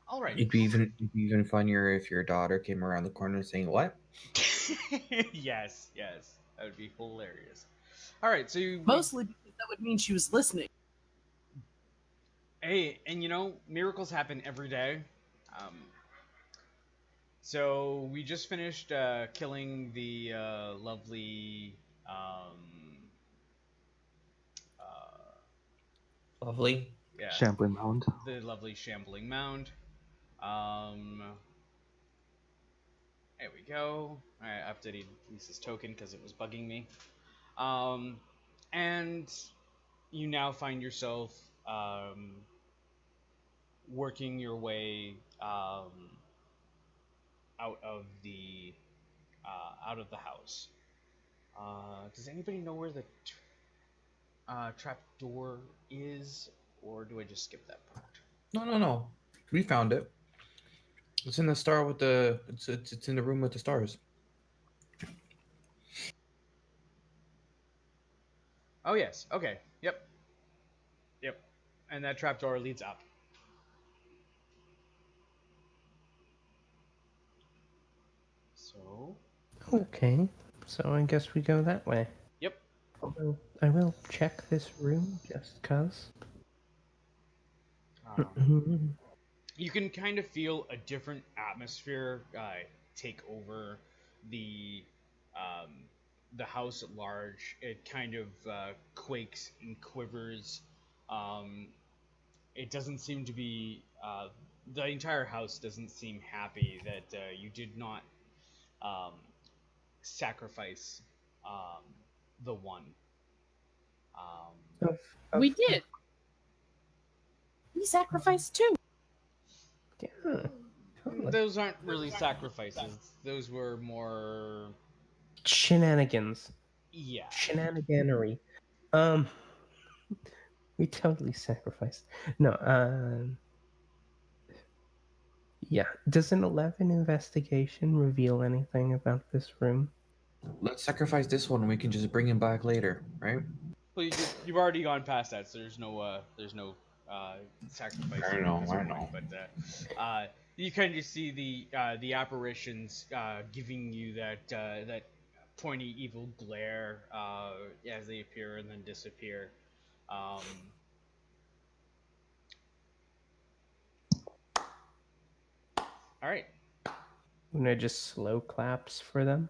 All right. It'd be even funnier if your daughter came around the corner saying, "What?" Yes, yes, that would be hilarious. All right, so Mostly because that would mean she was listening. hey, and miracles happen every day. Um, so we just finished killing the lovely, uh, Lovely. yeah, Shambling Mound. the lovely shambling mound. Um, there we go. I updated Lisa's token because it was bugging me. Um, and you now find yourself working your way out of the house. Does anybody know where the trap door is, or do I just skip that part? No. We found it. It's in the star with the. It's in the room with the stars. Oh yes. Okay. Yep. Yep. And that trap door leads up. So. Okay, so I guess we go that way. Yep. Although I will check this room just cause. You can kind of feel a different atmosphere take over the um, the house at large. It kind of quakes and quivers. Um, it doesn't seem to be the entire house doesn't seem happy that you did not um, sacrifice um, the one. We did. We sacrificed too. Yeah, totally. Those aren't really sacrifices. Those were more Shenanigans. yeah. Shenaniganery. We totally sacrificed. No, yeah. Does an 11 investigation reveal anything about this room? Let's sacrifice this one, and we can just bring him back later, right? Well, you've already gone past that, so there's no sacrifice I at know, this I point. know. But you kind of see the apparitions giving you that pointy evil glare as they appear and then disappear. All right, I'm gonna just slow claps for them.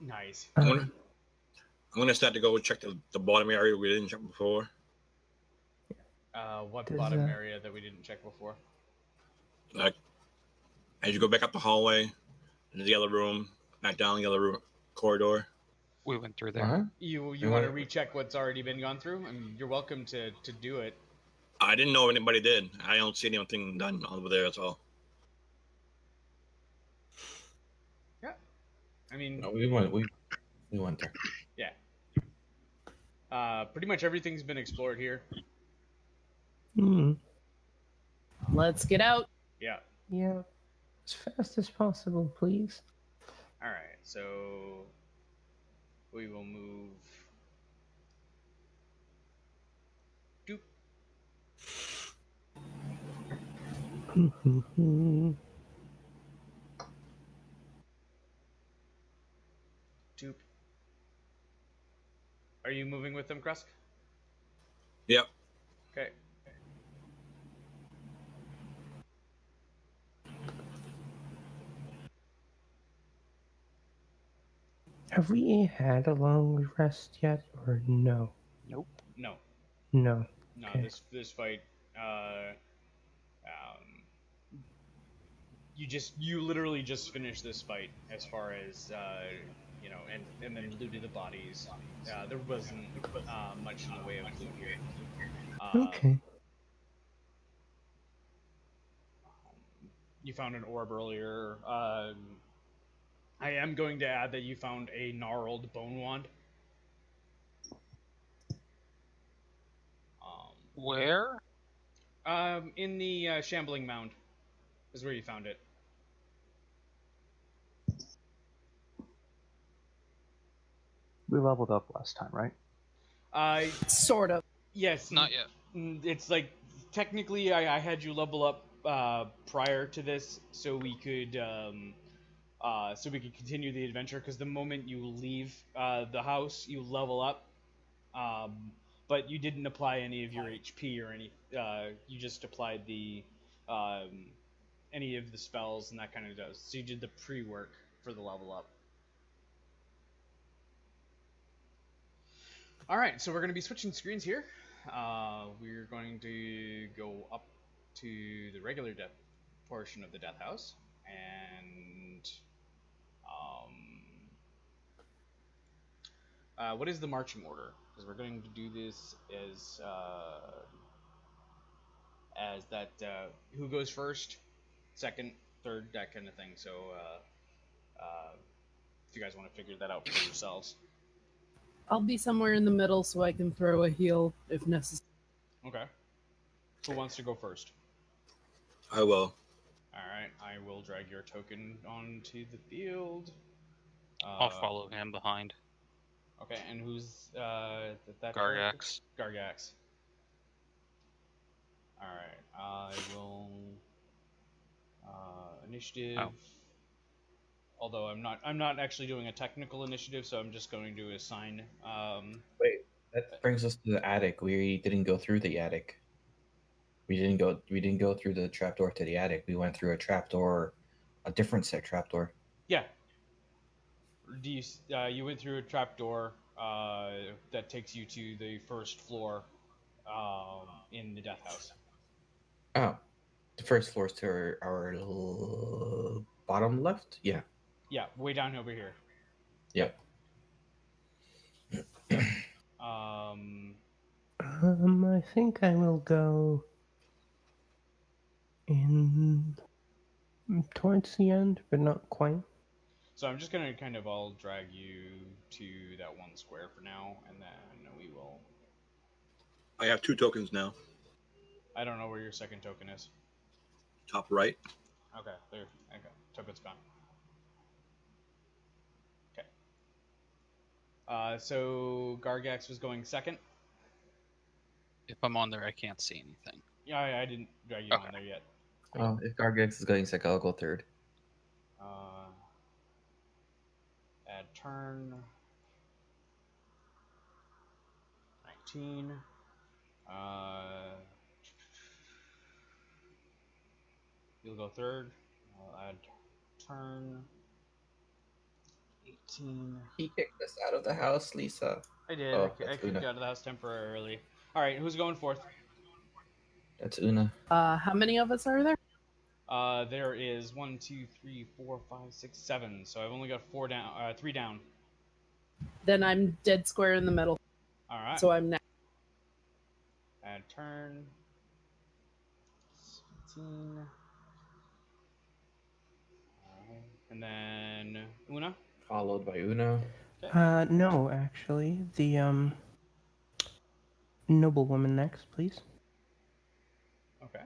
nice. Um, I'm gonna start to go check the bottom area we didn't check before. What Does, bottom area that we didn't check before? Like as you go back up the hallway into the other room, back down the other room corridor. We went through there. Huh? You want to wanna- recheck what's already been gone through? I mean, you're welcome to do it. I didn't know if anybody did. I don't see anything done over there at all. Yeah, I mean, No, we went there. yeah. Pretty much everything's been explored here. Let's get out. Yeah. Yeah. As fast as possible, please. All right, so we will move. Doop. Doop. Are you moving with them, Krusk? Yep. Okay. Have we had a long rest yet, or no? Nope. No, No. no. Okay. This fight. You literally just finished this fight as far as and then looted the bodies. There wasn't much in the way of loot here. Okay. You found an orb earlier. I am going to add that you found a gnarled bone wand. Where? In the shambling mound is where you found it. We leveled up last time, right? Sort of. Yes. Not yet. It's like technically I had you level up prior to this, so we could continue the adventure. Because the moment you leave the house, you level up. But you didn't apply any of your HP or any. You just applied the any of the spells and that kind of does. So you did the pre-work for the level up. All right, so we're going to be switching screens here. We're going to go up to the regular death portion of the death house, and what is the marching order? Because we're going to do this as that who goes first, second, third, that kind of thing. So if you guys want to figure that out for yourselves. I'll be somewhere in the middle so I can throw a heal if necessary. Okay. Who wants to go first? I will. Alright, I will drag your token onto the field. I'll follow him behind. Okay, and who's that Gargax. character? Gargax. Alright, I will initiative. Oh. Although I'm not actually doing a technical initiative, so I'm just going to assign Wait, that brings us to the attic. We didn't go through the attic. We didn't go through the trapdoor to the attic. We went through a different set trapdoor. Yeah. Do you went through a trapdoor that takes you to the first floor in the death house. Oh, the first floor is to our bottom left. Yeah. Yeah, way down over here. Yep. I think I will go in towards the end, but not quite. So I'm just gonna kind of all drag you to that one square for now, and then we will. I have 2 tokens now. I don't know where your second token is. Top right. Okay, there. Okay, token's gone. Okay. So Gargax was going second. If I'm on there, I can't see anything. Yeah, I didn't drag you on there yet. If Gargax is going second, I'll go third. Add turn. 19. You'll go third. I'll add turn. 18. He kicked us out of the house, Lisa. I did. Oh, I that's kicked you Una. out of the house temporarily. All right, who's going fourth? That's Una. How many of us are there? There is 1, 2, 3, 4, 5, 6, 7. So I've only got 4 down. 3 down. Then I'm dead square in the middle. All right. So I'm next. Add turn. 17. And then Una. Followed by Una. No, actually, the noblewoman next, please. Okay.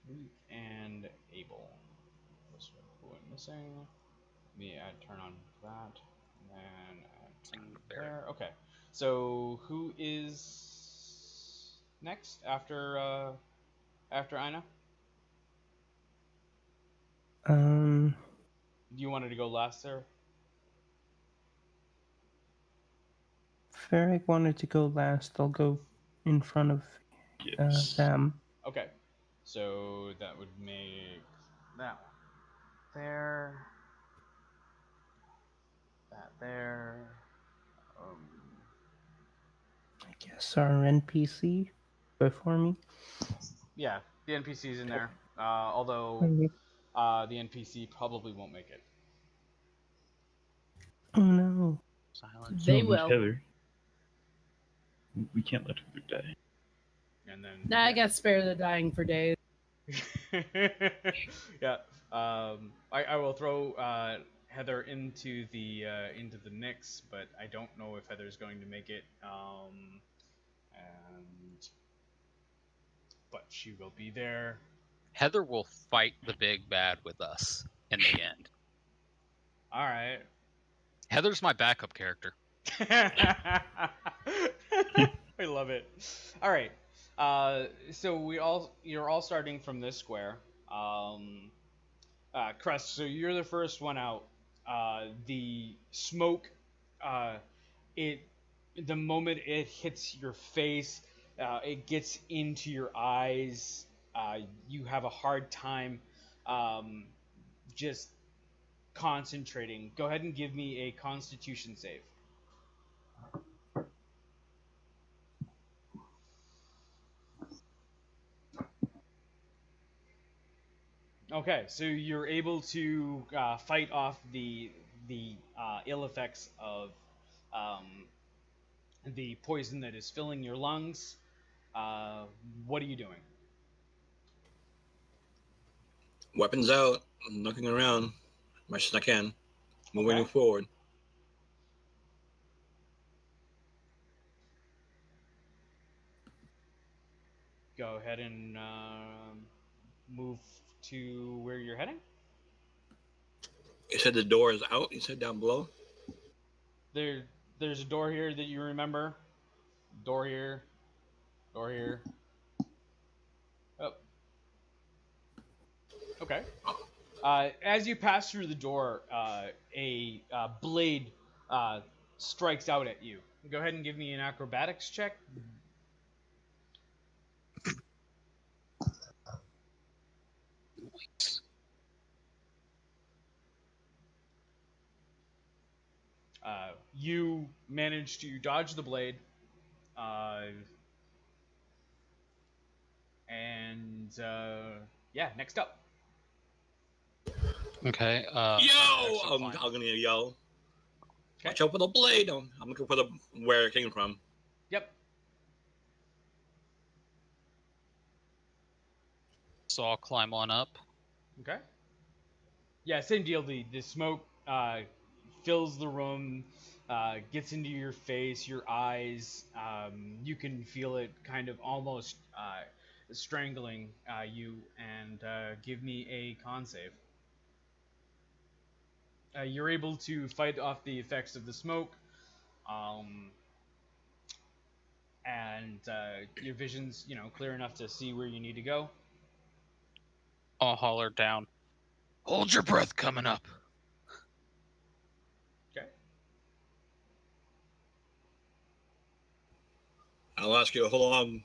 Weak and able. This one missing. Let me add turn on that. And then add turn there. Okay. So who is next after Ina? You wanted to go last, sir? Ferric wanted to go last. I'll go in front of them. Okay. So that would make that one there. That there. I guess our NPC before me. Yeah, the NPC's in there. Although the NPC probably won't make it. Oh no. Silence. They No, will. Heather. We can't let Heather die. And then Nah, I got spare the dying for days. yeah. I will throw Heather into the mix, but I don't know if Heather's going to make it. But she will be there. Heather will fight the big bad with us in the end. All right. Heather's my backup character. I love it. All right. So you're all starting from this square. Crest, so you're the first one out. The smoke, uh, it the moment it hits your face, it gets into your eyes. You have a hard time um, just concentrating. Go ahead and give me a Constitution save. Okay, so you're able to fight off the ill effects of um, the poison that is filling your lungs. Uh, what are you doing? Weapons out, looking around, much as I can, moving Okay. forward. Go ahead and move to where you're heading. You said the door is out. You said down below. There's a door here that you remember. Door here. Door here. Oh. Okay. As you pass through the door, a blade strikes out at you. Go ahead and give me an acrobatics check. You manage to dodge the blade, and yeah, next up. Okay. Yo! I'm gonna yell. Okay. Watch out for the blade. I'm looking for where it came from. Yep. So I'll climb on up. Okay. Yeah, same deal. The smoke fills the room, gets into your face, your eyes. You can feel it kind of almost strangling you. And give me a con save. You're able to fight off the effects of the smoke, and your vision's clear enough to see where you need to go. I'll holler down. Hold your breath coming up. Okay. I'll ask you. Hold on.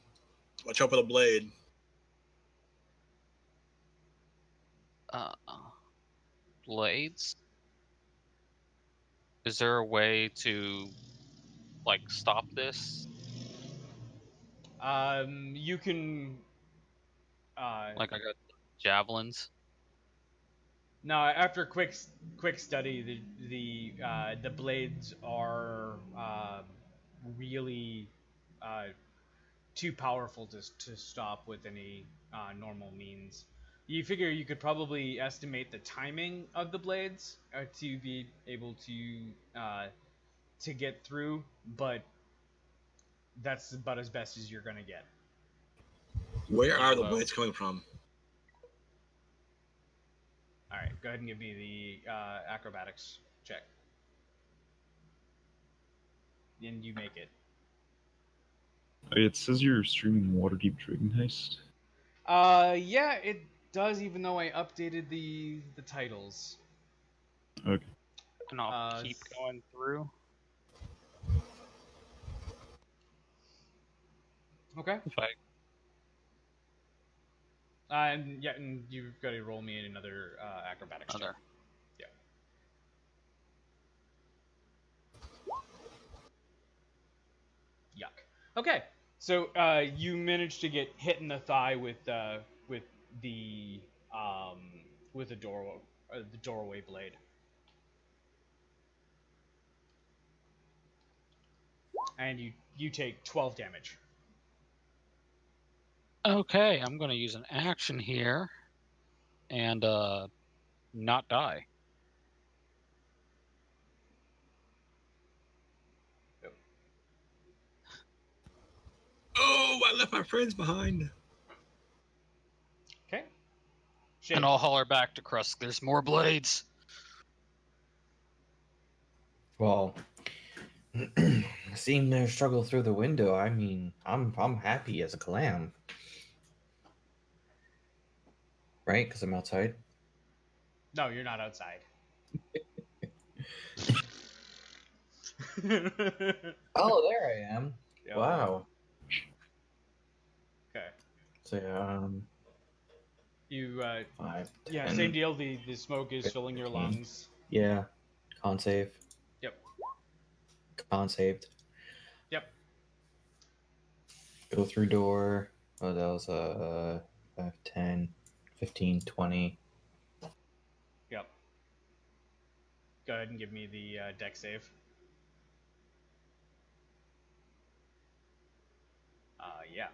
Watch out for the blade. Blades? Is there a way to, like, stop this? You can. Like, I got javelins. No, after quick study, the blades are really too powerful to stop with any normal means. You figure you could probably estimate the timing of the blades to be able to get through, but that's about as best as you're gonna get. Where are the blades coming from? All right, go ahead and give me the acrobatics check, and you make it. It says you're streaming Waterdeep Dragon Heist. Yeah, it does. Even though I updated the titles. Okay. And I'll keep going through. Okay. If I... And yeah, and you've got to roll me another acrobatics check. Yeah. Yuck. Okay, so you managed to get hit in the thigh with the doorway blade. And you take 12 damage. Okay, I'm going to use an action here and not die. Oh, I left my friends behind. Okay. And I'll holler back to Krusk, there's more blades. Well, Seeing their struggle through the window, I mean, I'm happy as a clam, right? Because I'm outside. No, you're not outside. Oh, there I am. Yeah. Wow. Okay. So You 5, yeah, 10, same deal. The smoke is filling your 15. lungs. Yeah. Con save. Yep. Con saved. Yep. Go through door. Oh, that was 5, 10, 15, 20. Yep. Go ahead and give me the deck save. Yeah.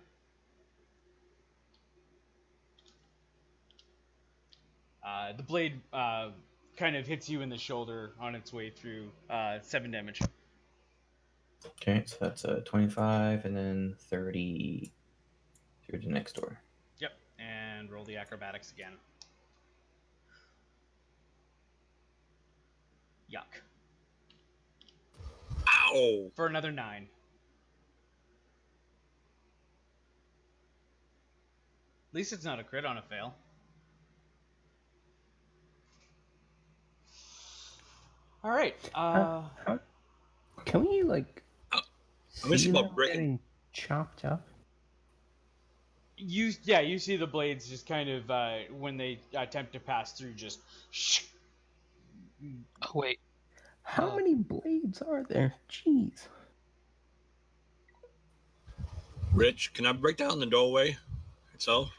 The blade kind of hits you in the shoulder on its way through 7 damage. Okay, so that's 25 and then 30 through the next door. Yep. And roll the acrobatics again. Yuck. Ow! For another 9. At least it's not a crit on a fail. All right. Can we like I'm gonna see see about them breaking. getting chopped up? You see the blades just kind of when they attempt to pass through, just. Oh wait. How many blades are there? Jeez. Rich, can I break down the doorway itself?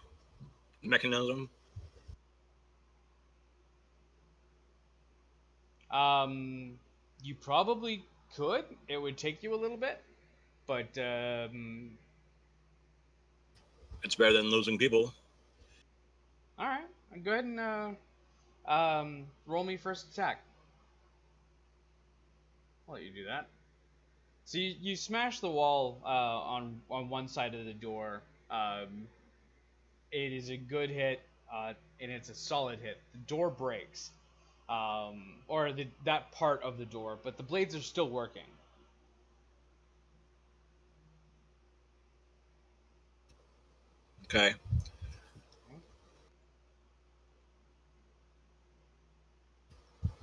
Mechanism? You probably could. It would take you a little bit, but It's better than losing people. all right. Go ahead and roll me first attack. I'll let you do that. So you smash the wall on one side of the door. It is a good hit, and it's a solid hit. The door breaks, or that part of the door, but the blades are still working. Okay.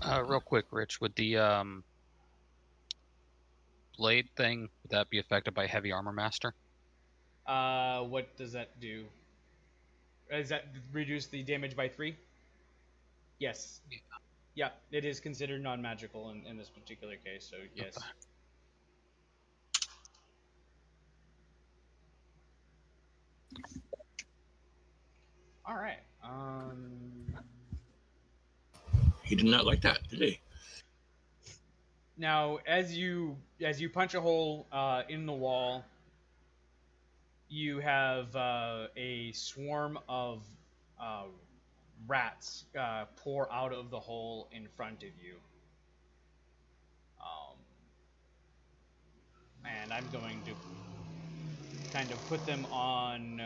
Real quick, Rich, would the blade thing, would that be affected by heavy armor master? What does that do? Does that reduce the damage by 3? Yes. Yeah. Yeah, it is considered non-magical in this particular case, so yes. Okay. All right. He did not like that, did he? Now, as you punch a hole in the wall, you have a swarm of rats pour out of the hole in front of you. And I'm going to kind of put them on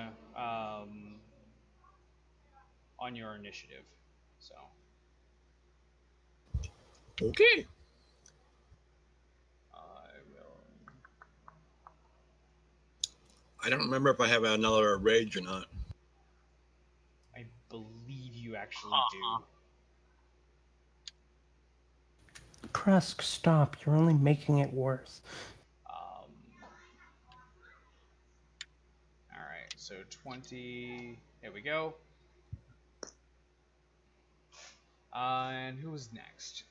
your initiative. So Okay. I will. I don't remember if I have another rage or not. I believe you actually do. Krusk, stop. You're only making it worse. All right, so 20. There we go. And who was next?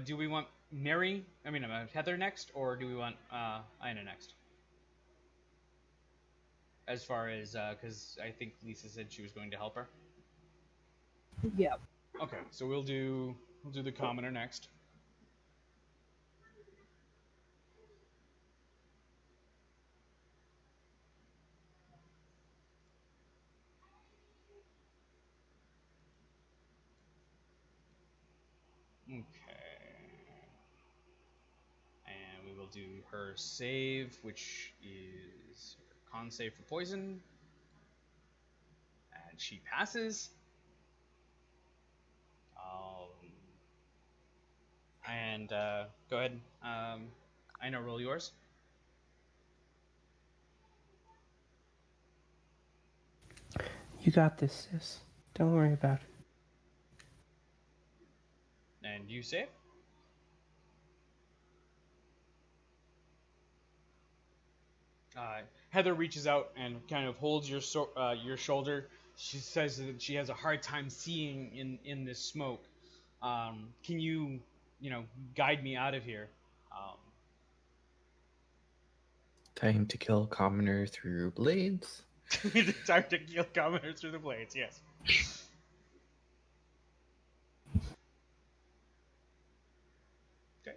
Do we want Heather next, or do we want Ina next? As far as, because I think Lisa said she was going to help her. Yeah. Okay, so we'll do the commoner next. Okay. And we will do her save, which is her con save for poison. And she passes. And go ahead. I know. Roll yours. You got this, sis. Don't worry about it. And you save. Heather reaches out and kind of holds your shoulder. She says that she has a hard time seeing in this smoke. Can you, guide me out of here? Um, Time to kill commoner through blades. Time to kill commoners through the blades. Yes. Okay.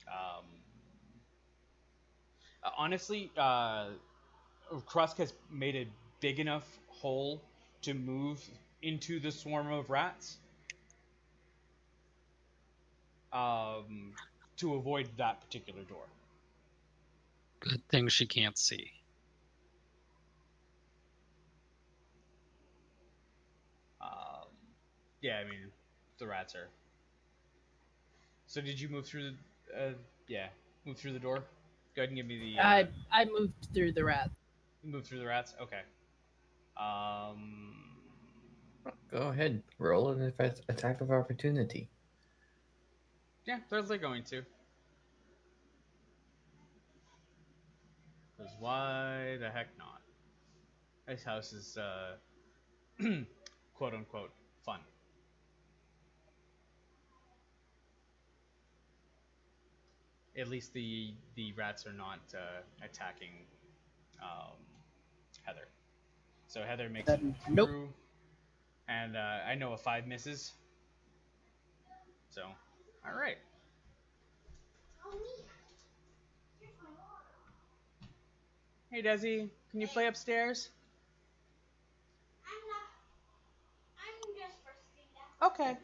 Um, honestly, Krusk has made a big enough hole to move into the swarm of rats um, to avoid that particular door. Good thing she can't see. Yeah, I mean, the rats are. So did you move through the? Yeah, move through the door. Go ahead and give me the. I moved through the rat. Move through the rats. Okay. Go ahead, roll an attack of opportunity. Yeah, they're going to. Because why the heck not? This house is quote unquote fun. At least the rats are not attacking um, Heather. So Heather makes it Nope. through, and I know a 5 misses. So, all right. Hey Desi, can you play upstairs? Okay.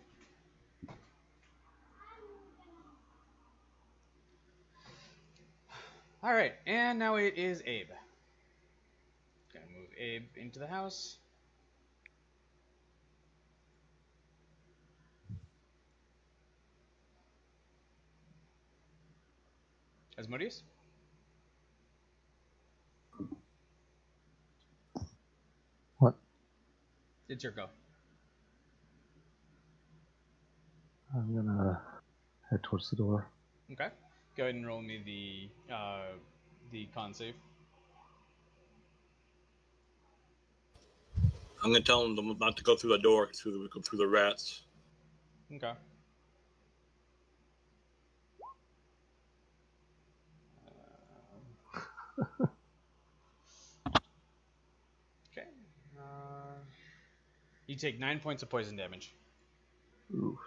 All right, and now it is Abe. Gonna move Abe into the house. Asmodeus, What? it's your go. I'm gonna head towards the door. Okay. Go ahead and roll me the con save. I'm gonna tell them not to go through the door, go through the rats. Okay. Okay. You take 9 points of poison damage. Oof.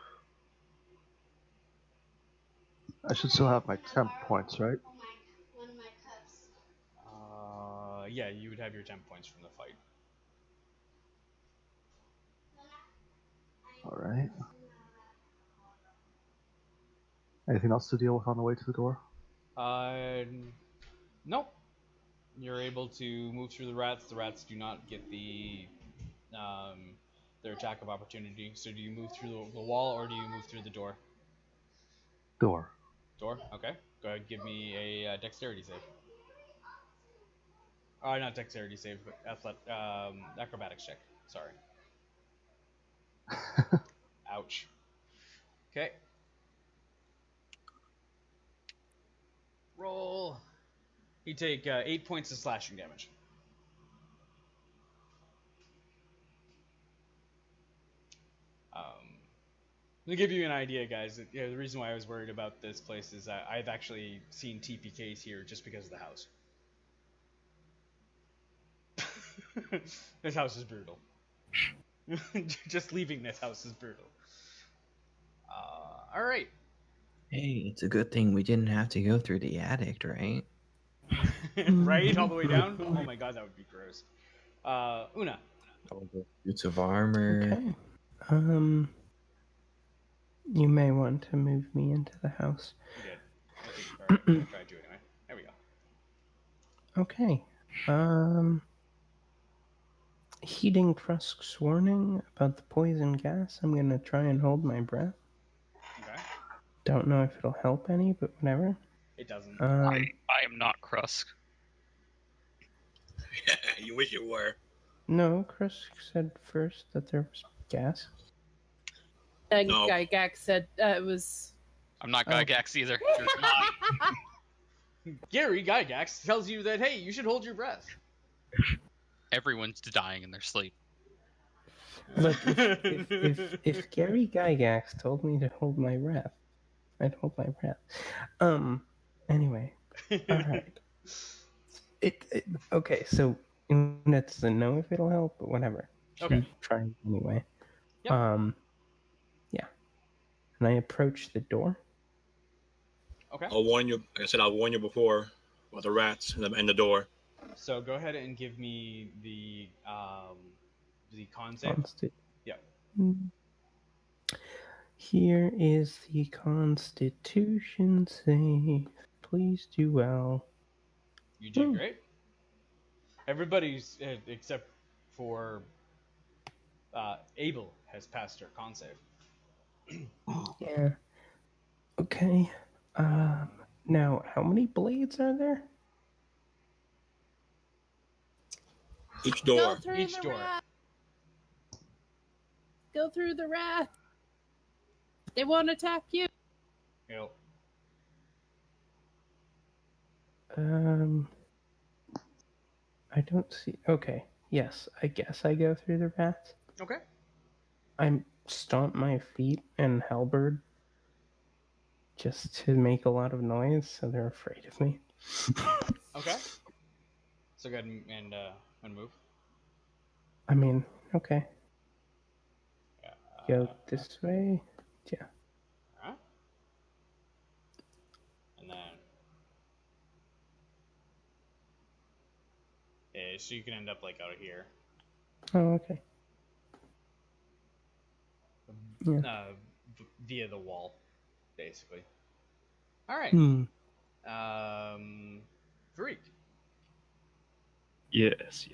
I should still have my temp points, right? Yeah, you would have your 10 points from the fight. All right. Anything else to deal with on the way to the door? Nope. You're able to move through the rats. The rats do not get their attack of opportunity. So do you move through the wall or do you move through the door? Door. Door. Okay. Go ahead. Give me a dexterity save. Not dexterity save, but acrobatics check. Sorry. Ouch. Okay. Roll. You take 8 points of slashing damage. To give you an idea, guys, the reason why I was worried about this place is I've actually seen TPKs here just because of the house. This house is brutal. Just leaving this house is brutal. All right. Hey, it's a good thing we didn't have to go through the attic, right? Right, all the way down. Oh my god, that would be gross. Una. All the suits of armor. Okay. You may want to move me into the house. You did. I think, or I'm gonna try to anyway. There we go. Okay. heeding Krusk's warning about the poison gas, I'm gonna try and hold my breath. Okay. Don't know if it'll help any, but whatever. It doesn't. I am not Krusk. You wish you were. No, Krusk said first that there was gas. And No. Gygax said it was. I'm not Oh. Gygax either. There's not. Gary Gygax tells you that, hey, you should hold your breath. Everyone's dying in their sleep. Look, if Gary Gygax told me to hold my breath, I'd hold my breath. Anyway, all right. Okay, so that's a no if it'll help, but whatever. Okay. Try anyway. Yep. Yeah. And I approach the door. Okay. I'll warn you. Like I said, I'll warn you before about the rats and the door. So go ahead and give me the con save. Yep. Here is the Constitution save. Please do well. You did great. Everybody's except for Abel has passed her con save. Yeah. Okay. Now, how many blades are there? Each Go door. through Each the door. rat. Go through the rat. They won't attack you. Yep. I don't see. Okay. Yes, I guess I go through the rats. Okay. I stomp my feet and halberd just to make a lot of noise, so they're afraid of me. Okay. So go ahead and move. I mean, okay. Go this way. Yeah. Alright. And then so you can end up like out of here. Oh, okay. Yeah. Via the wall, basically. Alright. Farik. Yes.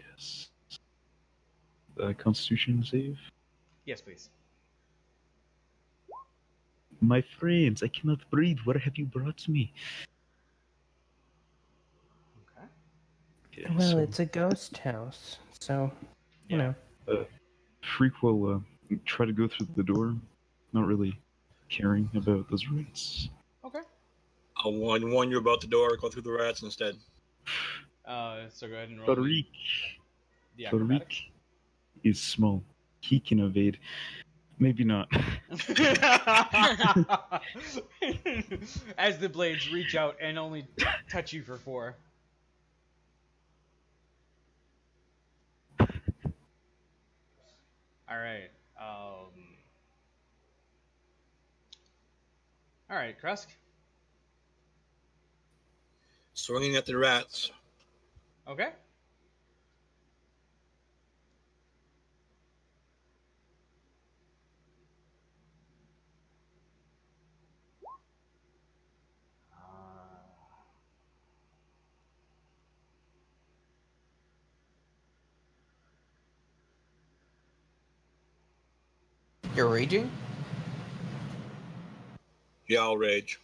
Constitution save. Yes, please. My friends, I cannot breathe. What have you brought me? Okay. Yeah, Well, so, it's a ghost house, so you know. Freak will try to go through the door, not really caring about those rats. Okay. I'll warn you about the door. Go through the rats instead. So go ahead and roll Farik the acrobatics. is small. He can evade. Maybe not. As the blades reach out and only touch you for 4. Alright. Alright, Krusk. Swinging at the rats. Okay. You're raging? Yeah, I'll rage.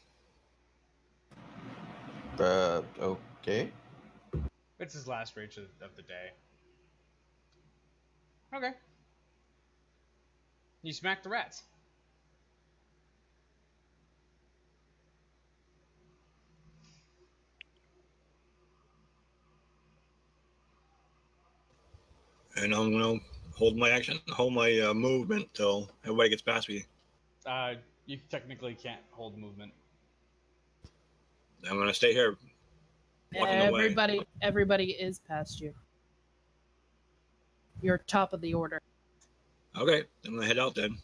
Okay. It's his last rage of the day. Okay. You smack the rats. And I'm gonna hold my movement till everybody gets past me. You technically can't hold movement. I'm gonna stay here. Walking away. Everybody is past you. You're top of the order. Okay, I'm gonna head out then.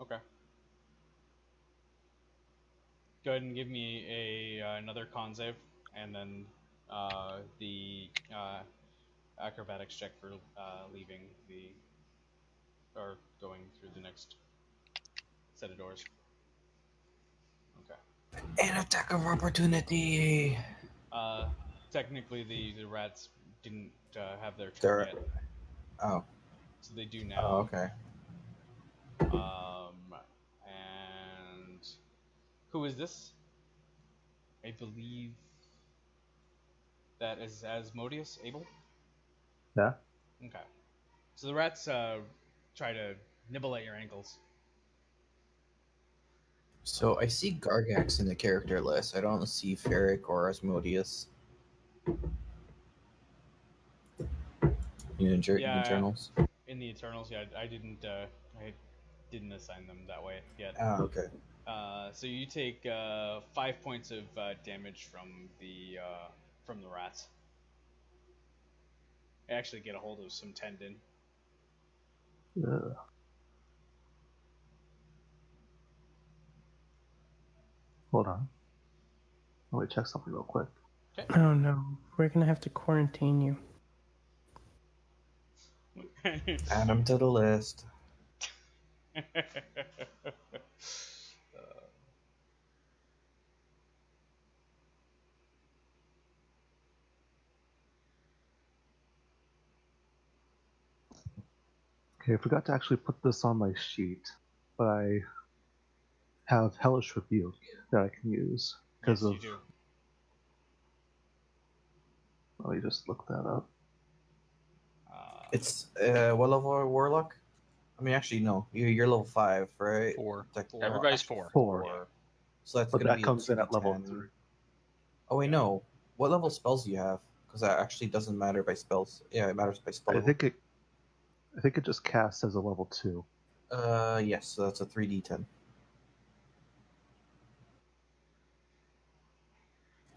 Okay. Go ahead and give me another con save, and then the acrobatics check for leaving or going through the next set of doors. Okay. An attack of opportunity. Technically, the rats didn't have their turn yet. Oh. So they do Oh, now. okay. And who is this? I believe that is Asmodeus Abel. Yeah. Okay. So the rats try to nibble at your ankles. So I see Gargax in the character list. I don't see Ferric or Asmodeus in Yeah, internals. in the Eternals, yeah, I didn't assign them that way yet. Oh, okay. So you take 5 points of damage from the rats. I actually get a hold of some tendon. Ugh. Hold on. Let me check something real quick. Oh no, we're gonna have to quarantine you. Add them to the list. Okay, I forgot to actually put this on my sheet, but I have Hellish Rebuke that I can use because Yes, of. you do. Let me just look that up. It's what level are Warlock? I mean, actually, no. You're level 5, right? 4. Like, Everybody's actually 4. 4. Yeah. So that's But gonna that be a comes in at level 2d10. 3. Oh wait, Yeah. no. What level spells do you have? Because that actually doesn't matter by spells. Yeah, it matters by spell I level. think it just casts as a level 2. Yes. So that's a 3d10.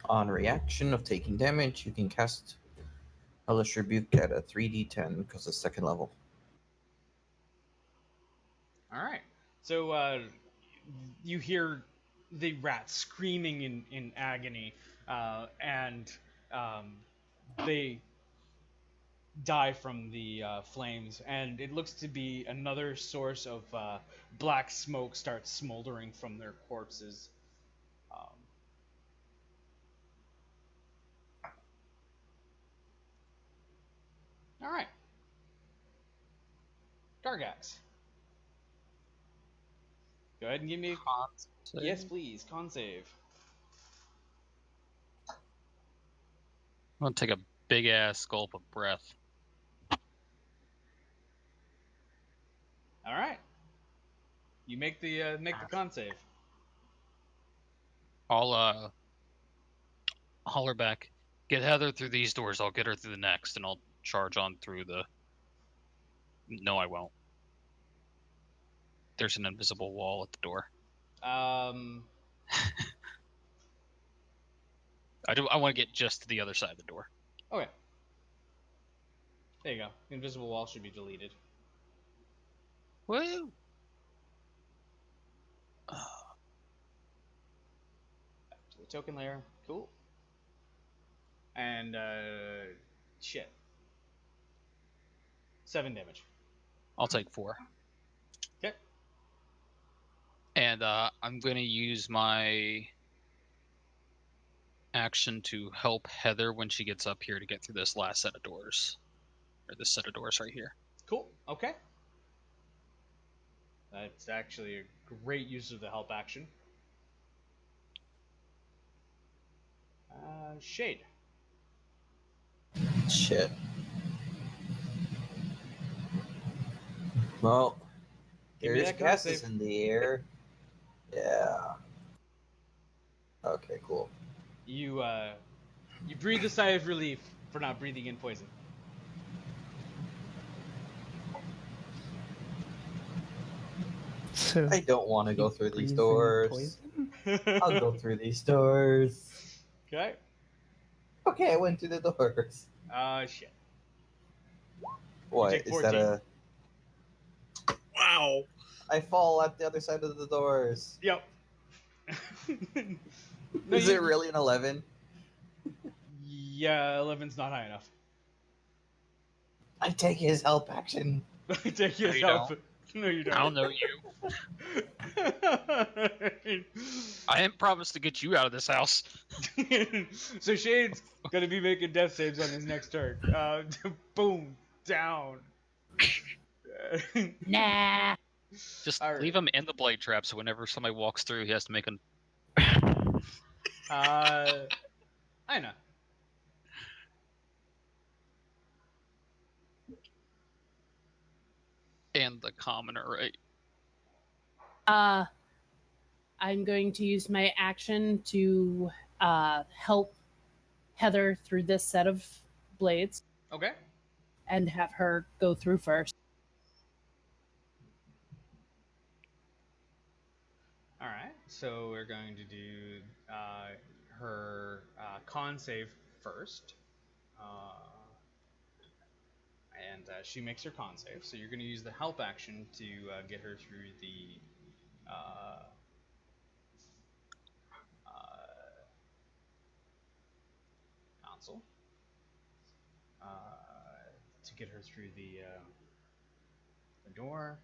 On reaction of taking damage, you can cast Hellish Rebuke at a 3d10 because it's second level. All right. So you hear the rats screaming in agony, and they die from the flames, and it looks to be another source of black smoke starts smoldering from their corpses. All right. Gargax. Go ahead and give me a... Yes, please. Con save. I'm gonna take a big ass gulp of breath. All right. You make the con save. I'll holler back. Get Heather through these doors. I'll get her through the next, and I'll charge on through the. No, I won't. There's an invisible wall at the door. I want to get just to the other side of the door. Okay. There you go. Invisible wall should be deleted. Woo! To the token layer. Cool. And shit. 7 damage. I'll take 4. Okay. And I'm gonna use my action to help Heather when she gets up here to get through this last set of doors, or this set of doors right here. Cool. Okay. That's actually a great use of the help action. Shade. Shit. Well, Give me there's that con gases save. in the air. Yeah. Okay, cool. You breathe a sigh of relief for not breathing in poison. So I don't want to go through these breathing doors. poison? I'll go through these doors. Okay. Okay, I went through the doors. Shit. What take is that 14. a? Wow. I fall at the other side of the doors. Yep. No, Is it really an 11? Yeah, 11's not high enough. I take his help action. Take his you help. don't. No, you don't. I don't know you. I ain't promised to get you out of this house. So Shade's gonna be making death saves on his next turn. Boom, down. Nah. Just All right. leave him in the blade trap, so whenever somebody walks through, he has to make an. I know. And the commoner, right? I'm going to use my action to help Heather through this set of blades Okay. and have her go through first. All right. So we're going to do her con save first. And she makes her con save. So you're going to use the help action to get her through the console. To get her through the door.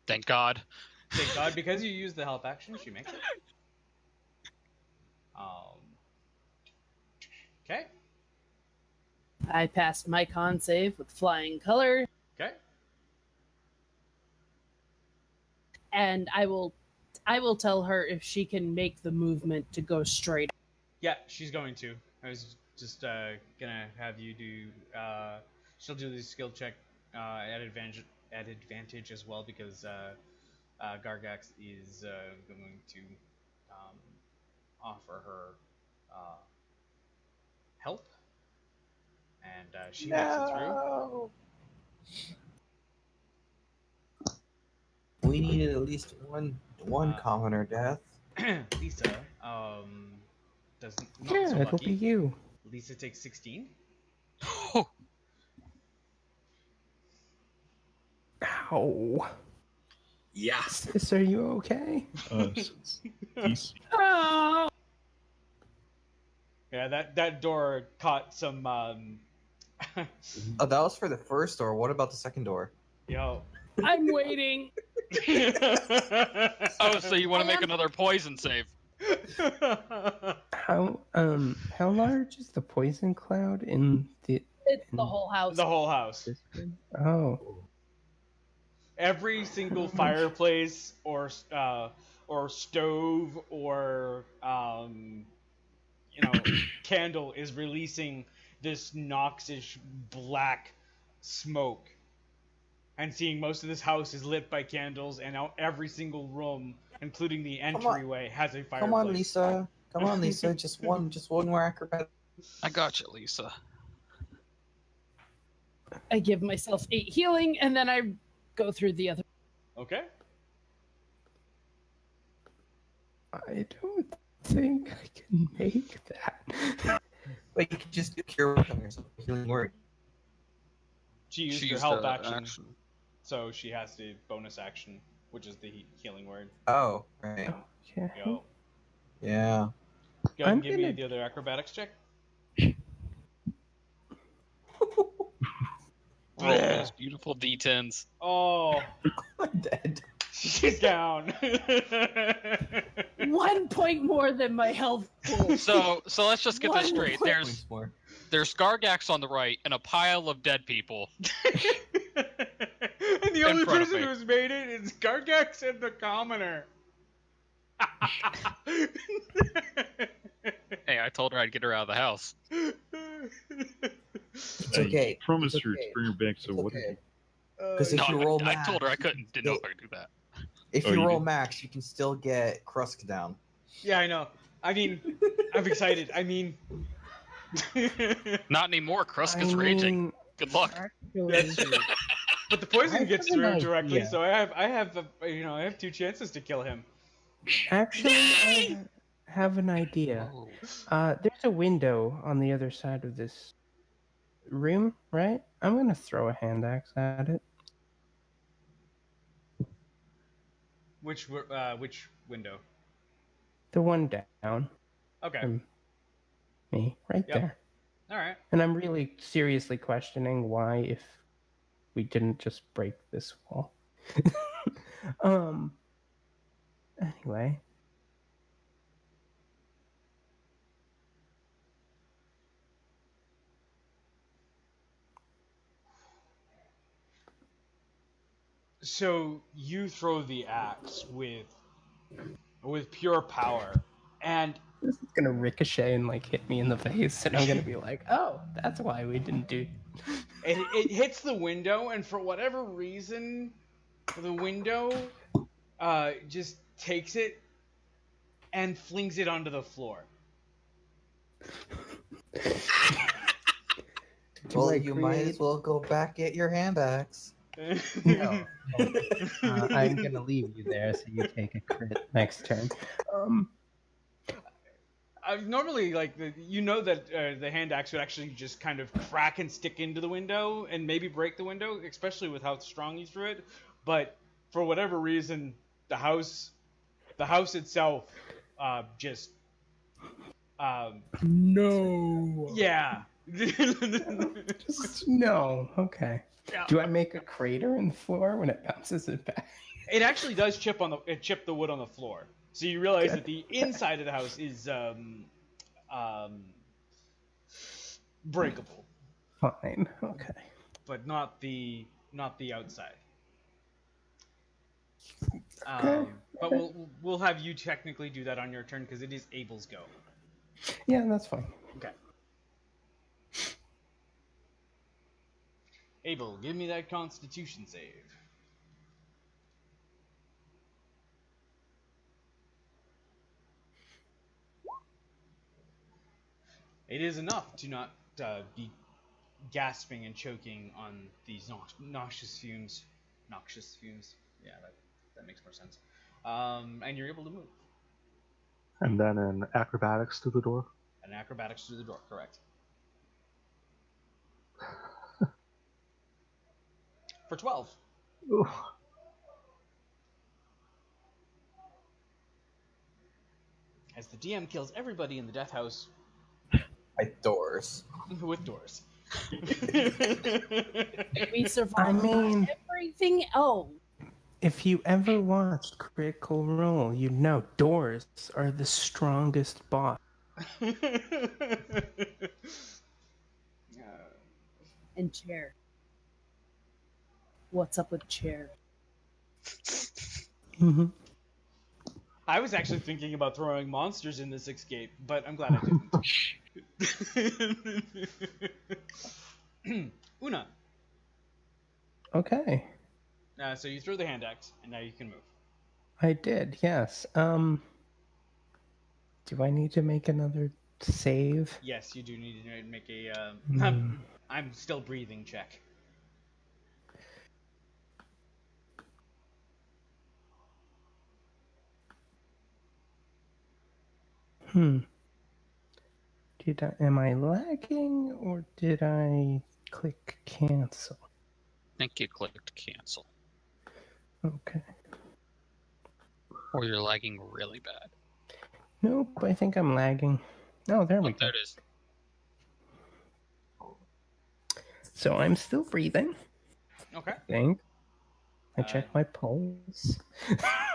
Thank God. Thank God, because you used the help action, she makes it. Okay. I passed my con save with flying color, Okay. and I will tell her if she can make the movement to go straight. Yeah, she's going to. I was just gonna have you do. She'll do the skill check at advantage as well because Gargax is going to offer her help, and she makes it through. No. We needed at least one commoner death. Lisa doesn't not Yeah, so it'll lucky. be you. Lisa takes 16. Ow. Yeah. Sis, are you okay? DC. Oh! Yeah, that door caught some. Oh, that was for the first door. What about the second door? Yo. I'm waiting. Oh, so you want to make another poison save? How large is the poison cloud in the It's the whole house. The whole house. this one? Oh. Every single fireplace or stove or candle is releasing this noxious black smoke. And seeing most of this house is lit by candles, and now every single room, including the entryway, has a fireplace. Come on, Lisa. Come on, Lisa. Just one more acrobat. I got you, Lisa. I give myself 8 healing, and then I go through the other. Okay. I don't think I can make that. But you can just do cure wounds on yourself. Healing word. She used She her used help a action, action. so she has the bonus action, which is the healing word. Oh, right. Okay. Yo. Yeah. Go ahead I'm and give me gonna- the other acrobatics check. Roll those beautiful D10s. Oh, I'm dead. she's down. 1 point more than my health pool. So let's just get this One straight. point. Points more. There's Gargax on the right and a pile of dead people. And the only front of person me. who's made it is Gargax and the commoner. Hey, I told her I'd get her out of the house. It's okay. I promised It's her okay. to bring her back, so It's what okay. is it? Because if No, you roll I max, told her I didn't know if I could do that. if Oh, you you roll did? max, you can still get Krusk down. Yeah, I know. I mean, I'm excited. I mean, Not anymore. Krusk is I raging. mean, Good luck. actually, that's true. But the poison I gets have an through directly, idea. so I have 2 chances to kill him. Actually, I have an idea. Oh. There's a window on the other side of this room, right? I'm gonna throw a hand axe at it. Which window? The one down Okay. from me, right Yep. there. All right. And I'm really seriously questioning why, if we didn't just break this wall. Anyway. So you throw the axe with pure power, and This is gonna ricochet and like hit me in the face, and I'm gonna be like, "Oh, that's why we didn't do." it hits the window, and for whatever reason, the window just takes it and flings it onto the floor. Well, you might as well go back get your hand axe. No. I'm gonna leave you there so you take a crit next turn. Normally, like that the hand axe would actually just kind of crack and stick into the window and maybe break the window, especially with how strong you threw it. But for whatever reason, the house itself, just No. yeah. Just no. Okay. Yeah. Do I make a crater in the floor when it bounces it back? It actually does chip the wood on the floor. So you realize Good. that the inside of the house is breakable, Fine. Okay. but not the outside. Okay. But we'll have you technically do that on your turn because it is Abel's go. Yeah, that's fine. Okay. Abel, give me that Constitution save. It is enough to not be gasping and choking on these noxious fumes. Noxious fumes. Yeah, that makes more sense. And you're able to move. And then an acrobatics through the door. And acrobatics through the door, correct. For 12. Ooh. As the DM kills everybody in the death house By doors. with doors. We survived I mean, everything else. if you ever watched Critical Role, you know doors are the strongest boss. And chair. What's up with chair? Mm-hmm. I was actually thinking about throwing monsters in this escape, but I'm glad I didn't. Una. Okay. So you threw the hand axe, and now you can move. I did, yes. Do I need to make another save? Yes, you do need to make a. Hmm. I'm still breathing check. Am I lagging or did I click cancel? I think you clicked cancel. Okay. Or you're lagging really bad. Nope, I think I'm lagging. Oh, there we go. There it is. So I'm still breathing. Okay. I think. I check my pulse.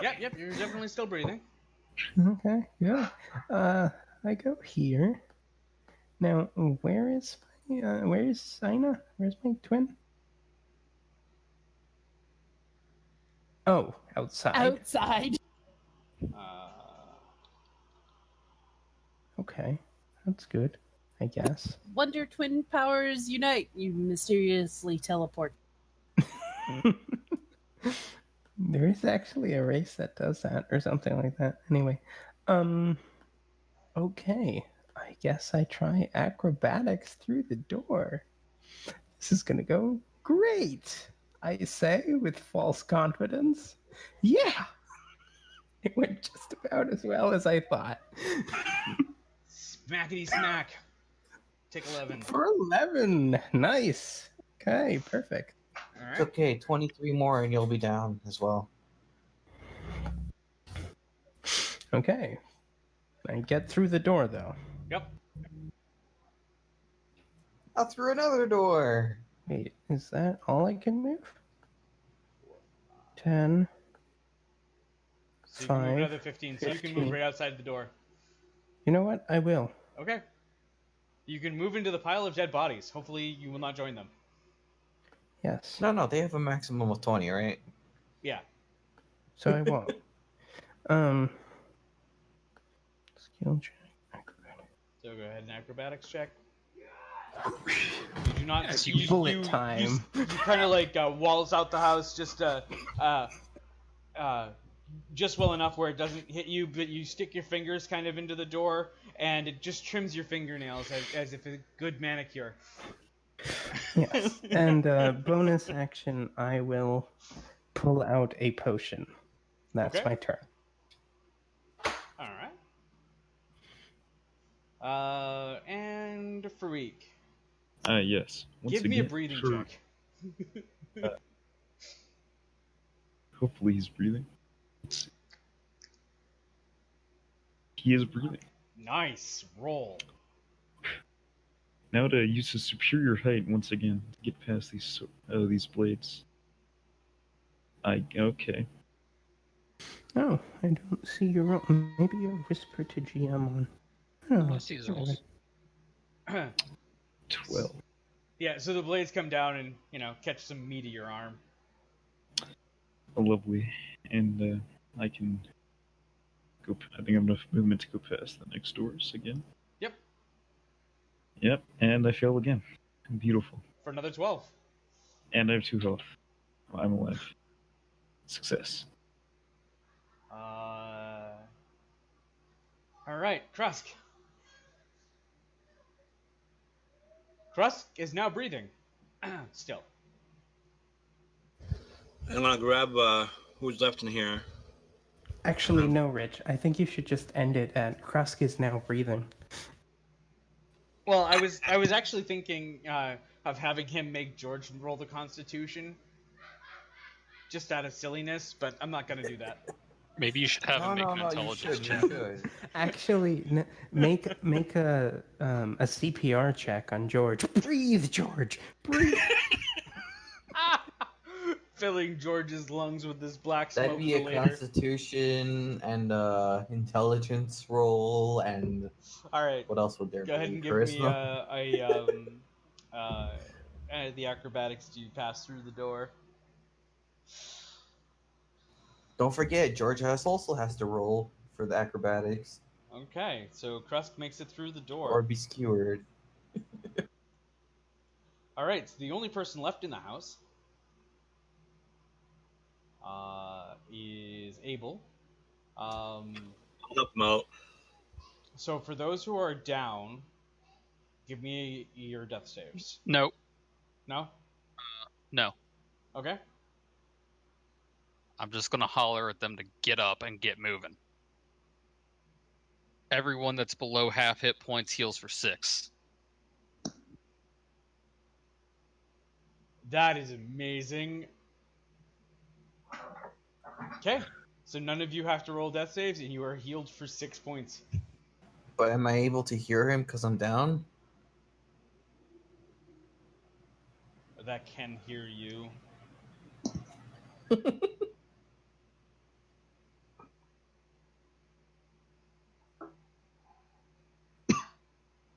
Yep, you're definitely still breathing. Okay, good. I go here. Now, where's Sina? Where's my twin? Oh, outside. Outside. Okay, that's good, I guess. Wonder Twin powers unite. You mysteriously teleport. There is actually a race that does that or something like that. Anyway, okay. I guess I try acrobatics through the door. This is gonna go great, I say with false confidence. Yeah! It went just about as well as I thought. Smackety smack. Take 11. For 11! Nice! Okay, perfect. All It's right. okay, 23 more and you'll be down as well. Okay. I get through the door, though. Yep. Out through another door. Wait, is that all I can move? 10. So you can move 5, another 15, so you can move 15. right outside the door. You know what? I will. Okay. You can move into the pile of dead bodies. Hopefully you will not join them. Yes. No, they have a maximum of 20, right? Yeah. So I won't. Skill check. Acrobatics. So go ahead and acrobatics check. You do not. Yes, you bullet time. You kind of like waltz out the house just well enough where it doesn't hit you, but you stick your fingers kind of into the door, and it just trims your fingernails as if a good manicure. Yes. And bonus action, I will pull out a potion. That's Okay. my turn. All right. And Farik, Yes. Once give me a again, breathing sure. check. Hopefully he's breathing. Let's see. He is breathing. Nice roll. Now to use his superior height once again to get past these blades. Okay. Oh, I don't see your roll. Maybe you whisper to GM on. I don't know. I see his rolls. 12. Yeah. So the blades come down and catch some meat of your arm. Lovely. And I can go. I think I have enough movement to go past the next doors again. Yep. Yep. And I fail again. Beautiful. For another 12. And I have 2 health. I'm alive. Success. All right, Krusk. Krusk is now breathing. Still. I'm gonna grab who's left in here. Actually, no, Rich. I think you should just end it at Krusk is now breathing. Well, I was actually thinking of having him make George roll the Constitution, just out of silliness, but I'm not gonna do that. Maybe you should have him make an intelligence check. Actually, make a CPR check on George. Breathe, George. Breathe. Filling George's lungs with this black smoke. That'd be for a later. Constitution and intelligence roll, and All right. what else would there Go ahead be? and give Charisma? me the acrobatics to pass through the door. Don't forget, George also has to roll for the acrobatics Okay, so Krusk makes it through the door. or be skewered. All right, so the only person left in the house is Abel. I'll help him out. So for those who are down, give me your death saves. No. No? No. Okay. I'm just gonna holler at them to get up and get moving. Everyone that's below half hit points heals for 6. That is amazing. Okay, so none of you have to roll death saves, and you are healed for 6 points. But am I able to hear him because I'm down? That can hear you.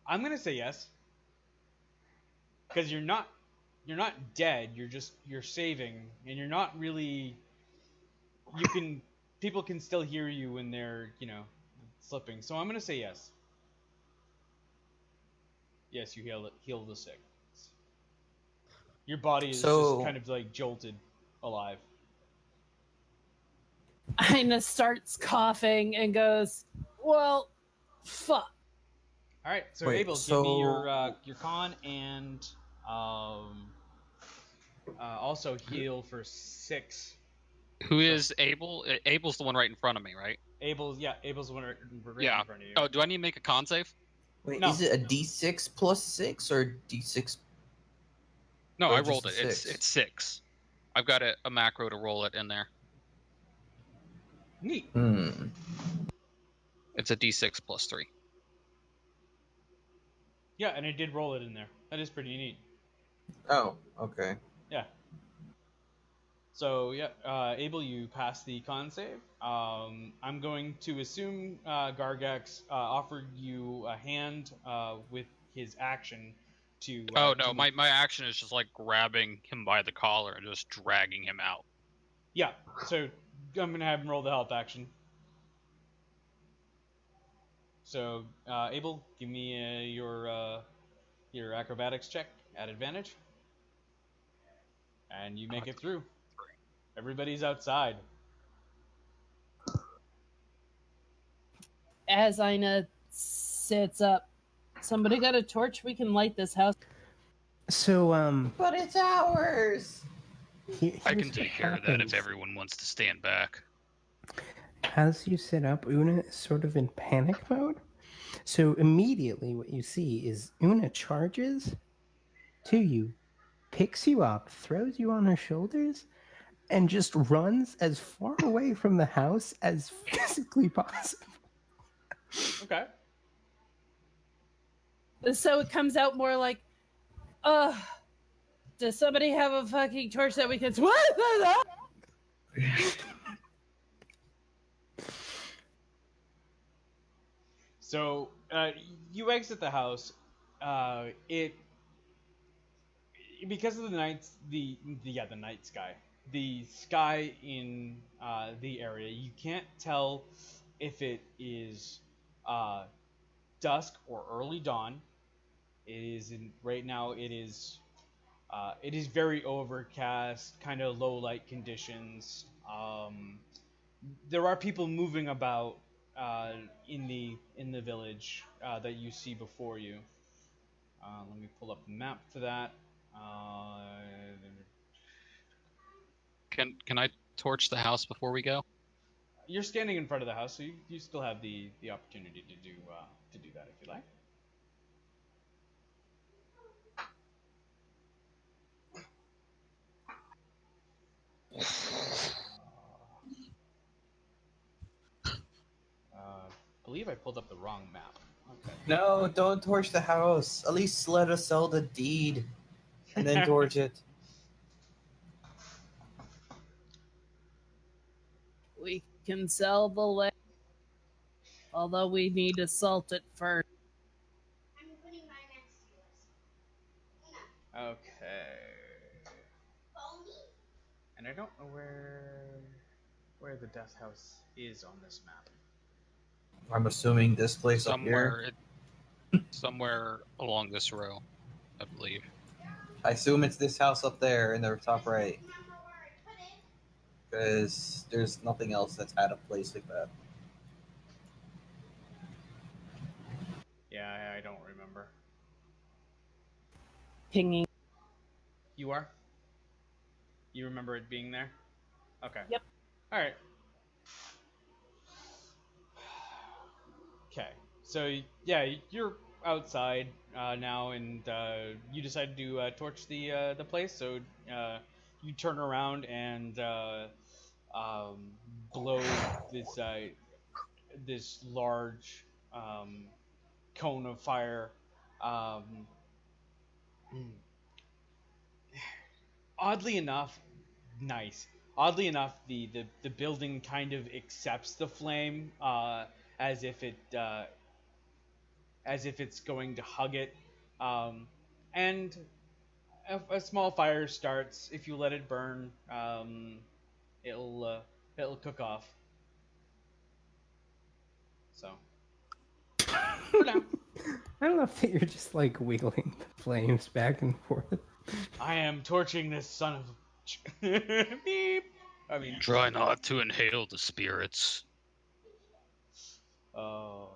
I'm gonna say yes, because you're not dead. You're saving, and you're not really. People can still hear you when they're slipping. So I'm gonna say yes. Yes, you heal the sick. Your body is just kind of like jolted alive. Ina starts coughing and goes, "Well, fuck." All right, so Wait, Abel, give me your con and also heal for 6. Who is Abel? Abel's the one right in front of me, right? Abel's the one right in front of you. Oh, do I need to make a con save? Wait, No. is it a D6 plus 6 or D6? No, Or I just rolled a it. six? It's 6. I've got a macro to roll it in there. Neat. It's a D6 plus 3. Yeah, and it did roll it in there. That is pretty neat. Oh, okay. Yeah. So yeah, Abel, you pass the con save. I'm going to assume Gargax offered you a hand with his action to. Oh no, my action is just like grabbing him by the collar and just dragging him out. Yeah. So I'm gonna have him roll the health action. So Abel, give me your acrobatics check at advantage, and you make it through. Everybody's outside. As Ina sits up, somebody got a torch? We can light this house. So, But it's ours. I can here's take what care of that if happens. everyone wants to stand back. As you sit up, Una is sort of in panic mode. So immediately what you see is Una charges to you, picks you up, throws you on her shoulders, and just runs as far away from the house as physically possible. Okay. So it comes out more like, does somebody have a fucking torch that we can... So you exit the house. It because of the night sky. The sky in the area, you can't tell if it is dusk or early dawn. It is right now. It is very overcast, kind of low light conditions. There are people moving about in the village that you see before you. Let me pull up the map for that. Can I torch the house before we go? You're standing in front of the house, so you still have the opportunity to do that if you like. Believe I pulled up the wrong map. Okay. No, don't torch the house. At least let us sell the deed and then torch it. We can sell the land, although we need to salt it first. Okay. And I don't know where the death house is on this map. I'm assuming this place up here. Somewhere along this row, I believe. I assume it's this house up there in the top right. Because there's nothing else that's had a place like that. Yeah, I don't remember. Pinging. You are? You remember it being there? Okay. Yep. All right. Okay. So yeah, you're outside now, and you decide to torch the place. So you turn around and blow this this large cone of fire. Um, oddly enough, nice. Oddly enough, the building kind of accepts the flame as if it's going to hug it, and a small fire starts. If you let it burn, it'll cook off. So for now, I don't know if you're just like wiggling the flames back and forth. I am torching this son of beep. I mean, Try not to inhale the spirits. oh,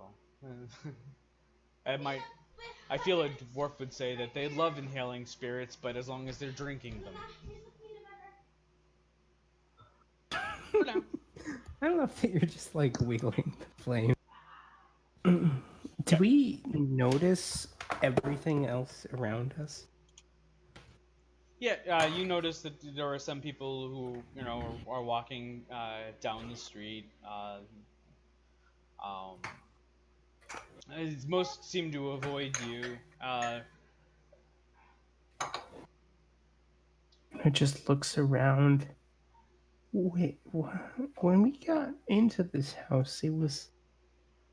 I feel a dwarf would say that they love inhaling spirits, but as long as they're drinking them. For now. I don't know if you're just like wiggling the flame. Do we notice everything else around us? Yeah, you notice that there are some people who are walking down the street. Most seem to avoid you. It just looks around. Wait, when we got into this house, it was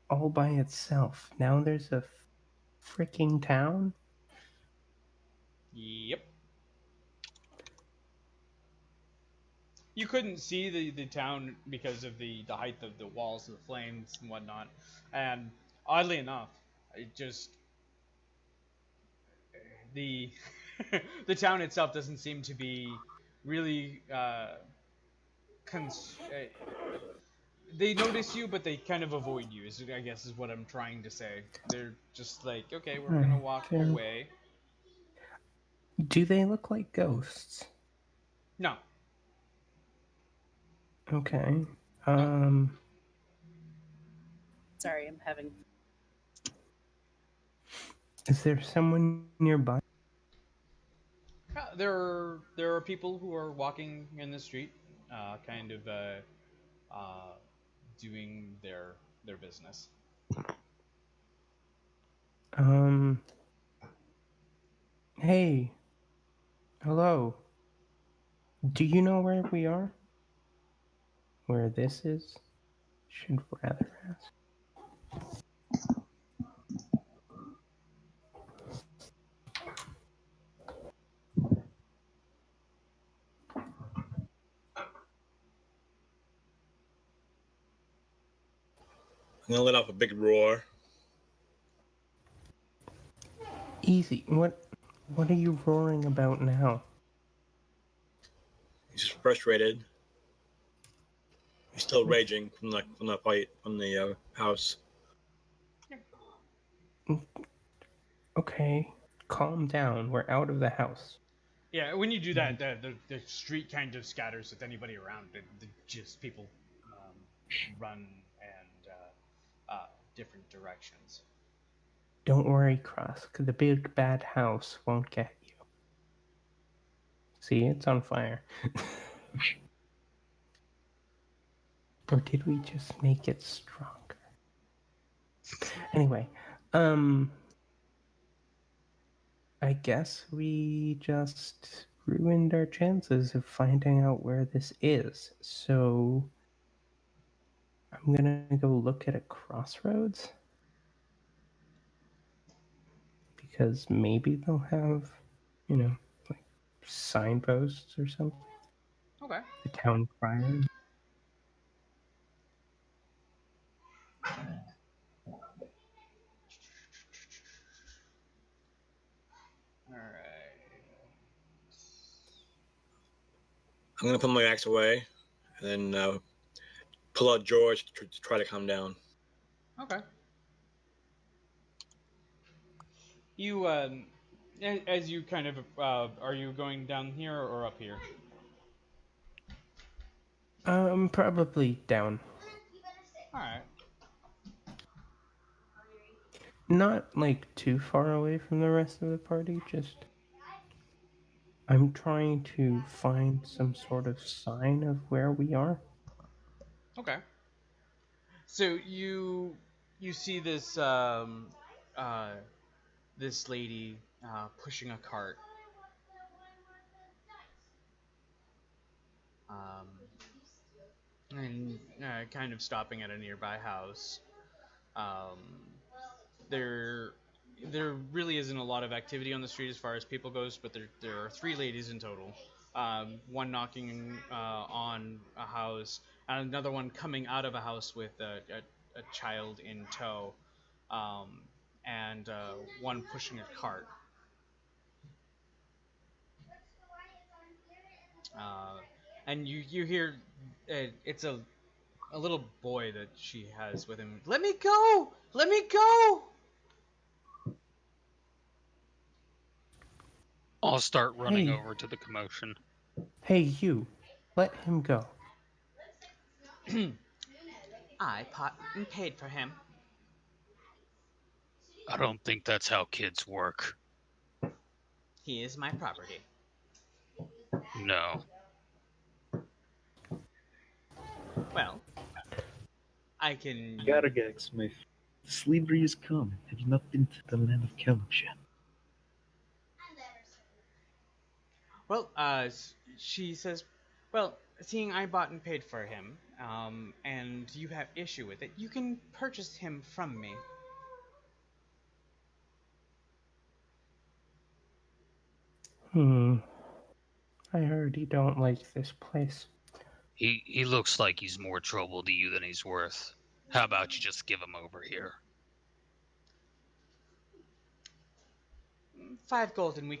all by itself. Now there's a freaking town. Yep. you couldn't see the town because of the height of the walls of the flames and whatnot. And oddly enough, it just the the town itself doesn't seem to be really they notice you, but they kind of avoid you. I guess is what I'm trying to say. They're just like, okay, we're gonna walk away. Do they look like ghosts? No, Okay. Sorry, I'm having. Is there someone nearby? there are people who are walking in the street, kind of uh, doing their business. Hey, hello. Do you know where we are? Where this is? Should rather ask. I'm gonna let off a big roar. Easy. What are you roaring about now? He's frustrated. He's still raging from the fight from the house. Okay, calm down. We're out of the house. Yeah, when you do that, the street kind of scatters with anybody around. Just people run and different directions. Don't worry, Cross. The big bad house won't get you. See, it's on fire. Or did we just make it stronger? Anyway, I guess we just ruined our chances of finding out where this is. So I'm gonna go look at a crossroads. Because maybe they'll have, like signposts or something. Okay. The town crier. All right. I'm gonna put my axe away, and then pull out George to try to calm down. Okay. You as you kind of are you going down here or up here? Probably down. All right. Not like too far away from the rest of the party, just I'm trying to find some sort of sign of where we are. Okay. So you see this uh this lady pushing a cart. Um, and kind of stopping at a nearby house. Um, there there really isn't a lot of activity on the street as far as people goes, but there are three ladies in total. One knocking on a house, and another one coming out of a house with a child in tow, um, and one pushing a cart. Uh, and you hear it's a little boy that she has with him. Let me go! Let me go! I'll start running Hey, over to the commotion. hey, you. Let him go. I bought and paid for him. I don't think that's how kids work. He is my property. No. Well, I can. Garagax, my slavery is come. Have you not been to the land of Kaluch yet? Well, she says, well, seeing I bought and paid for him, and you have issue with it, you can purchase him from me. I already don't like this place. He looks like he's more trouble to you than he's worth. How about you just give him over here? 5 gold, and we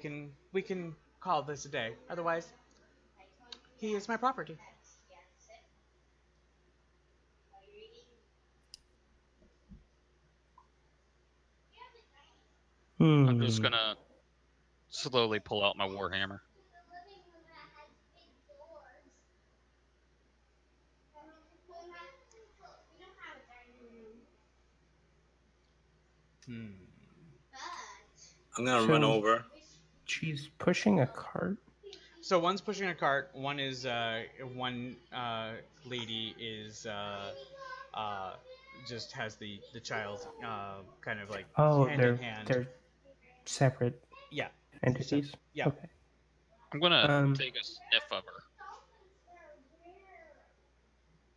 can call this a day. Otherwise, he is my property. I'm just gonna slowly pull out my warhammer. I'm gonna So- run over. She's pushing a cart. So one's pushing a cart. One is one lady is just has the child kind of like Oh, hand in hand. they're separate Yeah. entities. Yeah. Okay. I'm gonna take a sniff of her.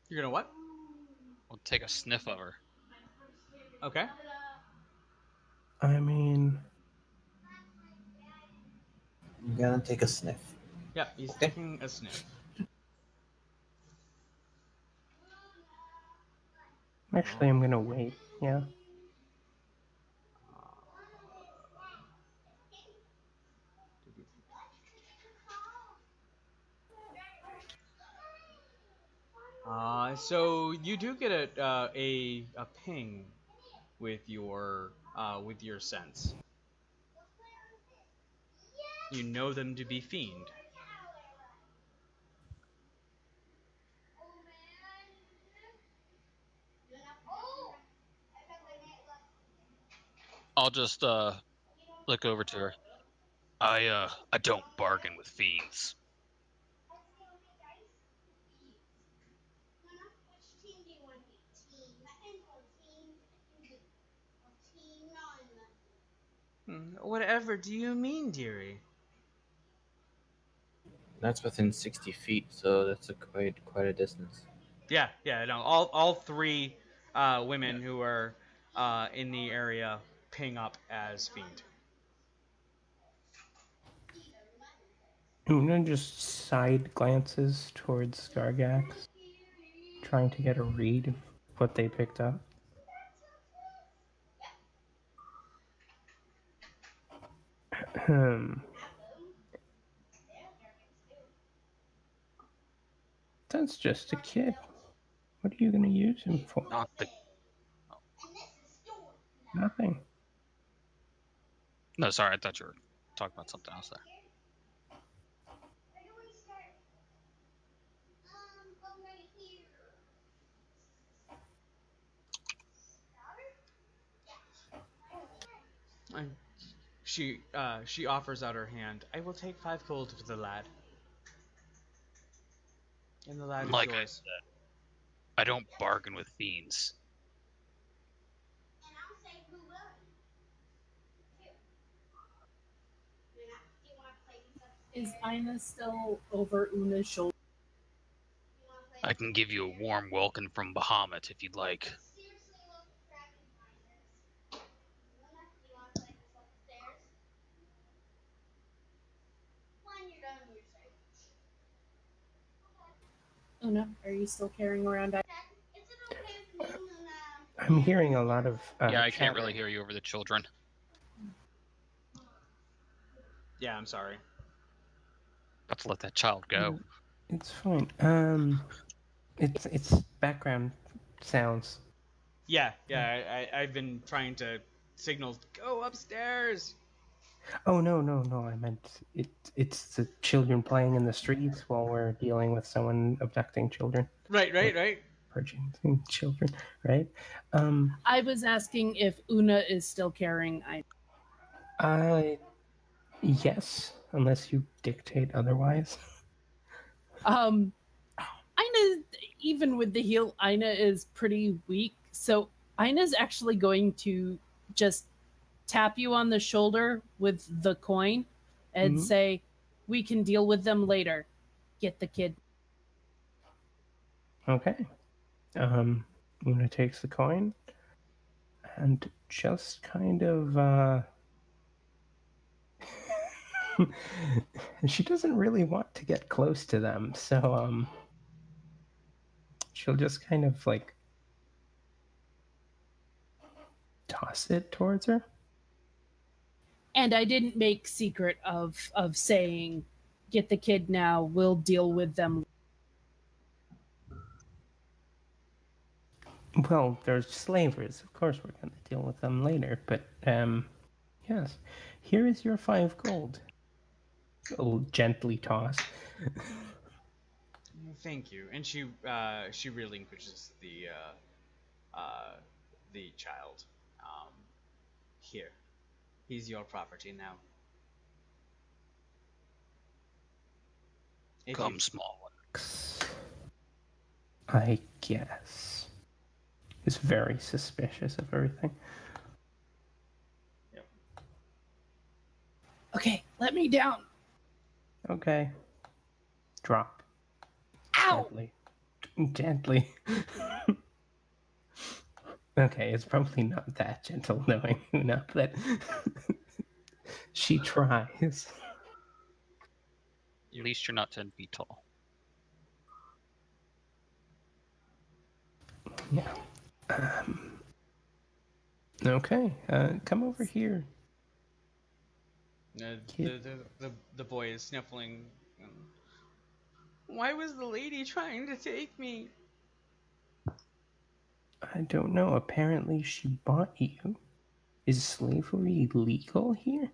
You're gonna what? I'll take a sniff of her. Okay. I mean, I'm gonna take a sniff. Yeah, he's taking a sniff. actually, I'm gonna wait. Yeah. So you do get a ping with your sense. You know them to be fiend. I'll just look over to her. I don't bargain with fiends. Whatever do you mean, dearie? That's within 60 feet, so that's quite a distance. Yeah, no. All 3 women who are in the area ping up as fiend. Una just side glances towards Gargax, trying to get a read of what they picked up. That's just a kid. What are you going to use him for? Not the. Nothing. No, sorry. I thought you were talking about something else there. She offers out her hand. I will take 5 gold for the lad. And the lad Like is I yours. said, I don't bargain with fiends. Is Ina still over Una's shoulder? I can give you a warm welcome from Bahamut if you'd like. Una, are you still carrying around? I'm hearing a lot of. Yeah, I can't chatter. really hear you over the children. Yeah, I'm sorry. Got to let that child go. It's fine. It's background sounds. Yeah. I've been trying to signal go upstairs. Oh no! I meant it's the children playing in the streets while we're dealing with someone abducting children. Right. Purchasing children, right? I was asking if Una is still carrying Ina. Yes, unless you dictate otherwise. Ina, even with the heal, Ina is pretty weak. So Ina's actually going to just tap you on the shoulder with the coin and say, "We can deal with them later. Get the kid." Okay. Una takes the coin and just kind of she doesn't really want to get close to them, so she'll just kind of like toss it towards her. And I didn't make secret of saying, "Get the kid now. We'll deal with them." Well, they're slavers. Of course, we're going to deal with them later. But yes, here is your 5 gold. I'll gently toss. Thank you. And she relinquishes the child. Here, he's your property now. If Come, you small one. I guess. Is very suspicious of everything. Okay, let me down. Okay. Drop. Ow! Gently. Okay, it's probably not that gentle knowing enough that she tries. At least you're not 10 feet tall. Yeah. Okay, come over here. the boy is sniffling. Why was the lady trying to take me? I don't know. Apparently she bought you. Is slavery legal here?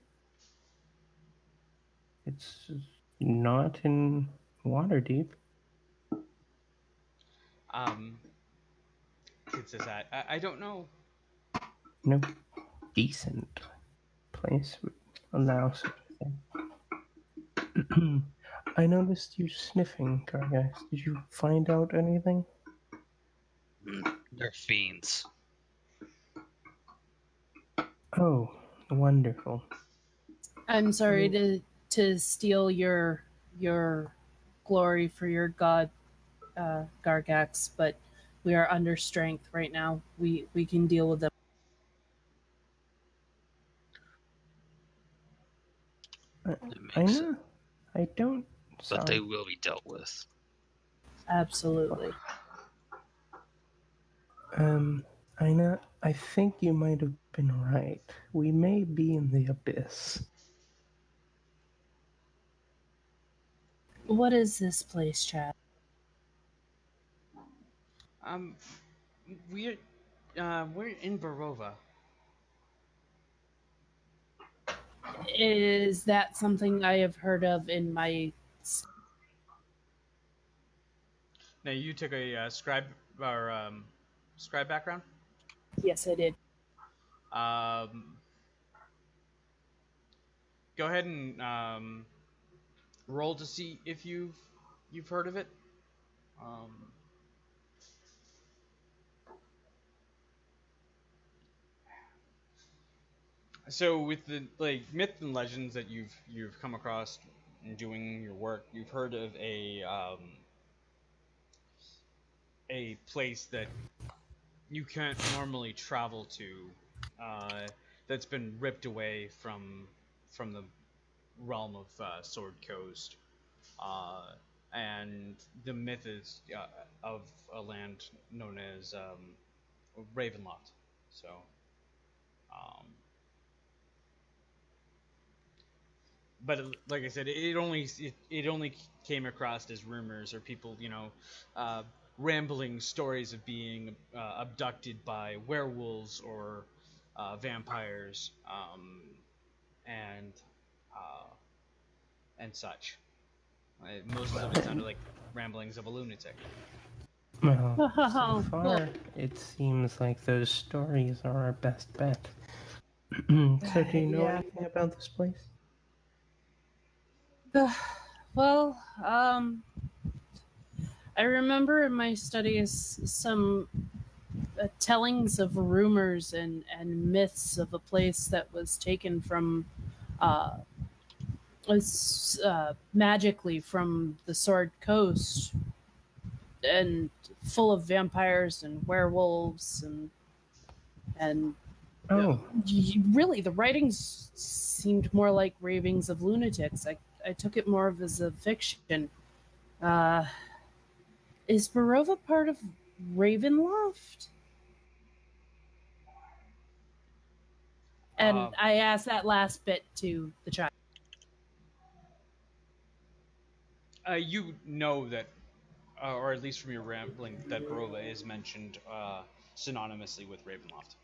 It's not in Waterdeep. Kid says that. I don't know. No decent place would allow such a thing. I noticed you sniffing, Gargax. Did you find out anything? They're fiends. Oh, wonderful. I'm sorry to steal your glory for your god, Gargax, but we are under strength right now. We can deal with them. I know. I don't. But Sorry. they will be dealt with. Absolutely. Aina, I think you might have been right. We may be in the abyss. What is this place, Chad? We're in Barova. Is that something I have heard of in my... Now you took a scribe background. Yes, I did. Go ahead and roll to see if you've heard of it. So with the myths and legends that you've come across in doing your work, you've heard of a place that you can't normally travel to, that's been ripped away from the realm of Sword Coast, and the myth is of a land known as Ravenloft. So, but like I said, it only came across as rumors or people, rambling stories of being abducted by werewolves or vampires, and such. Most of it sounded like ramblings of a lunatic. Well, so far, it seems like those stories are our best bet. So, do you know anything about this place? Well, I remember in my studies some tellings of rumors and myths of a place that was taken from magically from the Sword Coast and full of vampires and werewolves and really the writings seemed more like ravings of lunatics. I took it more of as a fiction. Is Barova part of Ravenloft? And I asked that last bit to the child. You know that, or at least from your rambling, that Barova is mentioned synonymously with Ravenloft.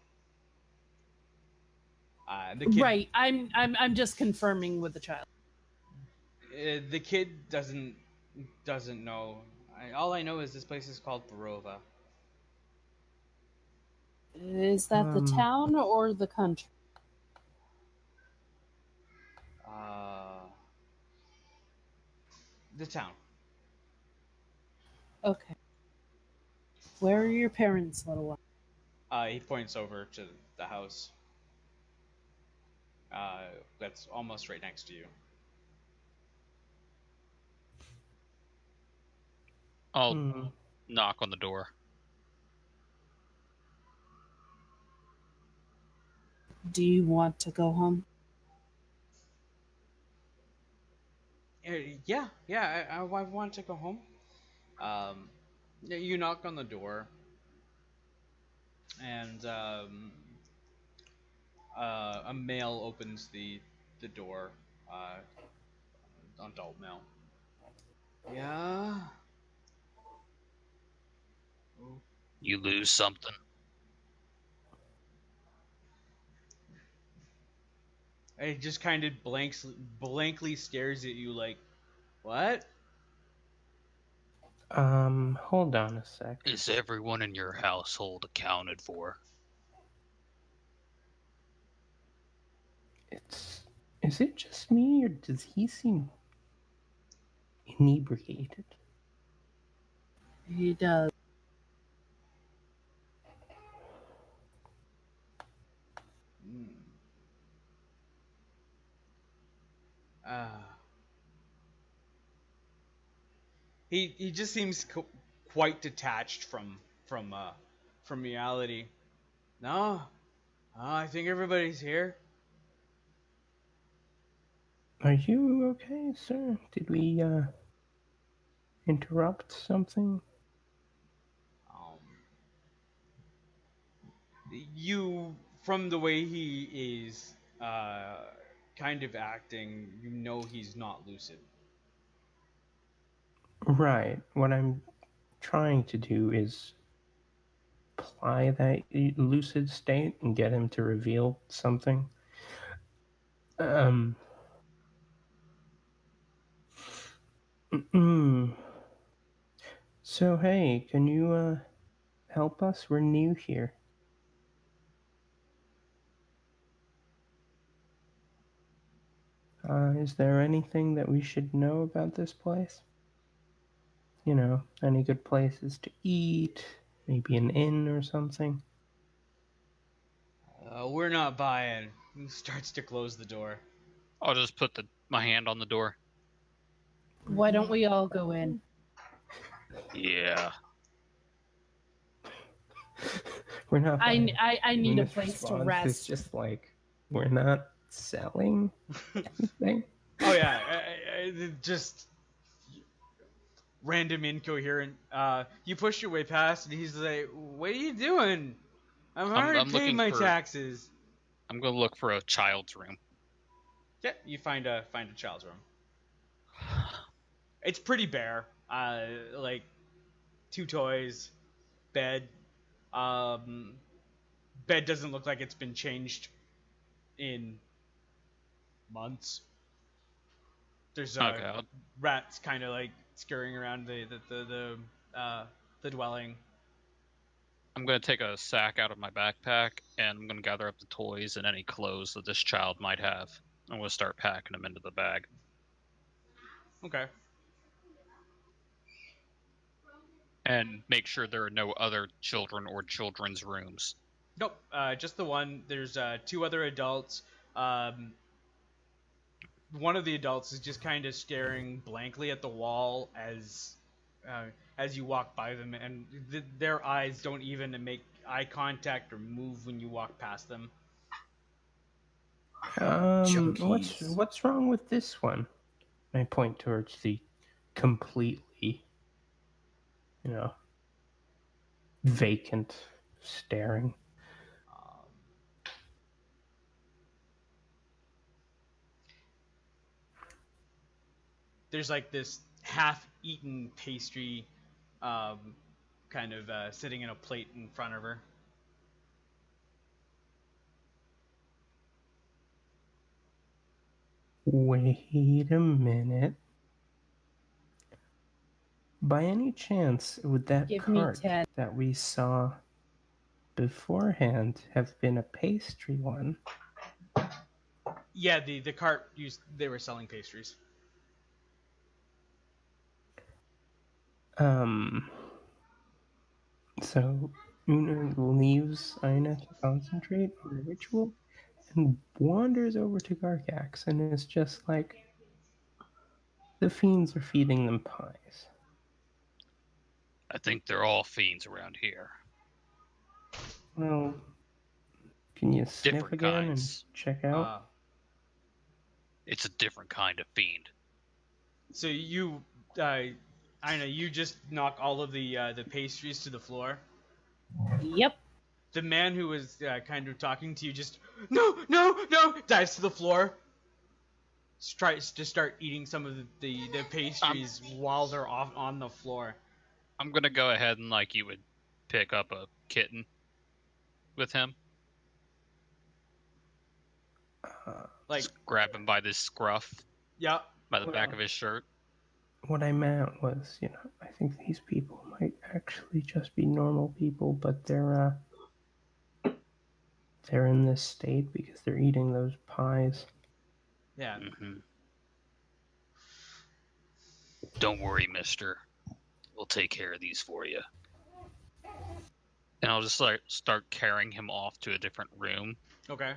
The kid, Right. I'm just confirming with the child. The kid doesn't know. All I know is this place is called Barova. Is that the town or the country? The town. Okay. Where are your parents, little one? He points over to the house. That's almost right next to you. I'll knock on the door. Do you want to go home? Yeah. I want to go home. You knock on the door, and a male opens the door. Adult male. Yeah. You lose something. It just kind of blankly stares at you like, what? Hold on a sec. Is everyone in your household accounted for? Is it just me, or does he seem inebriated? He does. He just seems quite detached from reality. No, I think everybody's here. Are you okay, sir? Did we interrupt something? You, from the way he is kind of acting, you know he's not lucid. Right. What I'm trying to do is apply that lucid state and get him to reveal something. So hey, can you help us? We're new here. Is there anything that we should know about this place? You know, any good places to eat? Maybe an inn or something? We're not buying. He starts to close the door. I'll just put my hand on the door. Why don't we all go in? Yeah. We're not. I need a place to rest. It's just like, we're not selling anything. Oh yeah, just random incoherent. You push your way past, and he's like, "What are you doing? I'm already paying my taxes." I'm gonna look for a child's room. Yeah, you find a child's room. It's pretty bare. Like 2 toys, bed. Bed doesn't look like it's been changed in months. There's rats kind of like scurrying around the dwelling. I'm gonna take a sack out of my backpack and I'm gonna gather up the toys and any clothes that this child might have. I'm gonna start packing them into the bag. Okay. And make sure there are no other children or children's rooms. Nope, just the one. There's 2 other adults. One of the adults is just kind of staring blankly at the wall as you walk by them, and their eyes don't even make eye contact or move when you walk past them. What's wrong with this one? I point towards the completely vacant staring. Um, there's like this half-eaten pastry, kind of sitting in a plate in front of her. Wait a minute. By any chance, would that Give me cart 10. that we saw beforehand have been a pastry one? Yeah, the cart they were selling pastries. So Una leaves Aina to concentrate on the ritual and wanders over to Gargax and is just like, the fiends are feeding them pies. I think they're all fiends around here. Well, can you sniff Different again kinds. and check out? It's a different kind of fiend. So you, Aina, you just knock all of the pastries to the floor. Yep. The man who was kind of talking to you just no dives to the floor. Tries to start eating some of the pastries while they're off on the floor. I'm gonna go ahead and like you would pick up a kitten with him. Like Just grab him by this scruff. Yeah. By the back of his shirt. What I meant was, I think these people might actually just be normal people, but they're in this state because they're eating those pies. Yeah. Mm-hmm. Don't worry, mister. We'll take care of these for you. And I'll just like start carrying him off to a different room. Okay.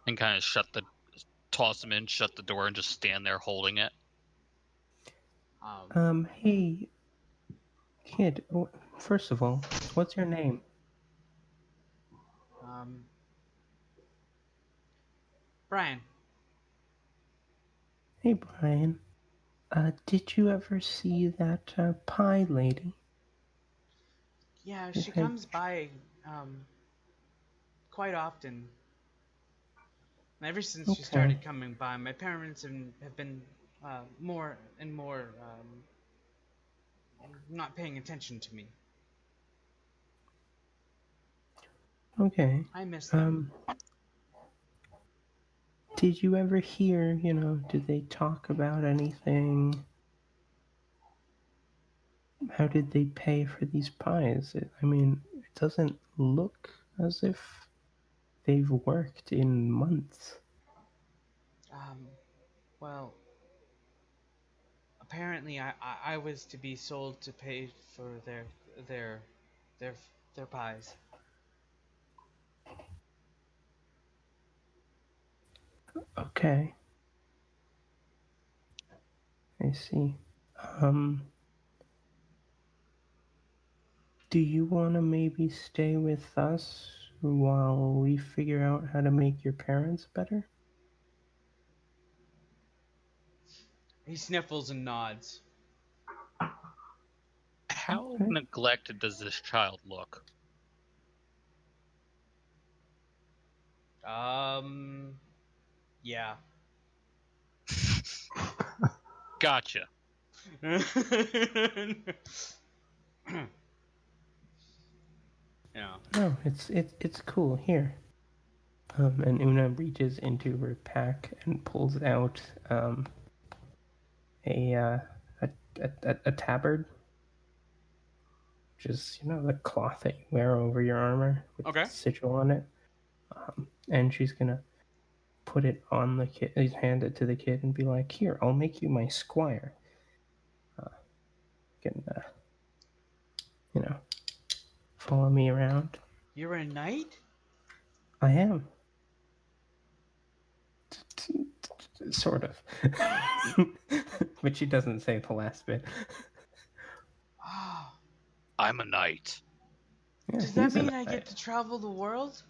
And kind of toss him in, shut the door, and just stand there holding it. Hey, kid. First of all, what's your name? Brian. Hey, Brian. Did you ever see that pie lady? Yeah, she comes by quite often. Ever since she started coming by, my parents have been more and more not paying attention to me. Okay. I miss them. Did you ever hear, did they talk about anything? How did they pay for these pies? It doesn't look as if they've worked in months. Well, apparently I was to be sold to pay for their pies. Okay. I see. Do you want to maybe stay with us while we figure out how to make your parents better? He sniffles and nods. How neglected does this child look? Yeah. Gotcha. Yeah. No, it's cool. Here. And Una reaches into her pack and pulls out a tabard, which is the cloth that you wear over your armor with the sigil on it. And she's gonna put it on the kid. Hand it to the kid and be like, "Here, I'll make you my squire. You can follow me around." You're a knight? I am. Sort of. But she doesn't say the last bit. I'm a knight. Yeah, does that mean I get to travel the world?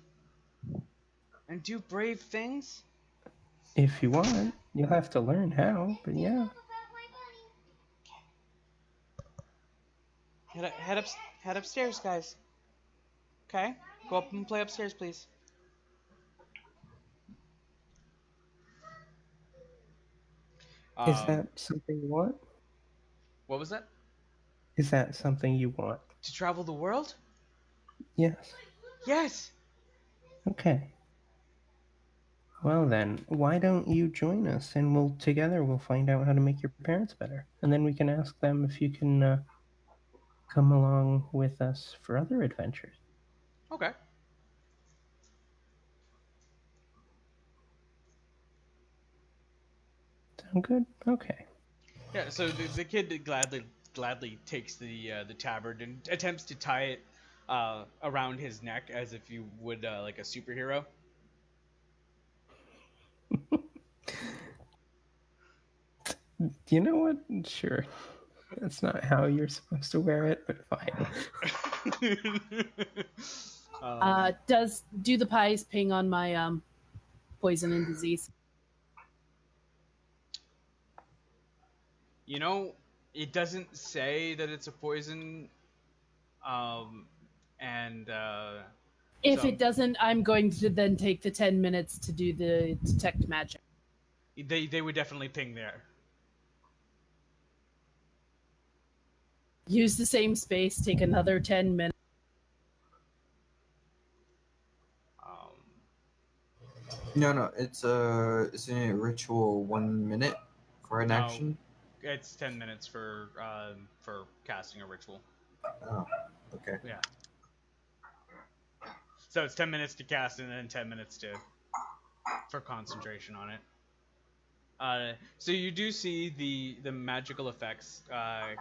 And do brave things? If you want, you'll have to learn how, but yeah. Head up, head upstairs, guys. Okay, go up and play upstairs, please. Is that something you want? What was that? Is that something you want? To travel the world? Yes. Yes. Okay. Well then, why don't you join us and we'll find out how to make your parents better. And then we can ask them if you can come along with us for other adventures. Okay. Sound good? Okay. Yeah. So the kid gladly takes the tabard and attempts to tie it around his neck as if you would like a superhero. You know what? Sure. That's not how you're supposed to wear it, but fine. Do the pies ping on my poison and disease? You know, it doesn't say that it's a poison, and If so it doesn't, I'm going to then take the 10 minutes to do the detect magic. they would definitely ping there. Use the same space, take another 10 minutes. No, isn't it ritual 1 minute for an No, action? it's 10 minutes for casting a ritual. Oh, okay. Yeah. So it's 10 minutes to cast and then 10 minutes for concentration on it. So you do see the magical effects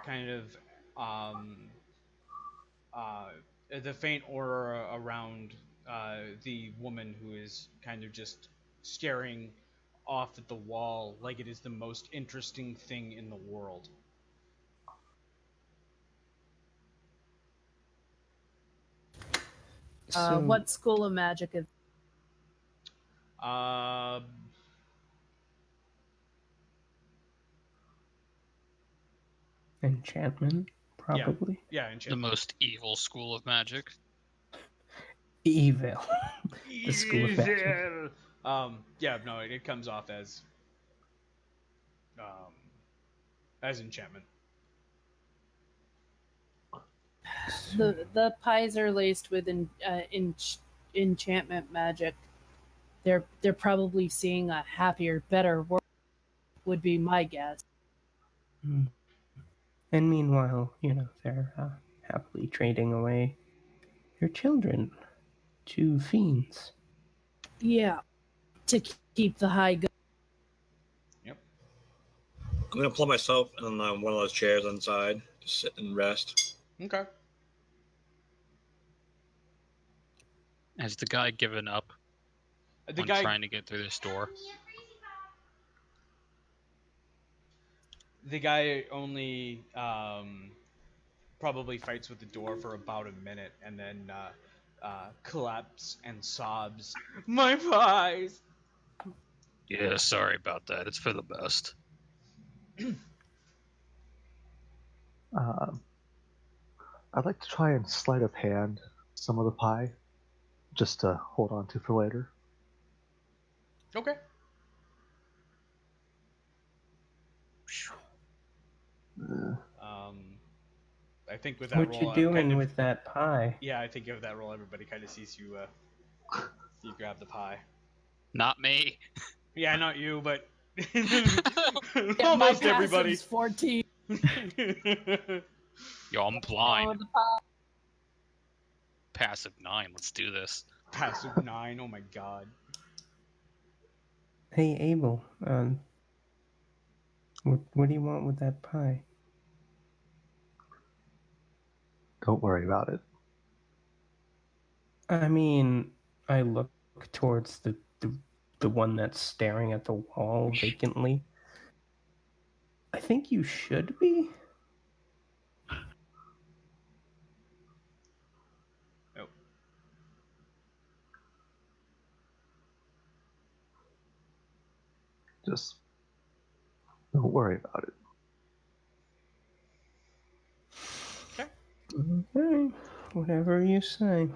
kind of the faint aura around the woman who is kind of just staring off at the wall like it is the most interesting thing in the world. So, What school of magic is? Uh, enchantment, probably. yeah, The enchantment. most evil school of magic. Evil. The school of magic. Yeah, no, it comes off as enchantment. The pies are laced with enchantment magic. They're probably seeing a happier, better world. Would be my guess. Hmm. And meanwhile, they're happily trading away their children to fiends. Yeah, to keep the high good. Yep. I'm gonna pull myself in one of those chairs inside to sit and rest. Okay. Has the guy given up The on guy trying to get through this door? the guy only probably fights with the door for about a minute and then collapses and sobs. My pies. Yeah, sorry about that. It's for the best. I'd like to try and sleight of hand some of the pie, just to hold on to for later. Okay. I think with that What roll, you doing kind of, with that pie? yeah, I think with that roll, everybody kind of sees you. You grab the pie. Not me. Yeah, not you, but Yeah, almost my everybody. passive's 14. Yo, I'm blind. Oh, the pie. Passive 9. Let's do this. Passive 9. Oh my god. Hey, Abel. What do you want with that pie? Don't worry about it. I mean, I look towards the one that's staring at the wall vacantly. I think you should be. Nope. Just don't worry about it. Okay. Okay, whatever you say.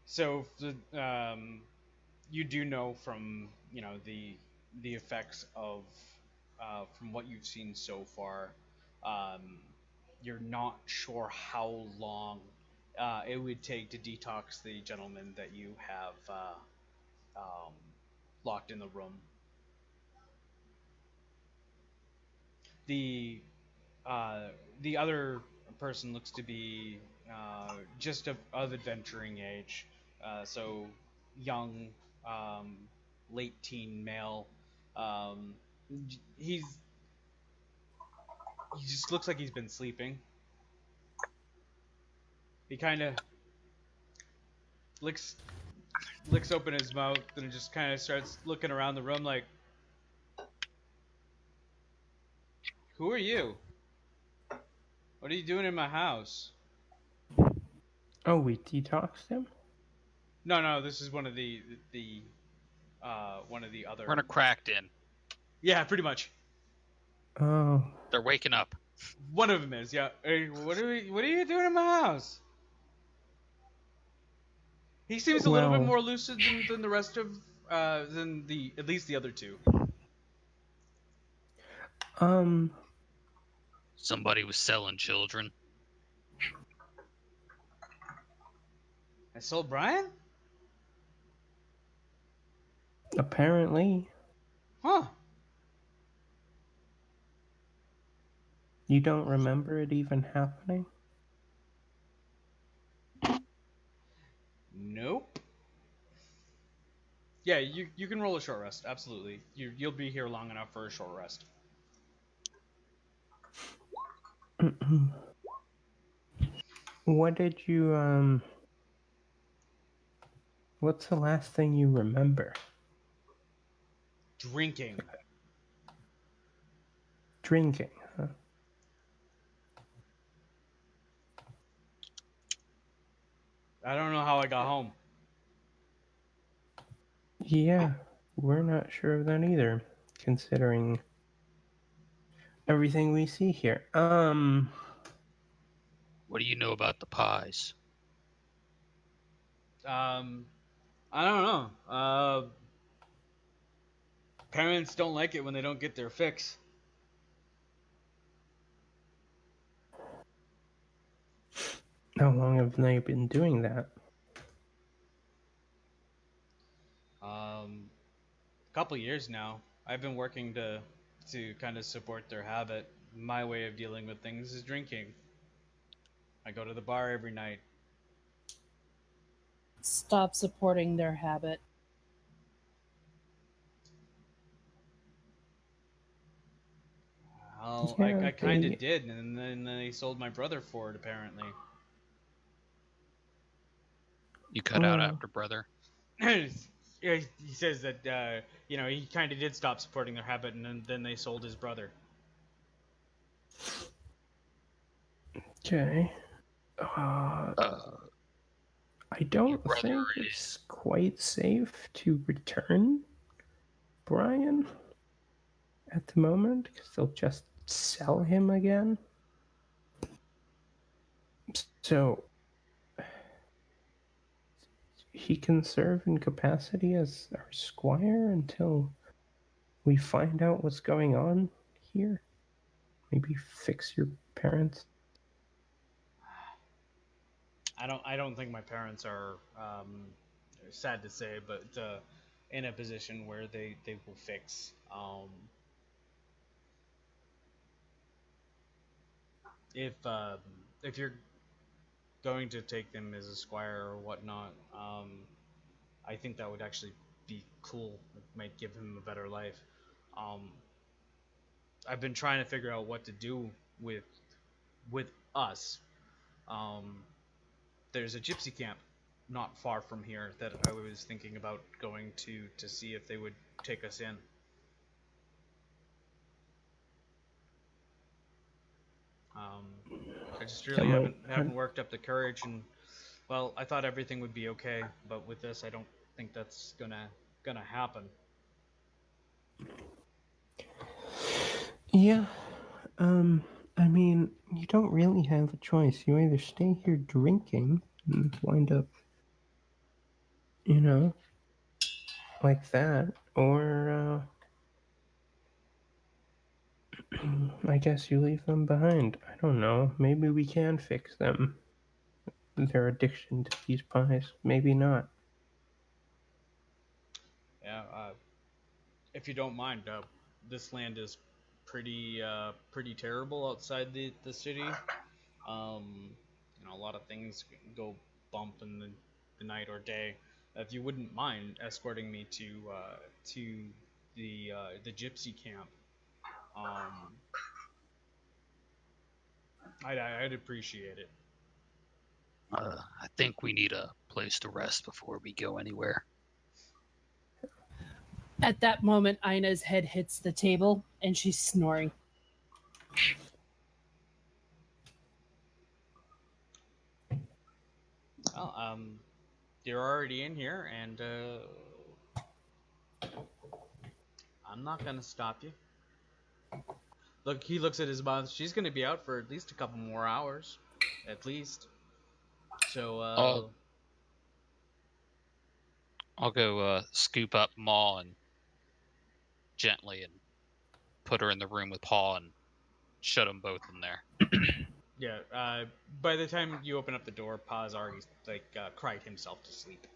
So you do know from the effects of from what you've seen so far. Um, you're not sure how long it would take to detox the gentleman that you have um, locked in the room. The uh, the other person looks to be just of adventuring age, so young, um, late teen male. Um, he just looks like he's been sleeping. He kind of licks open his mouth and just kind of starts looking around the room like, "Who are you? What are you doing in my house?" Oh, we detoxed him? No, this is one of one of the We're in other. a cracked in. Yeah, pretty much. Oh, They're waking up. One of them is, yeah. Hey, what are you doing in my house? He seems a little bit well, more lucid than the rest of than the at least the other two. um, Somebody was selling children. I sold Brian? apparently, Huh. you don't remember it even happening? Nope. Yeah, you can roll a short rest. Absolutely. You'll be here long enough for a short rest. What did you, what's the last thing you remember? Drinking. Drinking, huh? I don't know how I got home. Yeah, we're not sure of that either, considering everything we see here. What do you know about the pies? Um, I don't know. Parents don't like it when they don't get their fix. How long have they been doing that? A couple years now. I've been working to kind of support their habit. My way of dealing with things is drinking. I go to the bar every night. Stop supporting their habit. Well, Yeah, I kind of they. did, and then they sold my brother for it, apparently. You cut out Oh, after brother. Yeah, he says that, he kind of did stop supporting their habit, and then they sold his brother. okay. I Your don't brother think is. it's quite safe to return Brian at the moment because they'll just sell him again. So he can serve in capacity as our squire until we find out what's going on here. Maybe fix your parents. I don't think my parents are, sad to say, but in a position where they will fix. If you're going to take them as a squire or whatnot, I think that would actually be cool. It might give him a better life. Um, I've been trying to figure out what to do with with us. Um, there's a gypsy camp not far from here that I was thinking about going to see if they would take us in. Um, I just That really might. haven't worked up the courage, and well, I thought everything would be okay, but with this, I don't think that's gonna happen. Yeah. I mean, you don't really have a choice. You either stay here drinking and wind up, like that, or I guess you leave them behind. I don't know. Maybe we can fix them. Their addiction to these pies. Maybe not. Yeah. If you don't mind, this land is pretty terrible outside the city. A lot of things go bump in the night or day. If you wouldn't mind escorting me to the gypsy camp, um, I'd appreciate it. I think we need a place to rest before we go anywhere. At that moment, Ina's head hits the table and she's snoring. Well, you're already in here, and I'm not gonna stop you. Look, he looks at his mom. She's gonna be out for at least a couple more hours, at least. So, I'll go scoop up Ma and gently and put her in the room with Paul and shut them both in there. yeah. By the time you open up the door, Pa's already cried himself to sleep.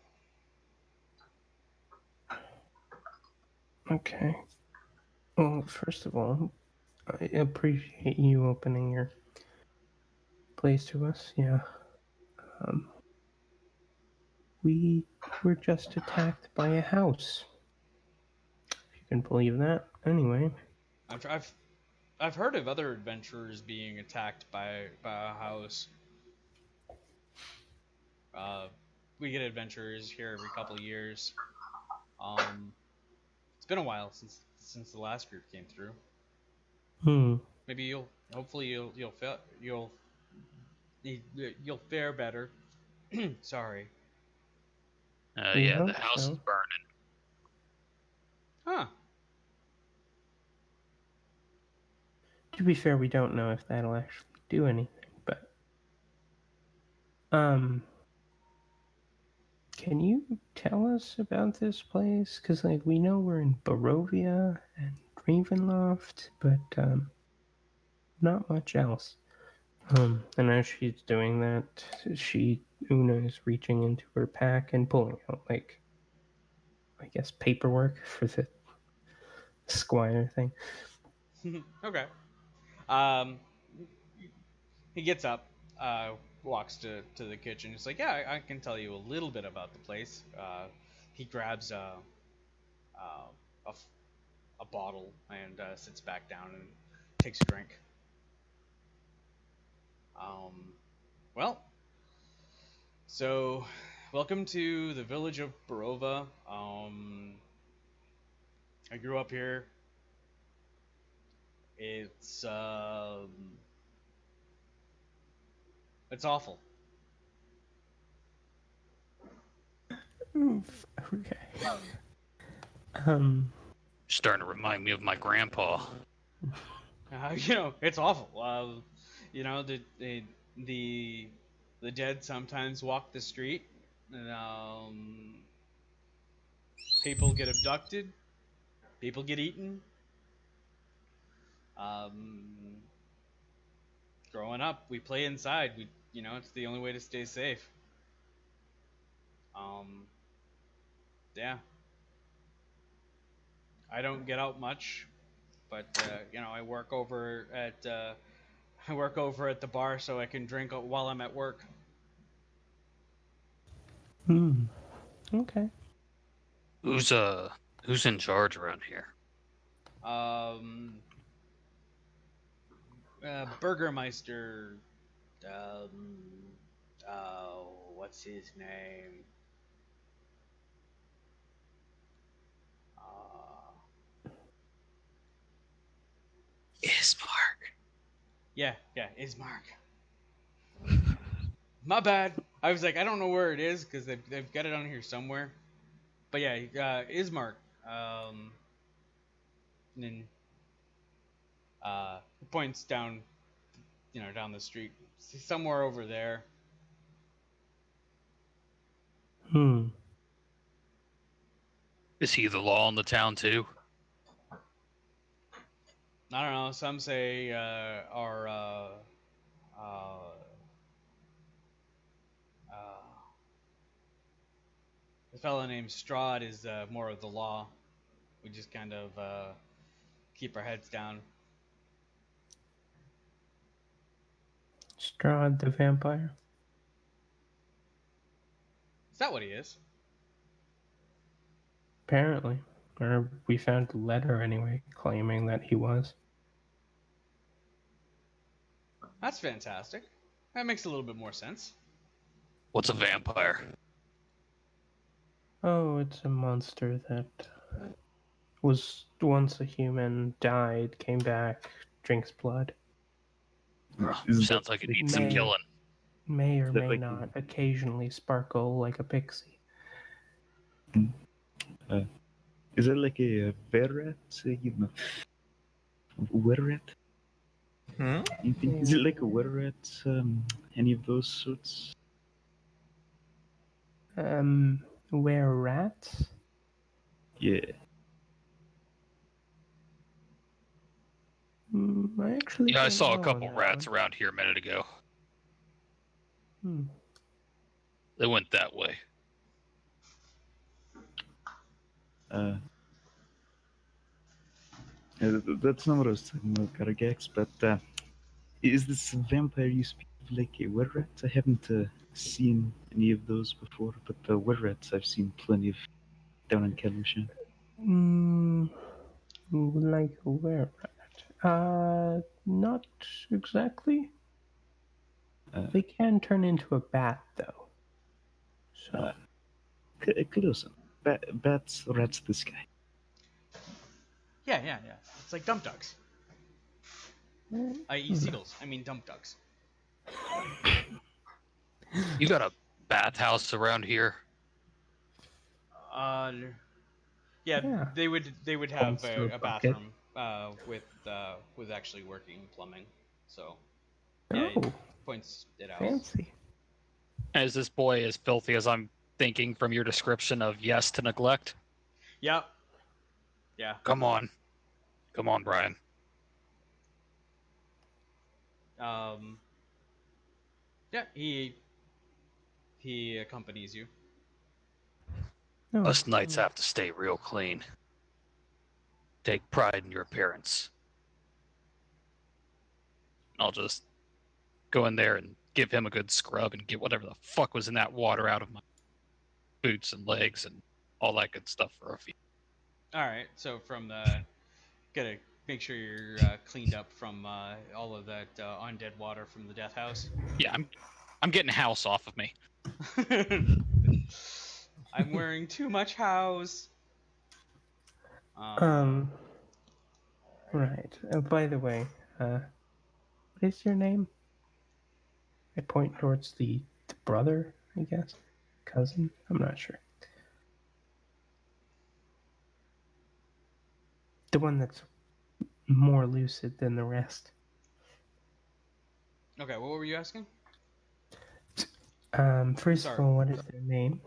Okay. Well, first of all, I appreciate you opening your place to us. Yeah. We were just attacked by a house. If you can believe that. Anyway. I've heard of other adventurers being attacked by a house. We get adventurers here every couple of years. It's been a while since the last group came through. Maybe hopefully you'll fare better. Sorry. Yeah, the house is burning. Huh. To be fair, we don't know if that'll actually do anything, but can you tell us about this place? Because we know we're in Barovia and Ravenloft, but not much else. And as she's doing that, Una is reaching into her pack and pulling out I guess paperwork for the squire thing. Okay. He gets up, walks to the kitchen. He's like, yeah, I can tell you a little bit about the place. He grabs a bottle and sits back down and takes a drink. Well, so welcome to the village of Barova. I grew up here. It's awful. Okay. Starting to remind me of my grandpa. It's awful. The the dead sometimes walk the street, and people get abducted, people get eaten. Um, Growing up, we play inside. It's the only way to stay safe. Um, yeah. I don't get out much, but I work over at the bar so I can drink while I'm at work. Okay. Who's in charge around here? Burgermeister. What's his name? Ismark. Yeah, Ismark. My bad. I was like, I don't know where it is because they've got it on here somewhere. But yeah, Ismark. And then he points down, down the street, somewhere over there. Hmm. Is he the law in the town too? I don't know. Some say our uh, the fellow named Strahd is more of the law. We just kind of keep our heads down. Strahd the vampire? Is that what he is? Apparently. Or we found a letter anyway, claiming that he was. That's fantastic. That makes a little bit more sense. What's a vampire? Oh, it's a monster that was once a human, died, came back, drinks blood. Sounds like it needs some May- killing. May or Is that may like- not occasionally sparkle like a pixie. Is it like a were-rat? Were-rat? Is it like a were-rat? Any of those sorts? Were rats? Yeah. I actually Yeah, I don't saw a know couple on that rats one. around here a minute ago. Hmm. They went that way. That's not what I was talking about, Karagax, but is this vampire you speak of like a were-rat? I haven't seen any of those before, but the were-rats I've seen plenty of down in Kelvishan. Like a were rat? Not exactly. They can turn into a bat, though. So, Close. Bats, rats, this guy. Yeah. It's like dump ducks. I.e. seagulls. I mean dump ducks. You got a bathhouse around here? Yeah, Yeah. they would have Holster a bucket. bathroom with actually working plumbing. So yeah, Oh, it points it out. fancy. Is this boy as filthy as I'm thinking from your description of yes to neglect? Yeah. Come on, Brian. Yeah. He accompanies you. Oh, Us knights have to stay real clean. Take pride in your appearance. I'll just go in there and give him a good scrub and get whatever the fuck was in that water out of my boots and legs and all that good stuff for a few. All right. So from gotta make sure you're cleaned up from all of that undead water from the death house. Yeah, I'm getting house off of me. I'm wearing too much house. Right. By the way, what is your name? I point towards the brother, I guess. Cousin? I'm not sure. The one that's more lucid than the rest. Okay, what were you asking? First Sorry. of all, what is their name?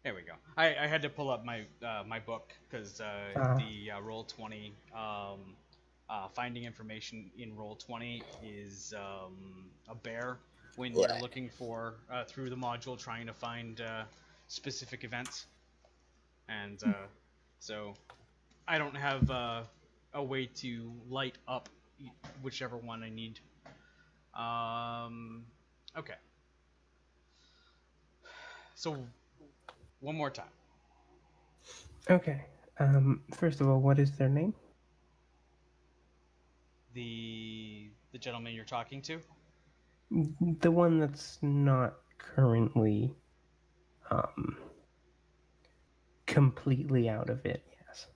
There we go. I had to pull up my my book because the Roll20 finding information in Roll20 is a bear when you're looking for through the module trying to find specific events, and so I don't have a way to light up whichever one I need. Okay. So one more time. Okay. First of all, what is their name? The gentleman you're talking to? The one that's not currently completely out of it, yes.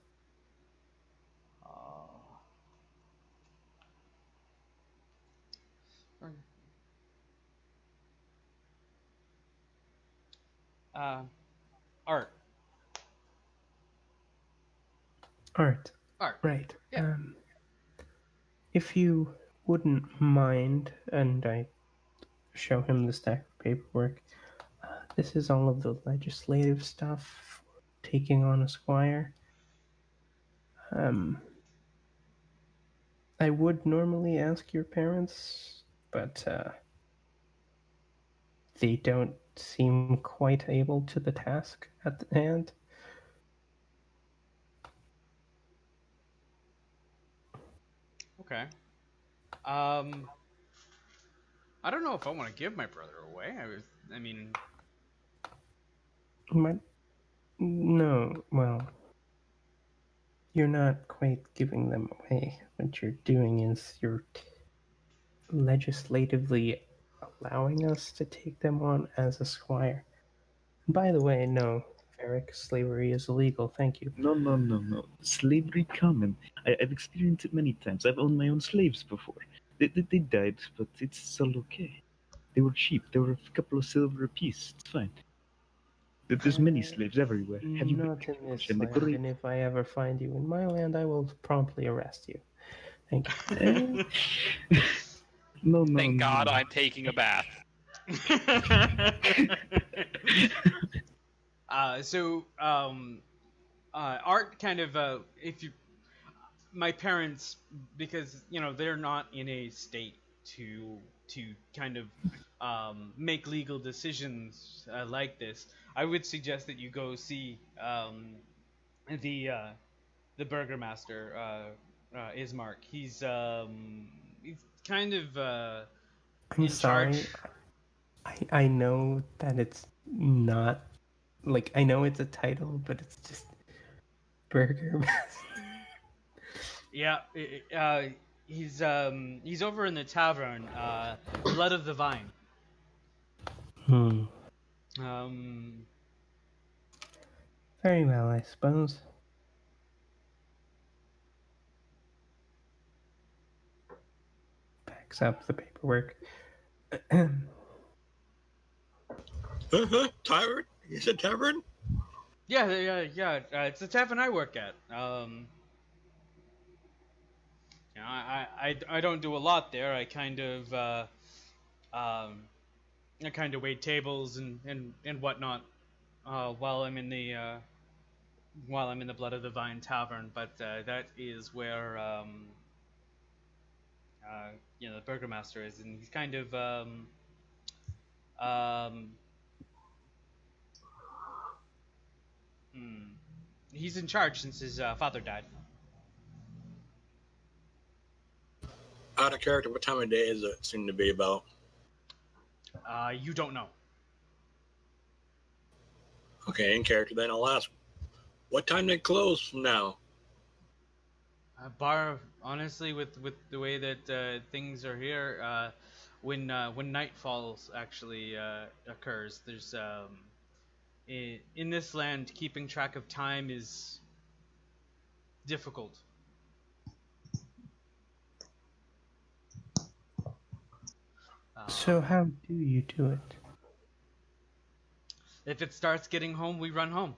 Art. Art. Art. Right. Yeah. If you wouldn't mind, and I show him the stack of paperwork, this is all of the legislative stuff for taking on a squire. I would normally ask your parents, but they don't seem quite able to the task at hand. Okay. I don't know if I want to give my brother away. I mean, No, well, you're not quite giving them away. What you're doing is you're legislatively allowing us to take them on as a squire. By the way, no, Varric, slavery is illegal. Thank you. No, no, no, no. Slavery common. I've experienced it many times. I've owned my own slaves before. They died, but it's still okay. They were cheap. They were a couple of silver apiece. It's fine. There's many slaves everywhere. Have you been Not to in this the land, great? and if I ever find you in my land, I will promptly arrest you. Thank you. No, no, Thank no. God I'm taking a bath. Art kind of if you my parents, because they're not in a state to kind of make legal decisions like this. I would suggest that you go see the uh, the burgermaster, Ismark. He's kind of I'm in charge. sorry. I know that it's not like I know it's a title, but it's just Burger Master. Yeah, he's over in the tavern, Blood of the Vine. Um, Very well, I suppose. Backs up the paperwork. Tavern? You said tavern? yeah. It's the tavern I work at. I don't do a lot there. I kind of wait tables and whatnot while I'm in the Blood of the Vine Tavern. But that is where the burgomaster is, and he's kind of um, hmm, he's in charge since his father died. Out of character, what time of day is it seem to be about? You don't know. Okay, in character, then I'll ask, what time they close from now? Bar, honestly, with the way that things are here, when night falls actually occurs, there's in this land keeping track of time is difficult. So how do you do it? If it starts getting home, we run home.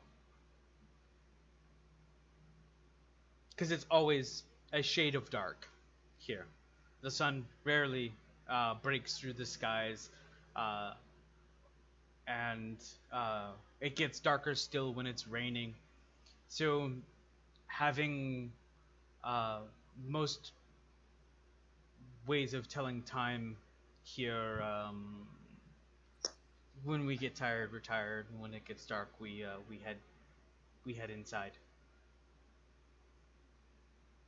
Because it's always a shade of dark here. The sun rarely breaks through the skies, and it gets darker still when it's raining. So having most ways of telling time here, when we get tired, we're tired, and when it gets dark, we head inside.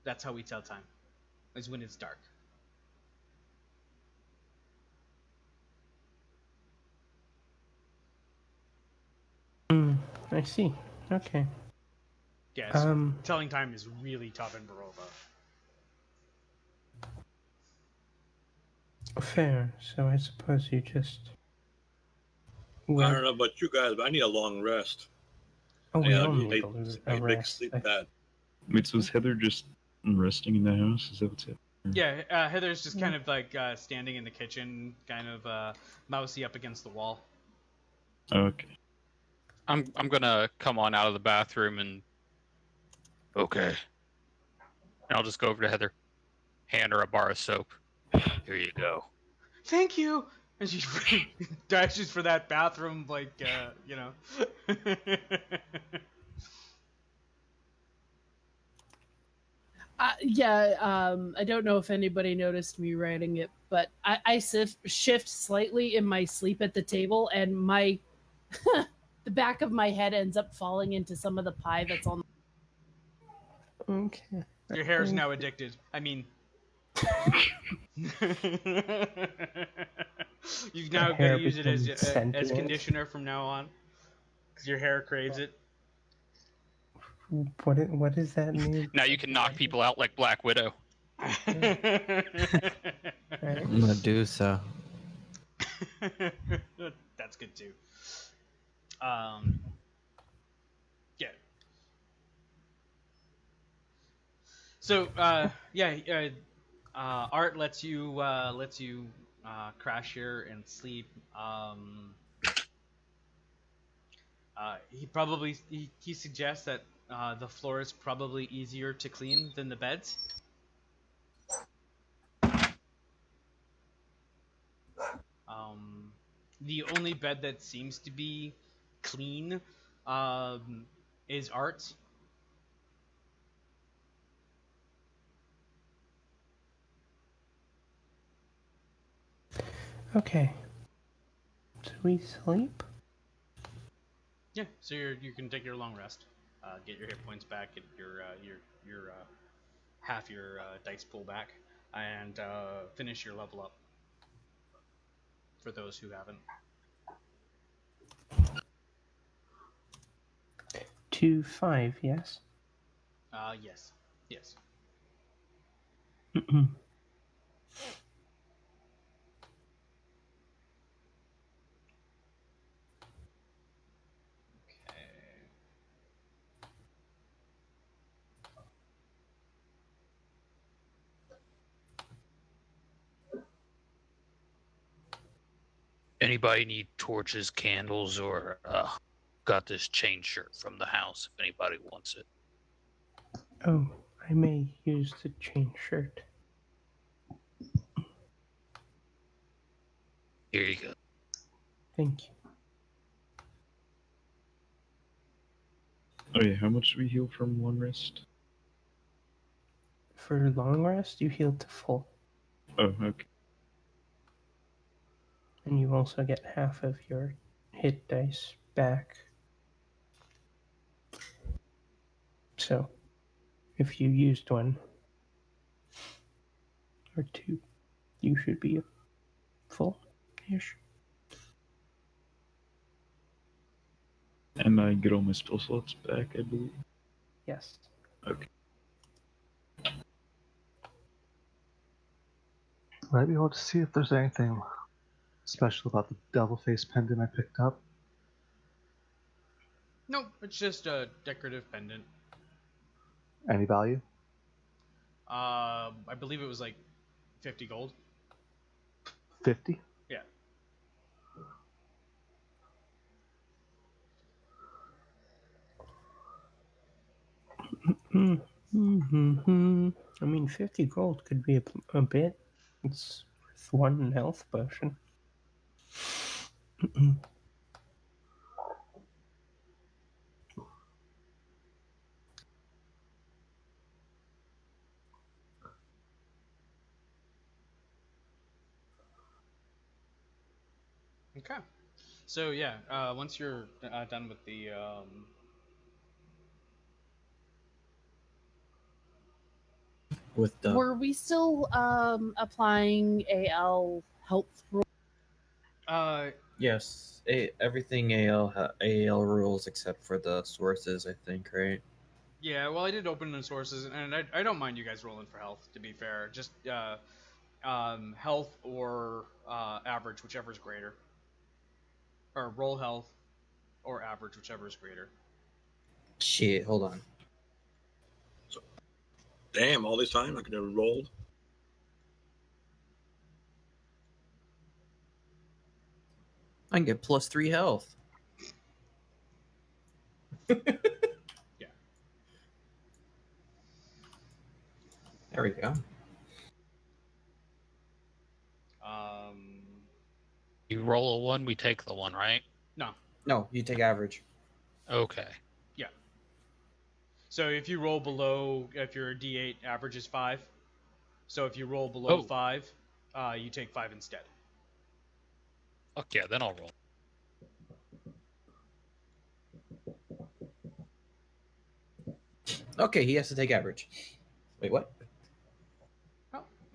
That's how we tell time. Is when it's dark. I see. Okay. Yes. Telling time is really tough in Barova. Fair. So I suppose you just. I don't know about you guys, but I need a long rest. Oh, we all I need a make rest. sleep bad. Wait, so is Heather just resting in the house? Is that what's happening? Yeah, Heather's just kind of like standing in the kitchen, kind of mousy up against the wall. Okay. I'm gonna come on out of the bathroom and. Okay, And I'll just go over to Heather, hand her a bar of soap. Here you go. Thank you. And she dashes for that bathroom, like you know. I don't know if anybody noticed me writing it, but I shift slightly in my sleep at the table, and my the back of my head ends up falling into some of the pie that's on. Okay. Your hair is now addicted. I mean, you've now got to hair use it as becomes sentient. conditioner from now on, because your hair craves it. What does that mean? Now you can knock people out like Black Widow. Right? Medusa. That's good too. Yeah. So Art lets you crash here and sleep. He suggests that the floor is probably easier to clean than the beds. The only bed that seems to be clean is Art's. Okay. So we sleep? Yeah, so you can take your long rest, get your hit points back, get your half your dice pull back, and finish your level up. For those who haven't. 2, 5, yes? Yes. Yes. Anybody need torches, candles, or got this chain shirt from the house if anybody wants it. Oh, I may use the chain shirt. Here you go. Thank you. Oh yeah, how much do we heal from one rest? For long rest, you heal to full. Oh, okay. And you also get half of your hit dice back. So, if you used one or two, you should be full-ish. And I get all my spell slots back, I believe. Yes. Okay. Might be able to see if there's anything special about the devil face pendant I picked up. Nope, it's just a decorative pendant. Any value? I believe it was like 50 gold. 50? Yeah. I mean, 50 gold could be a bit. It's worth one health potion. Okay. So yeah, once you're done with the Were we still applying AL health rules? Yes, everything AL rules except for the sources, I think, right? yeah, well, I did open the sources, and I don't mind you guys rolling for health. To be fair, just health or average, whichever is greater, or roll health or average, whichever is greater. Shit, hold on. Damn, all this time I could have rolled. I can get +3 health. Yeah. There we go. You roll a 1, we take the 1, right? No, you take average. Okay. Yeah. So if you roll below, if your D8 average is 5, so if you roll below 5, you take 5 instead. Fuck yeah, then I'll roll. Okay, he has to take average. Wait, what?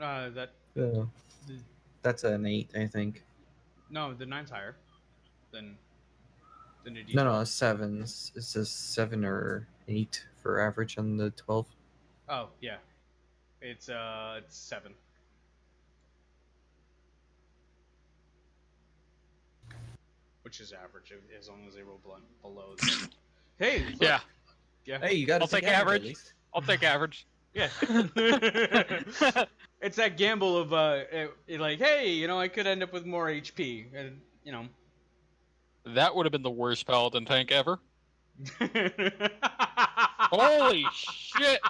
Oh, That's an 8, I think. No, the 9's higher than a D12. No, 7. It says 7 or 8 for average on the 12. Oh, yeah. It's 7. Which is average, as long as they roll below. Hey, look. Yeah. Hey, you got to take average. At least. I'll take average. Yeah. It's that gamble of like, hey, I could end up with more HP, and That would have been the worst paladin tank ever. Holy shit!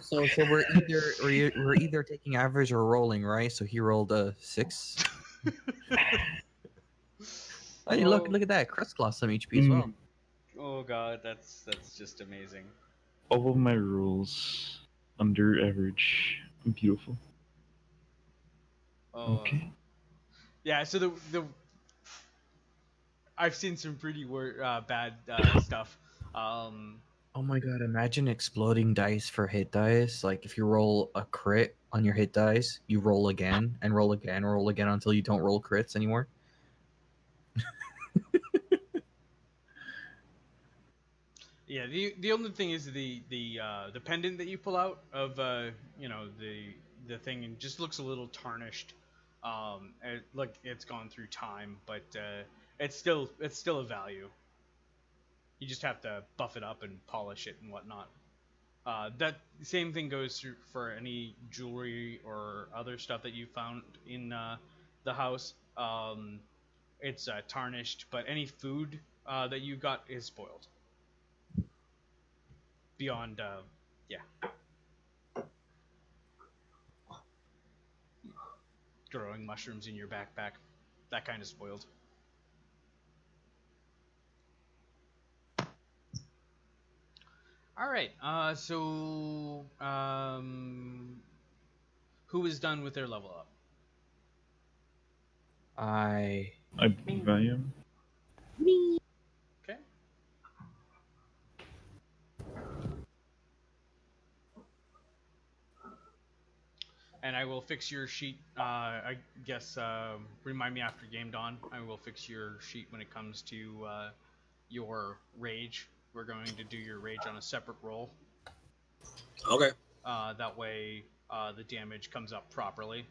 So we're either taking average or rolling, right? So he rolled a 6. Hey, look at that! Crest lost some HP as well. Oh god, that's just amazing. All of my rolls under average. Beautiful. Oh. Okay. Yeah, so the I've seen some pretty bad stuff. Oh my god, imagine exploding dice for hit dice. Like if you roll a crit on your hit dice, you roll again and roll again and roll again until you don't roll crits anymore. Yeah, the only thing is the pendant that you pull out of the thing, and just looks a little tarnished. Like it's gone through time, but it's still a value. You just have to buff it up and polish it and whatnot. That same thing goes through for any jewelry or other stuff that you found in the house. It's tarnished, but any food that you got is spoiled. Beyond, growing mushrooms in your backpack, that kind of spoiled. All right. So who is done with their level up? I believe I am. Me. Okay. And I will fix your sheet. I guess remind me after game dawn. I will fix your sheet when it comes to your rage. We're going to do your rage on a separate roll. Okay. That way, the damage comes up properly.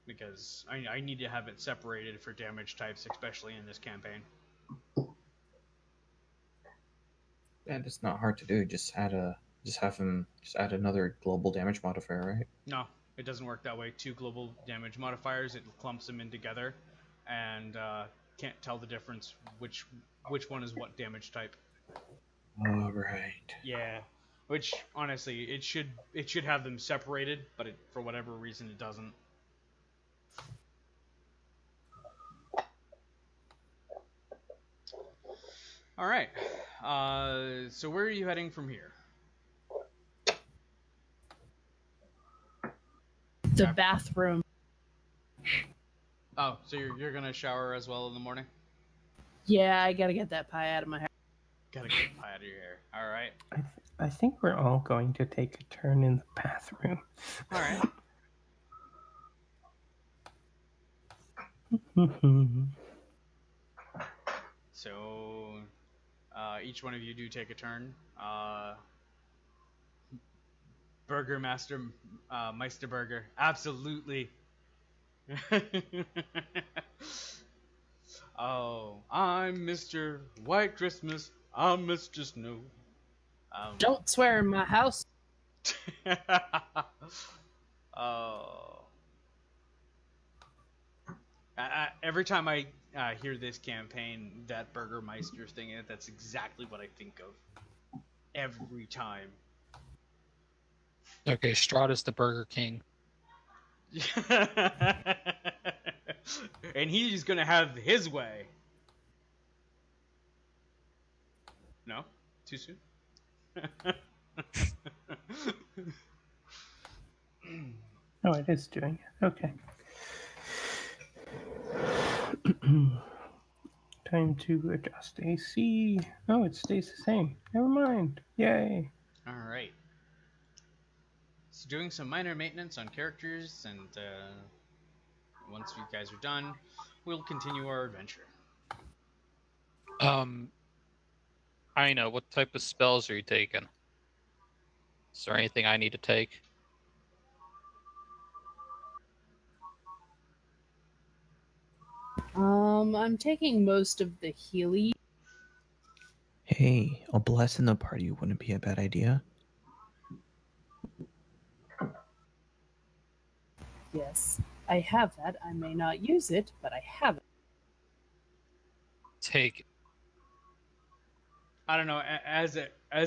Because I need to have it separated for damage types, especially in this campaign. And it's not hard to do. Just add another global damage modifier, right? No, it doesn't work that way. 2 global damage modifiers, it clumps them in together, and can't tell the difference which one is what damage type. All right. Yeah, which honestly, it should have them separated, but for whatever reason it doesn't. All right. So where are you heading from here? The bathroom. Oh, so you're gonna shower as well in the morning? Yeah, I gotta get that pie out of my hair. Gotta get the pie out of your hair. All right. I think we're all going to take a turn in the bathroom. All right. So, each one of you do take a turn. Burger Master, Meisterburger, absolutely. Oh, I'm Mr. White Christmas. I'm Mr. Snow. Don't swear in my house. Oh. Every time I hear this campaign, that Burgermeister thing, that's exactly what I think of every time. Okay, Strahd is the Burger King. And he's gonna have his way. No? Too soon? Oh, it is doing it. Okay. Time to adjust AC. Oh, it stays the same. Never mind. Yay. Alright. So doing some minor maintenance on characters, and once you guys are done, we'll continue our adventure. I know. What type of spells are you taking? Is there anything I need to take? I'm taking most of the healing. Hey, a bless in the party wouldn't be a bad idea. Yes, I have that. I may not use it, but I have it. Take. I don't know. As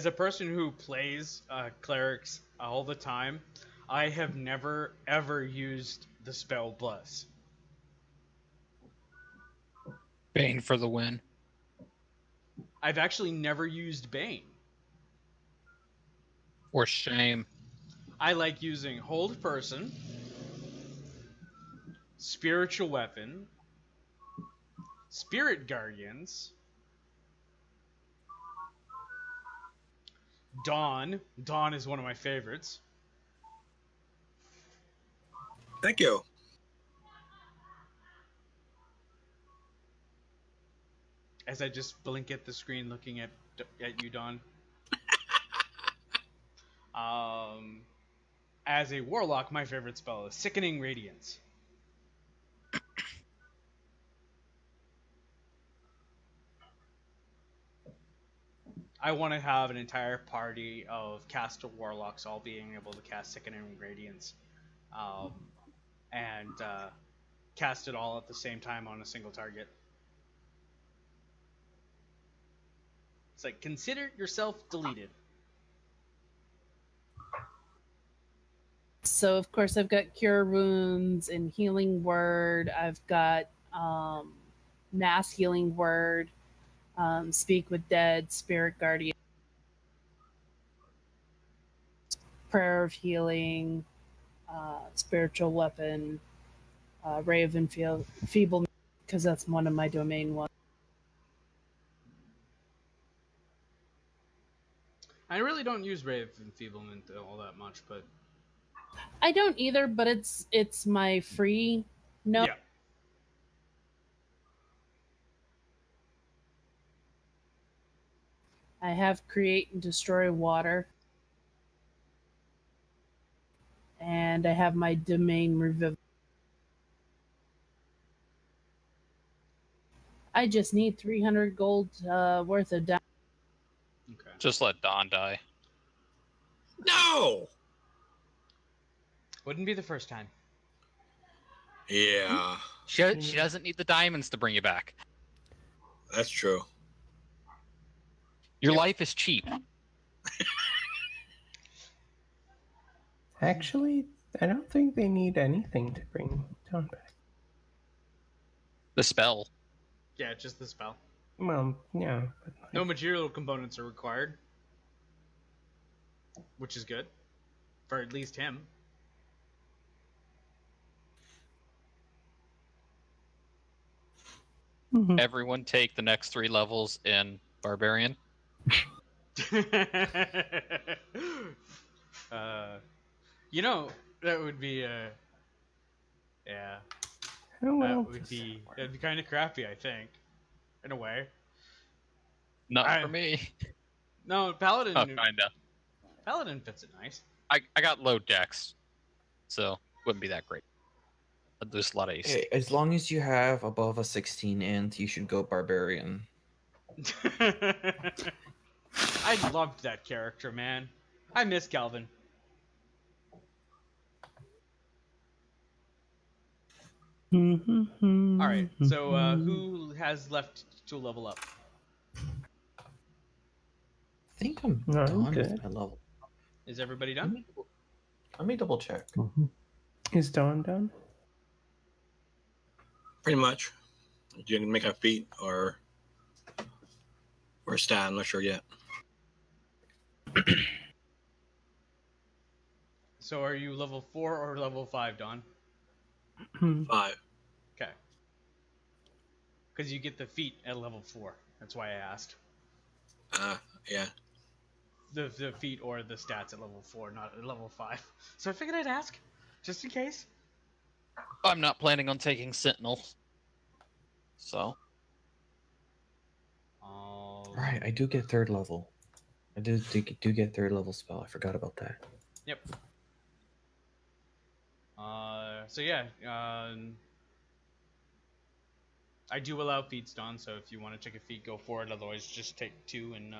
a person who plays clerics all the time, I have never ever used the spell bless. Bane for the win. I've actually never used Bane. For shame. I like using Hold Person, Spiritual Weapon, Spirit Guardians, Dawn. Dawn is one of my favorites. Thank you. As I just blink at the screen looking at you, Dawn. As a warlock, my favorite spell is Sickening Radiance. I want to have an entire party of caster warlocks all being able to cast Sickening Radiance, and cast it all at the same time on a single target. It's like, consider yourself deleted. So of course I've got Cure Wounds and Healing Word. I've got Mass Healing Word, Speak with Dead, Spirit Guardian, Prayer of Healing, Spiritual Weapon, Ray of Enfeeblement, because that's one of my domain ones. I really don't use Ray of Enfeeblement all that much, but I don't either, but it's my free. No, yeah. I have Create and Destroy Water, and I have my domain Reviv. I just need 300 gold worth of. Okay. Just let Dawn die. No. Wouldn't be the first time. Yeah, She doesn't need the diamonds to bring you back. that's true. Your life is cheap. Actually, I don't think they need anything to bring Dawn back. The spell. Yeah, just the spell. Well, yeah. But like, No material components are required, which is good for at least him. Everyone take the next 3 levels in Barbarian. You know, that would be yeah. how well That would does be that that'd work? be kind of crappy, I think, in a way. Not for me. No, Paladin. Oh, kinda. Paladin fits it nice. I got low dex, so wouldn't be that great. But there's a lot of AC. Hey, as long as you have above a 16 int, you should go barbarian. I loved that character, man. I miss Calvin. All right. So who has left to level up? I think I'm No, I'm done good. with my level. Is everybody Let done? me double check. Mm-hmm. Is Dawn done? Pretty much. You can make a feat or a stat. I'm not sure yet. So are you level 4 or level 5, Don? 5. Okay. Because you get the feat at level 4. That's why I asked. Yeah. The feat or the stats at level 4, not at level 5. So I figured I'd ask, just in case. I'm not planning on taking Sentinel. So. Right, I do get third level. I do get third level spell. I forgot about that. Yep. So yeah, I do allow feats, Don. So if you want to take a feat, go for it. Otherwise, just take 2 and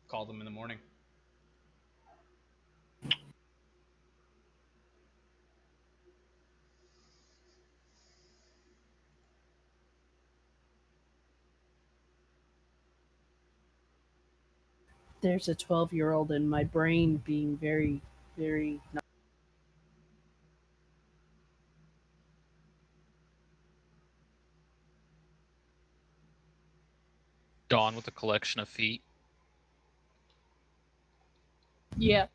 call them in the morning. There's a 12-year-old in my brain being very, very. Dawn with a collection of feet. Yeah.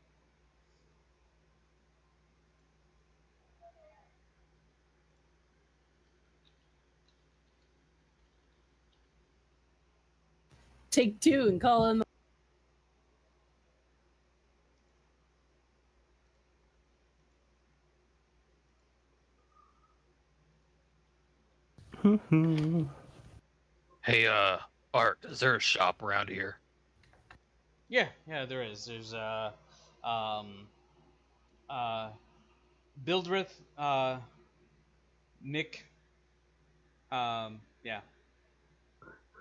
Take 2 and call in. Hey, Art, is there a shop around here? Yeah, there is. There's Bildrith, Nick, yeah,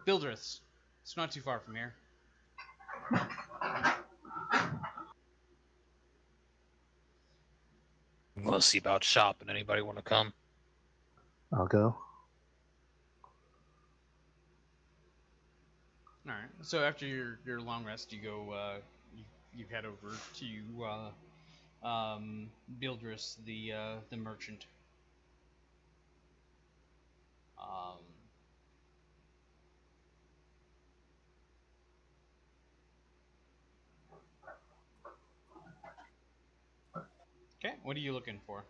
Bildrith's. It's not too far from here. We'll see about shopping. Anybody want to come? I'll go. All right. So after your long rest, you go you head over to Bildris, the merchant. Um, okay. What are you looking for?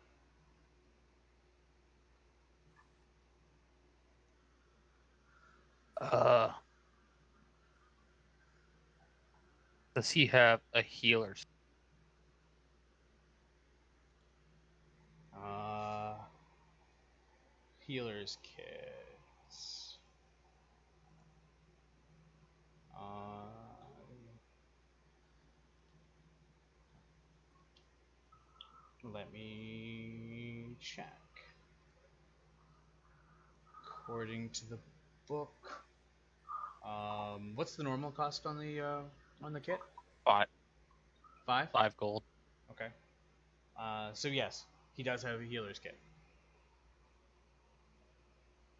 Does he have a healer's? Healer's kits. Let me check. According to the book, what's the normal cost on the kit? 5 5? 5 gold. Okay. So yes, he does have a healer's kit.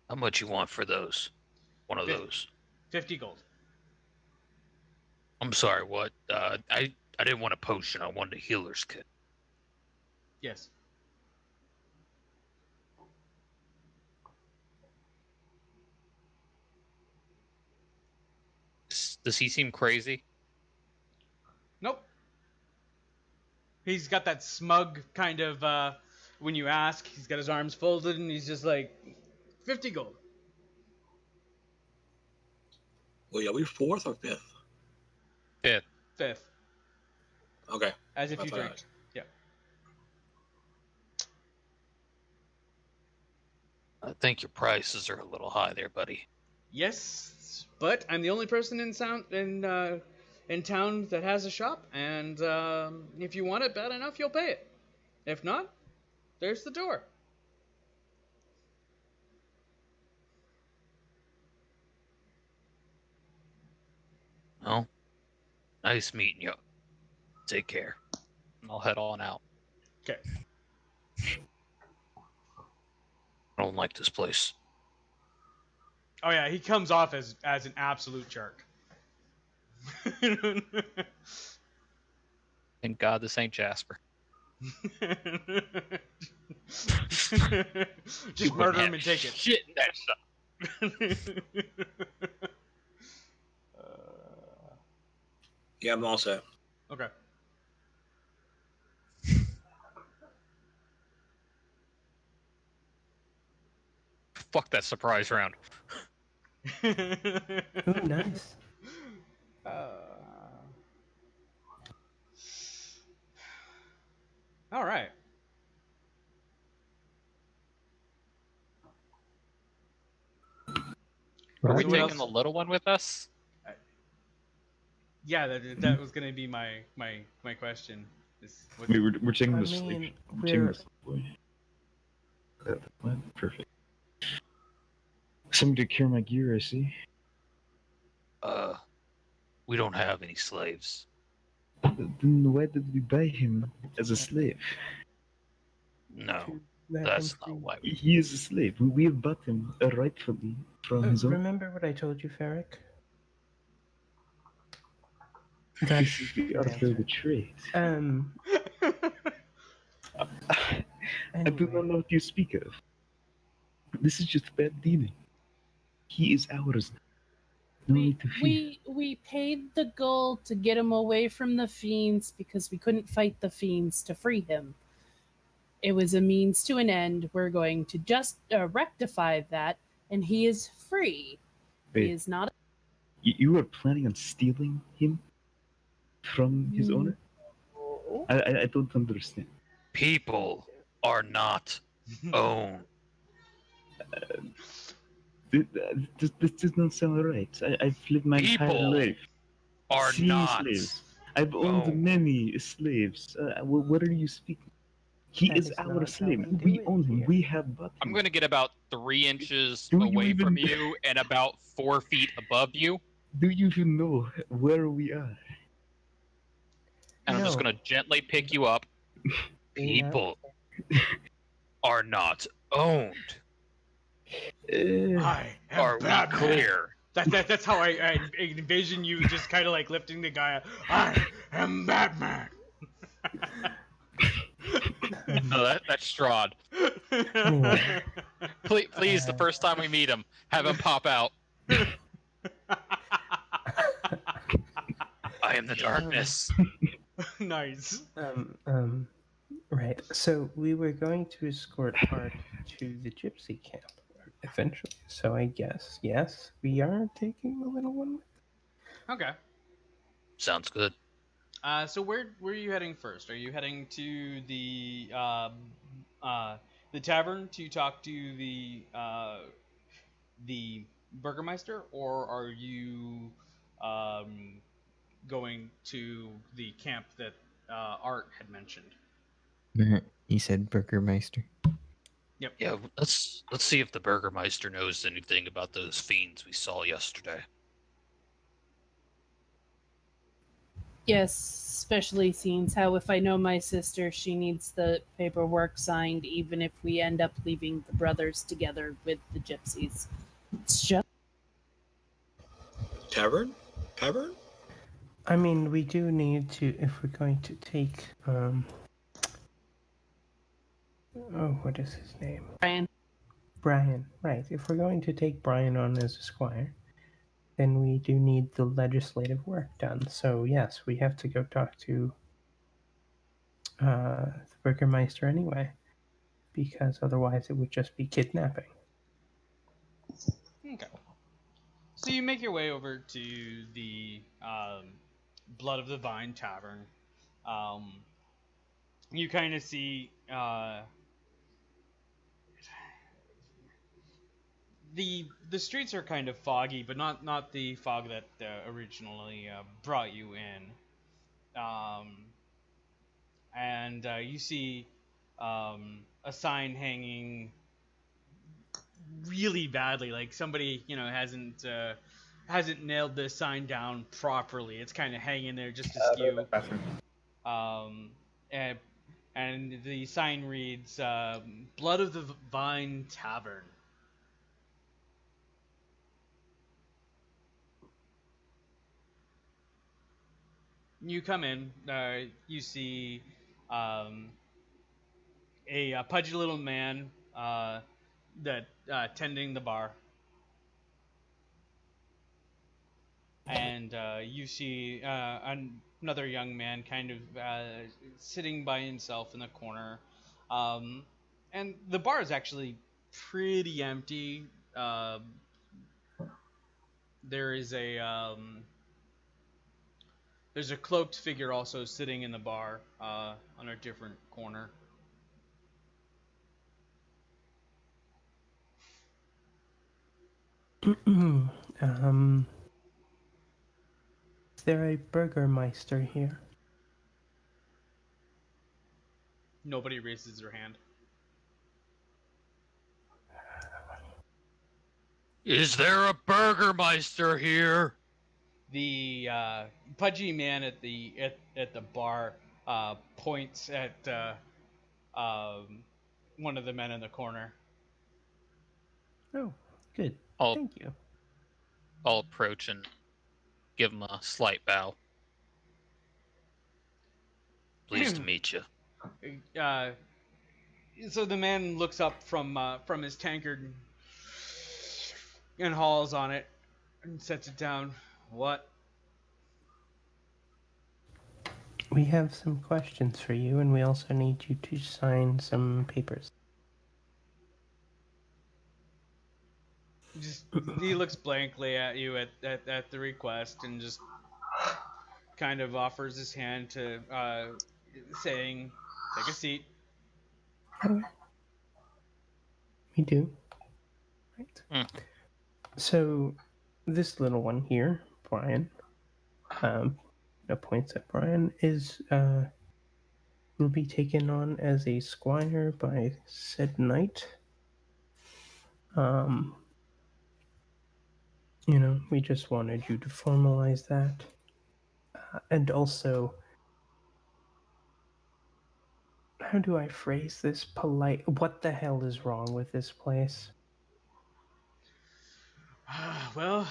How much you want for those? One of those. 50 gold. I'm sorry, what? I didn't want a potion. I wanted a healer's kit. Yes. Does he seem crazy? Nope. He's got that smug kind of, when you ask, he's got his arms folded and he's just like, 50 gold. Wait, are we 4th or 5th? 5th. 5th. Okay. As if That's you all drink. right. Yeah. I think your prices are a little high there, buddy. Yes, but I'm the only person in town that has a shop, and if you want it bad enough, you'll pay it. If not, there's the door. Well, nice meeting you. Take care. I'll head on out. Okay. I don't like this place. Oh yeah, he comes off as an absolute jerk. Thank God this ain't Jasper. Just murder him and take it. Shit in that stuff. Yeah, I'm all set. Okay. Fuck that surprise round. Ooh, nice. All right. Are we So what taking else? the little one with us? Yeah, that was gonna be my question. We're taking I the slave. mean, We're taking we're the slave boy. Perfect. Somebody to carry my gear, I see. We don't have any slaves. Then why did we buy him as a slave? No, to let that's him not free. why. He is a slave. We have bought him rightfully from his own. Remember what I told you, Ferric? This is the art of the trade. I do Anyway, not know what you speak of. This is just bad dealing. He is ours now. No need to fear. We paid the gold to get him away from the fiends because we couldn't fight the fiends to free him. It was a means to an end. We're going to just rectify that, and he is free. He Wait, is not. you are planning on stealing him from his owner? I don't understand. People are not owned. This does not sound right. I've lived my entire People life are seeing not slaves. I've owned owned. many slaves. What are you speaking? He That is is our not how slave. we do We it own him. here. We have bought him. I'm going to get about 3 inches Do you away even- from you and about 4 feet above you, Do you even know where we are? and I'm just No. going to gently pick you up. People are not owned. I am Are we Batman. clear? That's how I envision you just kind of like lifting the guy up. I am Batman. No, that's Strahd. Anyway. Please, the first time we meet him, have him pop out. I am the darkness. Nice. Right. So we were going to escort Art to the gypsy camp eventually. So I guess, yes, we are taking the little one. Okay. Sounds good. So where are you heading first? Are you heading to the tavern to talk to the burgermeister, or are you going to the camp that Art had mentioned? He said Burgermeister. Yep. Yeah, let's see if the Burgermeister knows anything about those fiends we saw yesterday. Yes, especially since how if I know my sister, she needs the paperwork signed, even if we end up leaving the brothers together with the gypsies. It's just. Tavern? I mean, we do need to, if we're going to take, what is his name? Brian, right. If we're going to take Brian on as a squire, then we do need the legislative work done. So yes, we have to go talk to the Burgermeister anyway, because otherwise it would just be kidnapping. Okay. So you make your way over to the Blood of the Vine Tavern. You kind of see the streets are kind of foggy, but not the fog that originally brought you in. And you see a sign hanging really badly, like somebody hasn't nailed this sign down properly. It's kind of hanging there just askew. And and the sign reads "Blood of the Vine Tavern." You come in. You see um, a pudgy little man that tending the bar, and you see another young man kind of sitting by himself in the corner. Um, and the bar is actually pretty empty. Uh, there is there's a cloaked figure also sitting in the bar on a different corner. um, is there a Burgermeister here? Nobody raises their hand. Is there a Burgermeister here? The pudgy man at the bar points at one of the men in the corner. Oh, good. I'll Thank you. approach and give him a slight bow. Pleased to meet you. So the man looks up from his tankard and hauls on it and sets it down. What? We have some questions for you, and we also need you to sign some papers. Just he looks blankly at you at the request and just kind of offers his hand to saying, "Take a seat." Okay. We do. Right. Mm. So, this little one here, Brian, points at Brian, is will be taken on as a squire by said knight. We just wanted you to formalize that. And also, how do I phrase this polite? What the hell is wrong with this place? Well,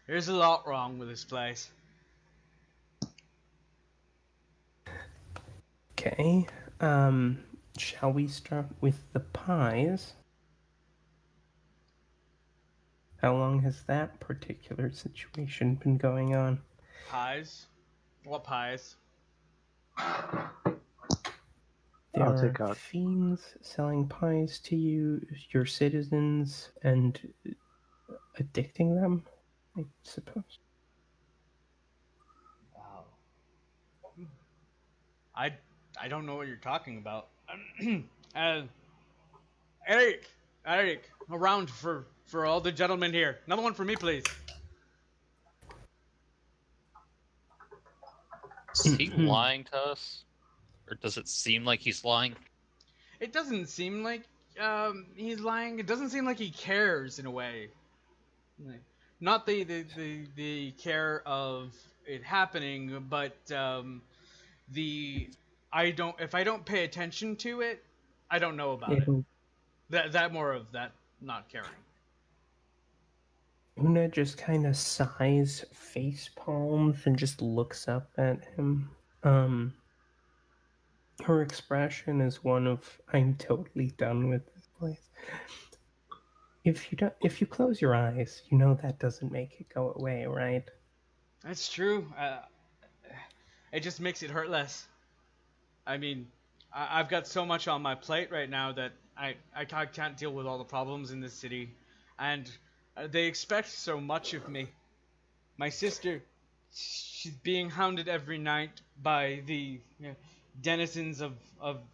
there's a lot wrong with this place. Okay. Shall we start with the pies? How long has that particular situation been going on? Pies? What pies? There I'll are take out. fiends selling pies to you, your citizens, and addicting them, I suppose. Wow. I don't know what you're talking about. uh, Eric, around for all the gentlemen here. Another one for me, please. Is he lying to us? Or does it seem like he's lying? It doesn't seem like he's lying. It doesn't seem like he cares in a way. Not the care of it happening, but the I don't if I don't pay attention to it, I don't know about it. It'll, That more of that not caring. Una just kind of sighs, face palms, and just looks up at him. Her expression is one of "I'm totally done with this place." If you close your eyes, you know that doesn't make it go away, right? That's true. It just makes it hurt less. I mean, I've got so much on my plate right now that I can't deal with all the problems in this city, and they expect so much of me. My sister, she's being hounded every night by the denizens of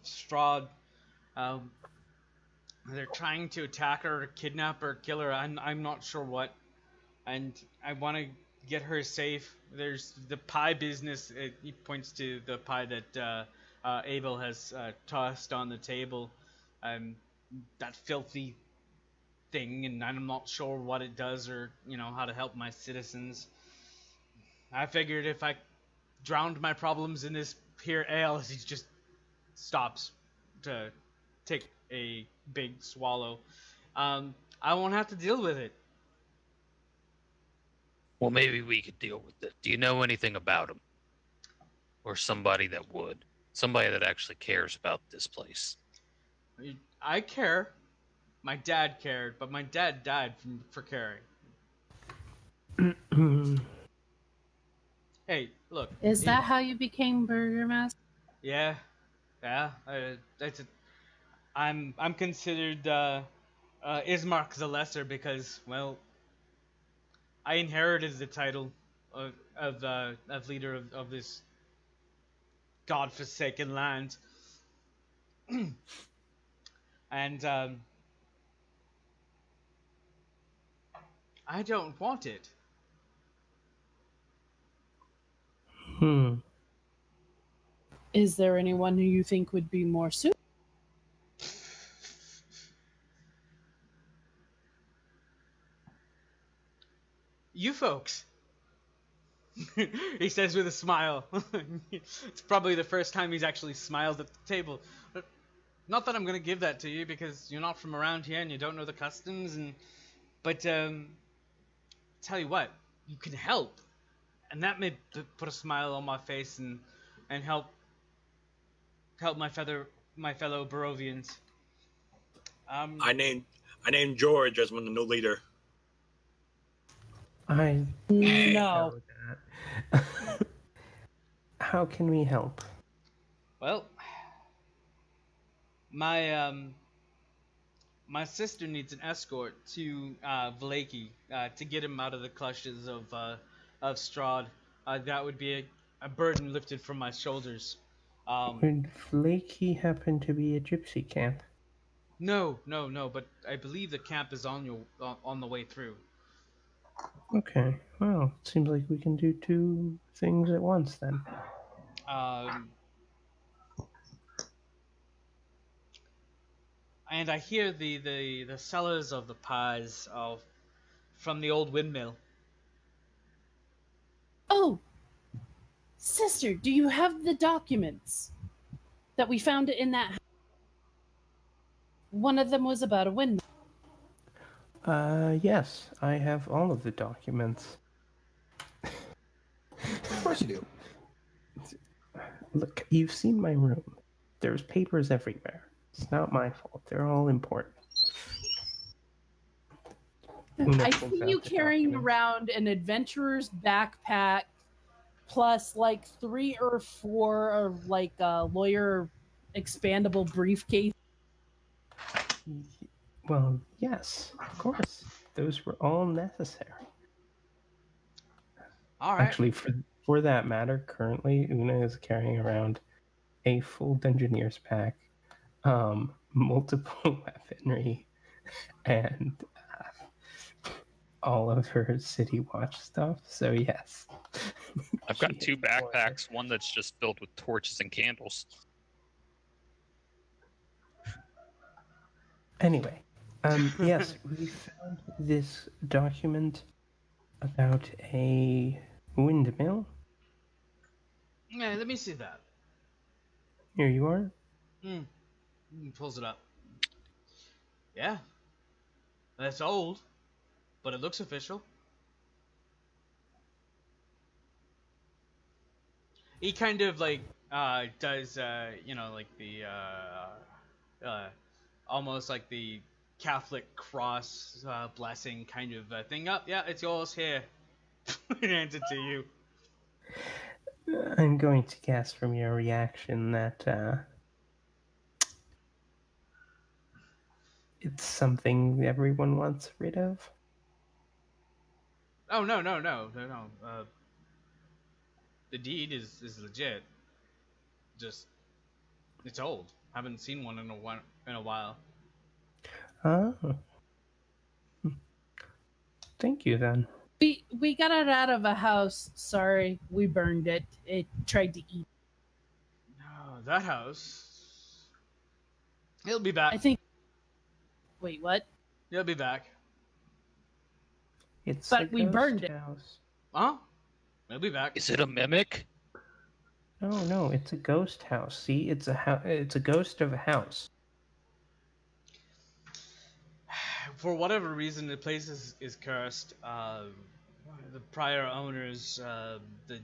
Strahd. Um, they're trying to attack her, kidnap her, kill her. I'm not sure what, and I want to get her safe. There's the pie business. He points to the pie that Abel has tossed on the table. That filthy thing, and I'm not sure what it does or how to help my citizens. I figured if I drowned my problems in this hear Ale as he just stops to take a big swallow. I won't have to deal with it. Well, maybe we could deal with it. Do you know anything about him? Or somebody that would? Somebody that actually cares about this place? I care. My dad cared, but my dad died for caring. Hey, look. Is that how you became Burgermaster? Yeah, yeah. I'm considered Ismark the Lesser because, well, I inherited the title of leader of this godforsaken land, and I don't want it. Is there anyone who you think would be more suited? You folks. He says with a smile. It's probably the first time he's actually smiled at the table. Not that I'm gonna give that to you because you're not from around here and you don't know the customs, but tell you what, you can help, and that may put a smile on my face and help my fellow Barovians. I named George as one of the new leader. I No. know that. How can we help? Well, my sister needs an escort to Valaki to get him out of the clutches of Strahd. That would be a burden lifted from my shoulders. Would Flaky happen to be a gypsy camp? No, but I believe the camp is on the way through. Okay, well, it seems like we can do two things at once then. And I hear the sellers of the pies from the old windmill. Oh, sister, do you have the documents that we found in that house? One of them was about a windmill. Yes, I have all of the documents. Of course you do. Look, you've seen my room. There's papers everywhere. It's not my fault. They're all important. I see you carrying around an adventurer's backpack plus like 3 or 4 of like a lawyer expandable briefcase. Well, yes, of course. Those were all necessary. All right. Actually, for that matter, currently Una is carrying around a full Dungeoneer's pack, multiple weaponry, and all of her City Watch stuff. So yes, I've got 2 backpacks, one that's just filled with torches and candles. Anyway, yes, we found this document about a windmill. Yeah, let me see that. Here you are. He pulls it up. Yeah. That's old, but it looks official. He kind of like does like the almost like the Catholic cross blessing kind of thing. Up, yeah, it's yours here. He hands it to you. I'm going to guess from your reaction that it's something everyone wants rid of. Oh no. The deed is legit. Just it's old. Haven't seen one in a while. Oh. Thank you then. We got it out of a house. Sorry, we burned it. It tried to eat. No, that house. He'll be back. I think. Wait, what? He'll be back. It's But a we burned ghost it. house. Huh? He'll be back. Is it a mimic? No, it's a ghost house. See, it's a ghost of a house. For whatever reason, the place is cursed. The prior owners, the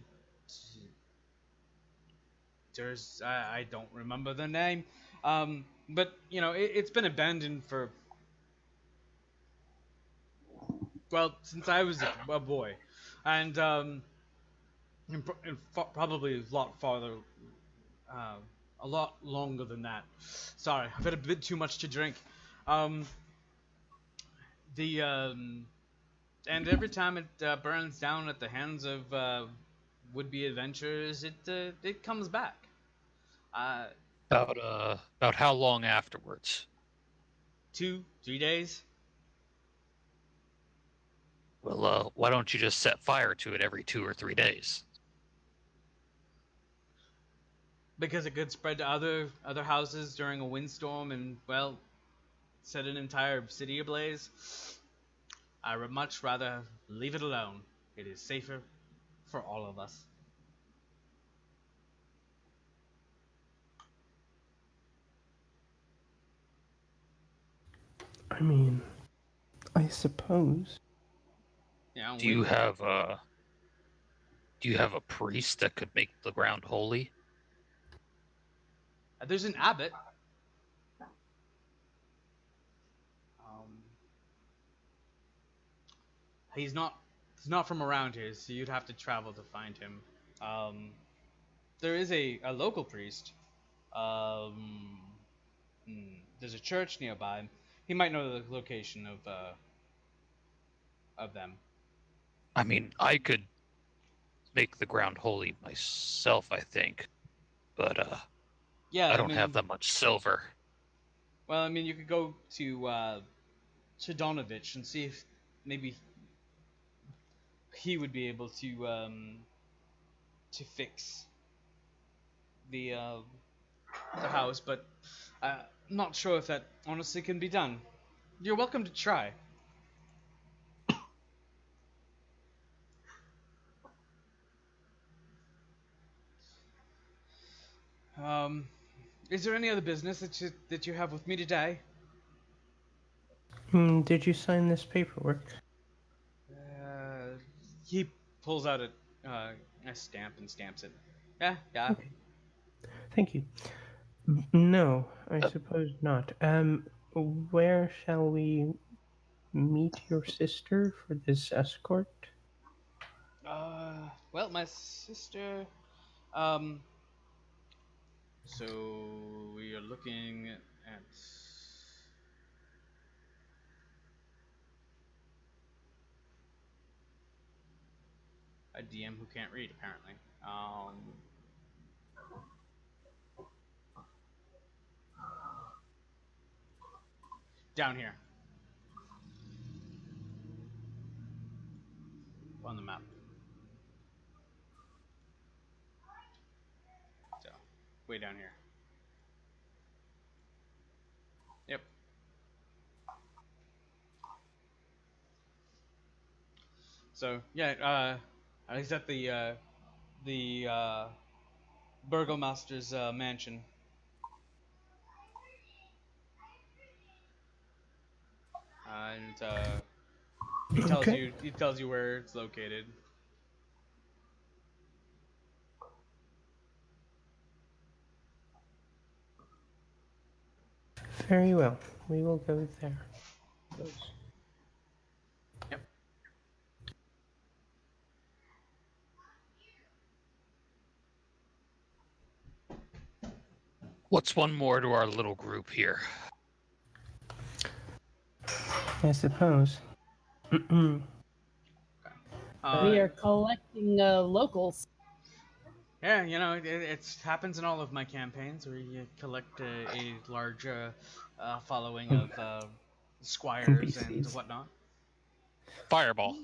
there's I don't remember the name, but you know it's been abandoned for since I was a boy, and probably uh, a lot longer than that. Sorry, I've had a bit too much to drink. Um, the and every time it burns down at the hands of would-be adventurers, it comes back. Uh, About how long afterwards? 2-3 days. Well, why don't you just set fire to it every 2 or 3 days? Because it could spread to other houses during a windstorm and well set an entire city ablaze. I would much rather leave it alone. It is safer for all of us. I mean, I suppose. Yeah, Do you have a priest that could make the ground holy? there's an abbot. Um, he's not from around here, so you'd have to travel to find him. Um, there is a local priest. Um, there's a church nearby. He might know the location of them. I mean, I could make the ground holy myself, I think, but Yeah, I I don't have mean, that much silver. well, I mean, you could go to Donovich and see if maybe he would be able to fix the house, but I'm not sure if that honestly can be done. You're welcome to try. Um, is there any other business that you have with me today? Did you sign this paperwork? He pulls out a stamp and stamps it. Yeah, yeah. Okay. Thank you. No, I Uh, suppose not. Where shall we meet your sister for this escort? Well, my sister. Um, so we are looking at a DM who can't read, apparently. Down here on the map. So, way down here. Yep. So yeah, he's at the burgomaster's mansion, and Okay. he tells you where it's located. Very well. We will go there. Yep. What's one more to our little group here? I suppose. We are collecting locals. Yeah, you know, it happens in all of my campaigns where you collect a large following of squires and NPCs. whatnot. Fireball.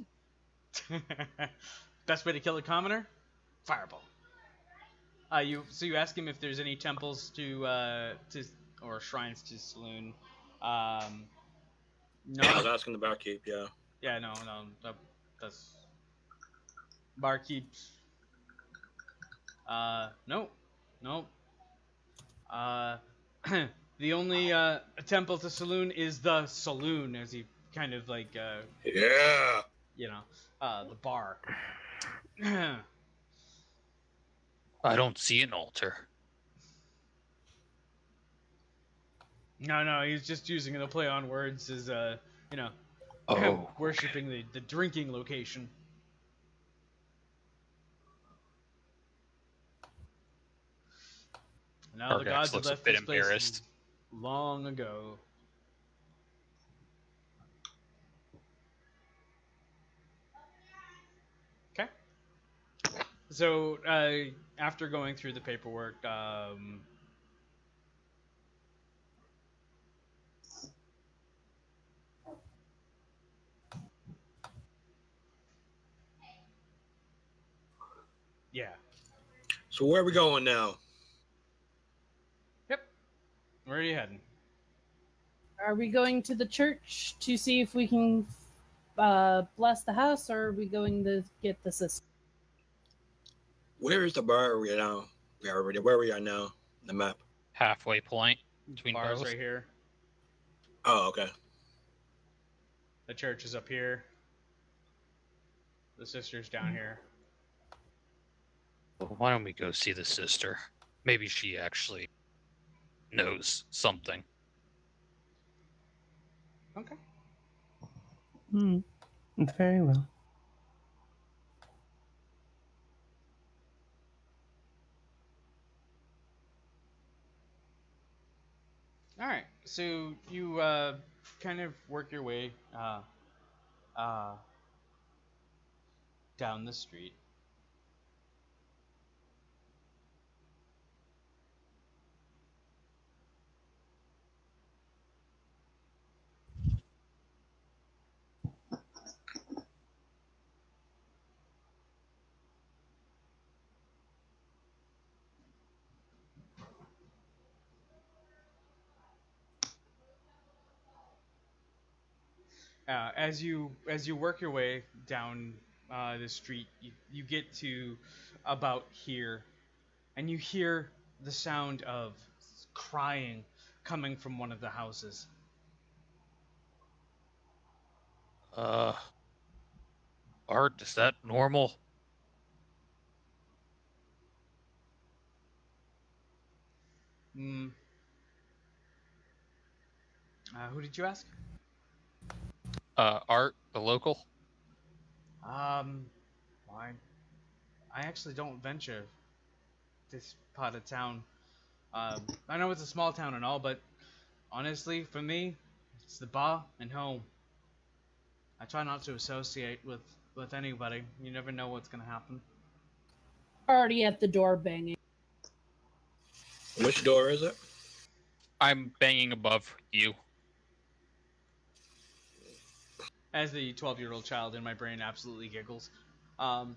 Best way to kill a commoner? Fireball. You ask him if there's any temples to or shrines to Saloon. No. Yeah, I was asking the barkeep. Yeah. Yeah, no, that's barkeeps. Nope. Nope. Uh, the only temple to saloon is the saloon, as he kind of like, Yeah. the bar. I don't see an altar. No, he's just using the play on words as, you know, Oh, worshipping the drinking location. Now the Argax gods have looks a left bit this place embarrassed. long ago. Okay. So after going through the paperwork, yeah. So where are we going now? Yep. Where are you heading? Are we going to the church to see if we can bless the house, or are we going to get the sister? Where is the bar we are now? Where we are now? The map. Halfway point between Bar's both. right here. Oh, okay. The church is up here. The sister's down here. Well, why don't we go see the sister? Maybe she actually knows something. Okay. Very well. All right. So you kind of work your way down the street. As you work your way down the street, you get to about here, and you hear the sound of crying coming from one of the houses. Art, is that normal? Hmm. Who did you ask? Art, the local? Um, I actually don't venture this part of town. I know it's a small town and all, but honestly, for me, it's the bar and home. I try not to associate with anybody. You never know what's gonna happen. Already at the door banging. Which door is it? I'm banging above you. As the 12-year-old child in my brain absolutely giggles. Um,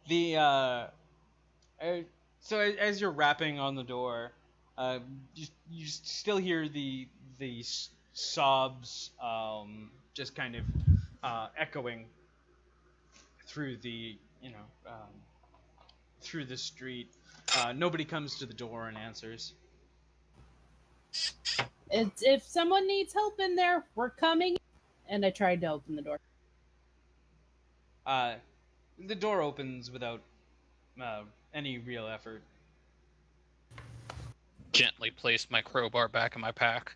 the so as you're rapping on the door, you still hear the sobs just kind of echoing through the through the street. Nobody comes to the door and answers. It's if someone needs help in there, we're coming. And I tried to open the door. The door opens without any real effort. Gently place my crowbar back in my pack.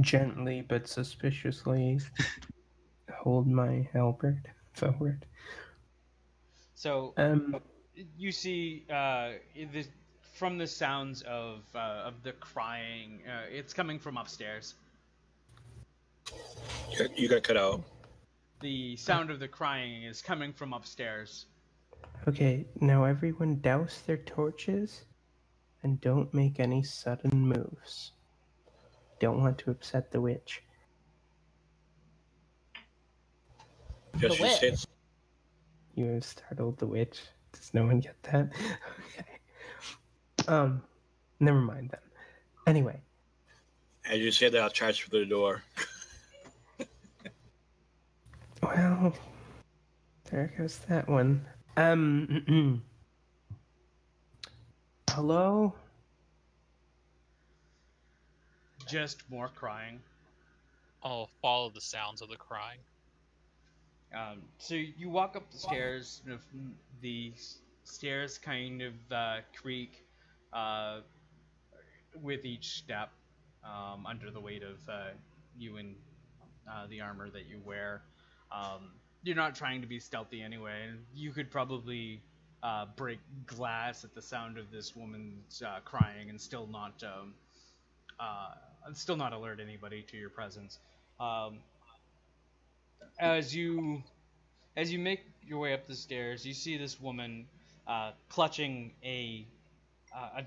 Gently but suspiciously hold my halberd forward. So you see from the sounds of the crying, it's coming from upstairs. You got cut out. The sound of the crying is coming from upstairs. Okay, now everyone douse their torches and don't make any sudden moves. Don't want to upset the witch. Just The you say witch. You have startled the witch. Does no one get that? Okay. Never mind then. Anyway. as you say that, I'll charge through the door. Well, there goes that one. Hello? Just more crying. I'll follow the sounds of the crying. So you walk up the stairs. The stairs kind of creak with each step under the weight of you and the armor that you wear. You're not trying to be stealthy anyway. You could probably break glass at the sound of this woman's crying and still not alert anybody to your presence. Um, as you make your way up the stairs, you see this woman clutching a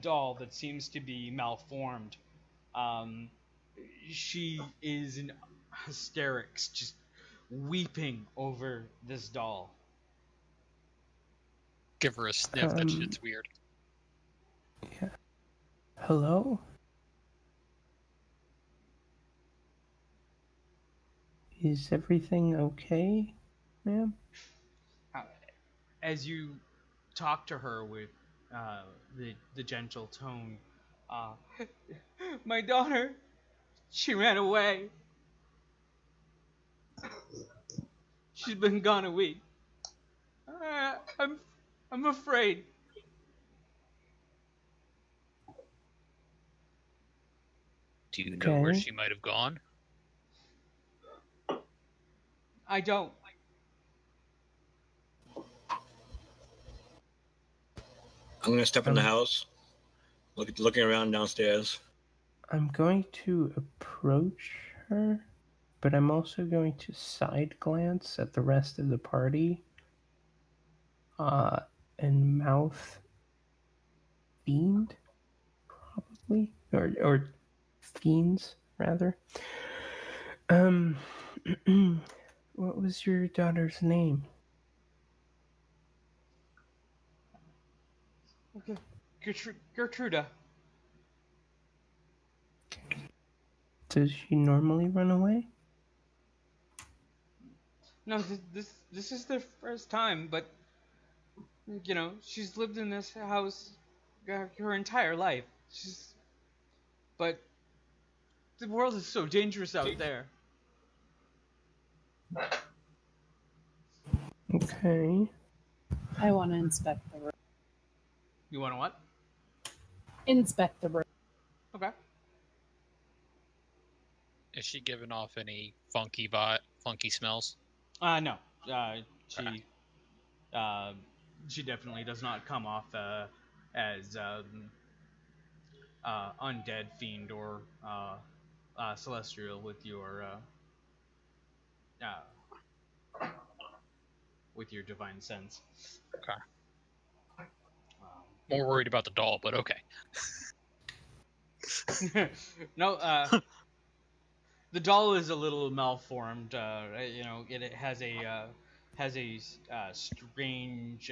doll that seems to be malformed. Um, she is in hysterics, just weeping over this doll. Give her a sniff. That shit's weird. Yeah. Hello? Is everything okay, ma'am? As you talk to her with the gentle tone, uh, my daughter, she ran away. She's been gone a week. I'm afraid. Do you know where Okay. she might have gone? I don't. I'm gonna step in the house, looking around downstairs. I'm going to approach her, but I'm also going to side glance at the rest of the party and mouth fiend, probably, or fiends, rather. What was your daughter's name? Okay. Gertruda. Does she normally run away? No, this is their first time, but she's lived in this house her entire life. But the world is so dangerous out there. Okay. I want to inspect the room. You want to what? Inspect the room. Okay. Is she giving off any funky smells? No. She definitely does not come off as undead fiend or celestial with your divine sense. Okay. More worried about the doll, but okay. No, the doll is a little malformed. It has a strange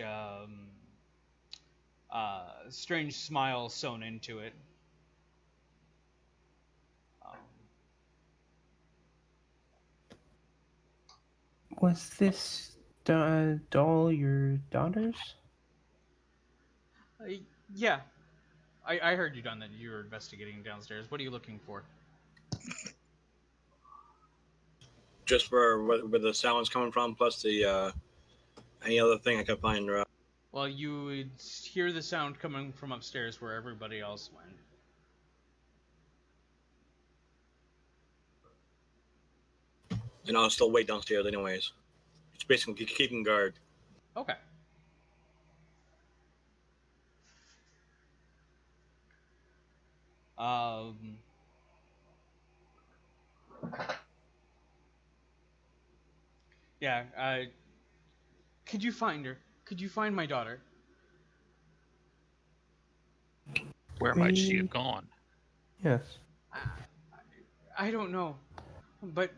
strange smile sewn into it. Was this doll your daughter's? Yeah, I heard you done that. You were investigating downstairs. What are you looking for? Just for where the sound's coming from, plus the any other thing I could find. Well, you would hear the sound coming from upstairs where everybody else went. And I'll still wait downstairs anyways. It's basically keeping guard. Okay. Yeah, could you find her? Could you find my daughter? Where might she have gone? Yes. I don't know, but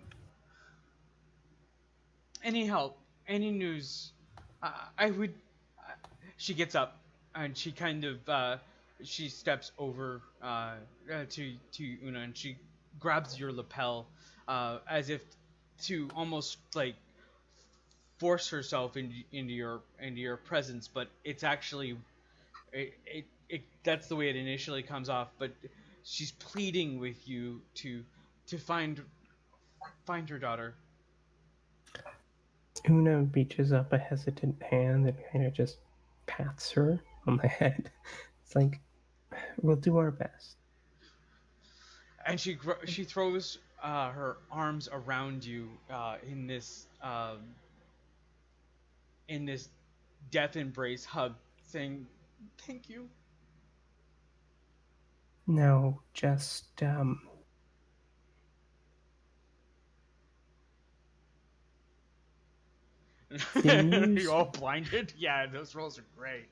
any help, any news, I would. She gets up and she kind of she steps over to Una and she grabs your lapel as if to almost like force herself into your presence, but it's actually that's the way it initially comes off. But she's pleading with you to find her daughter. Una reaches up a hesitant hand and kind of just pats her on the head. It's like, we'll do our best. And she throws her arms around you in this death embrace hug, saying, "Thank you." Now, just the news. You're all blinded. Yeah, those rolls are great.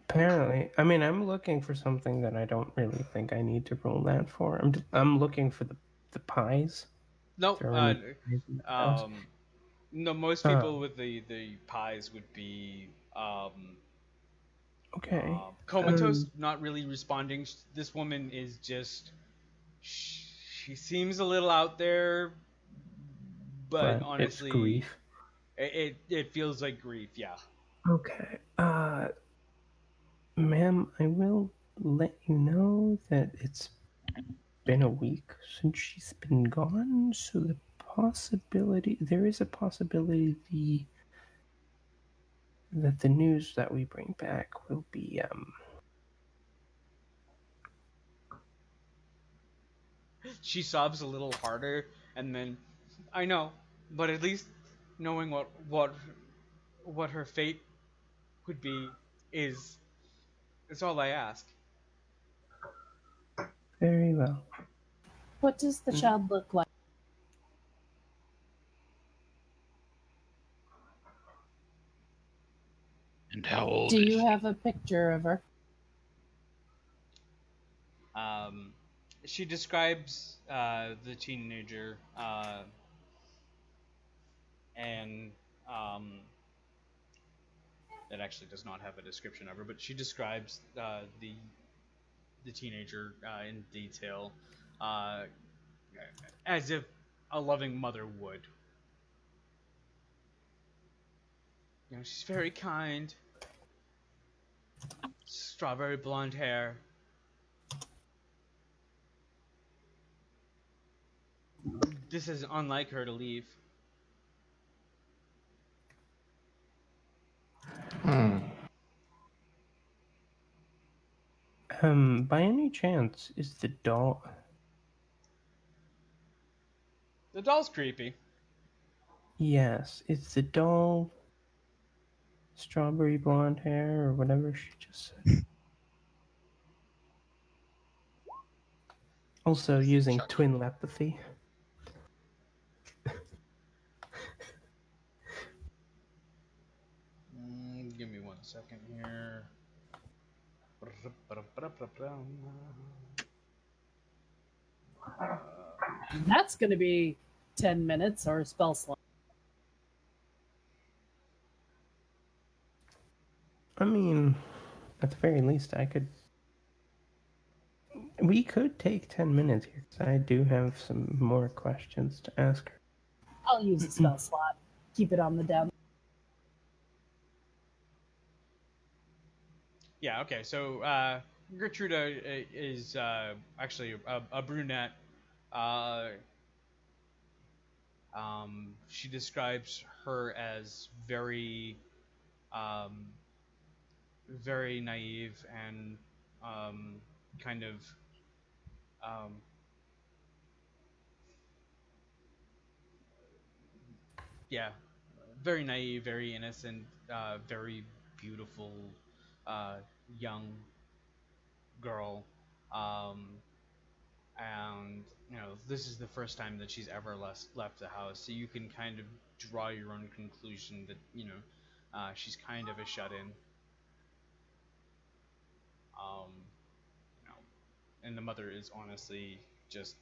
Apparently, I mean, I'm looking for something that I don't really think I need to roll that for. I'm looking for the pies. Nope. There are any pies in the house? No, most people with the pies would be Okay. comatose, not really responding. This woman is just. She seems a little out there, but honestly, it's grief. It feels like grief. Yeah. Okay. Ma'am, I will let you know that it's been a week since she's been gone, so there is a possibility that the news that we bring back will be She sobs a little harder, and then, I know, but at least knowing what her fate would be is all I ask. very well. What does the child look like? And how old Do is you she? have a picture of her? She describes the teenager, and it actually does not have a description of her, but she describes the teenager in detail, uh, as if a loving mother would. She's very kind. Strawberry blonde hair. This is unlike her to leave. By any chance, is the doll... The doll's creepy. Yes, is the doll strawberry blonde hair or whatever she just said? Also using Chuck. twin telepathy. Give me 1 second here. That's going to be 10 minutes or a spell slot. I mean, at the very least, we could take 10 minutes here, because I do have some more questions to ask her. I'll use a spell slot. Keep it on the down. Yeah, okay, so Gertruda is actually a brunette. She describes her as um, very naive and kind of um, yeah, very naive, very innocent, very beautiful uh, young girl. Um, and this is the first time that she's ever left the house, so you can kind of draw your own conclusion that she's kind of a shut-in. Um, and the mother is honestly just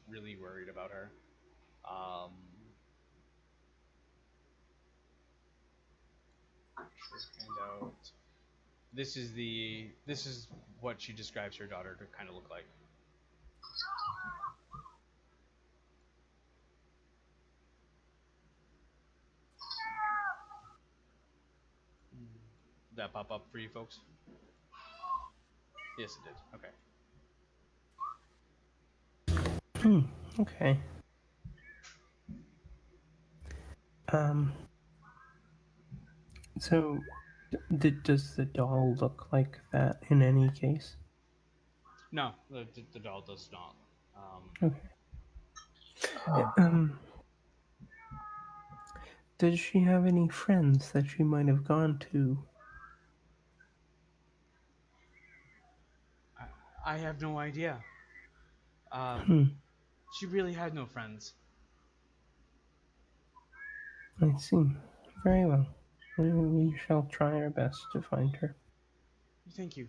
really worried about her. Um, and this is what she describes her daughter to kind of look like. that pop up for you folks? Yes, it did. Okay. Okay. So, does the doll look like that in any case? No, the doll does not. Okay. Oh, Does she have any friends that she might have gone to? I have no idea. Hmm. She really had no friends. I see. Very well. We shall try our best to find her. Thank you.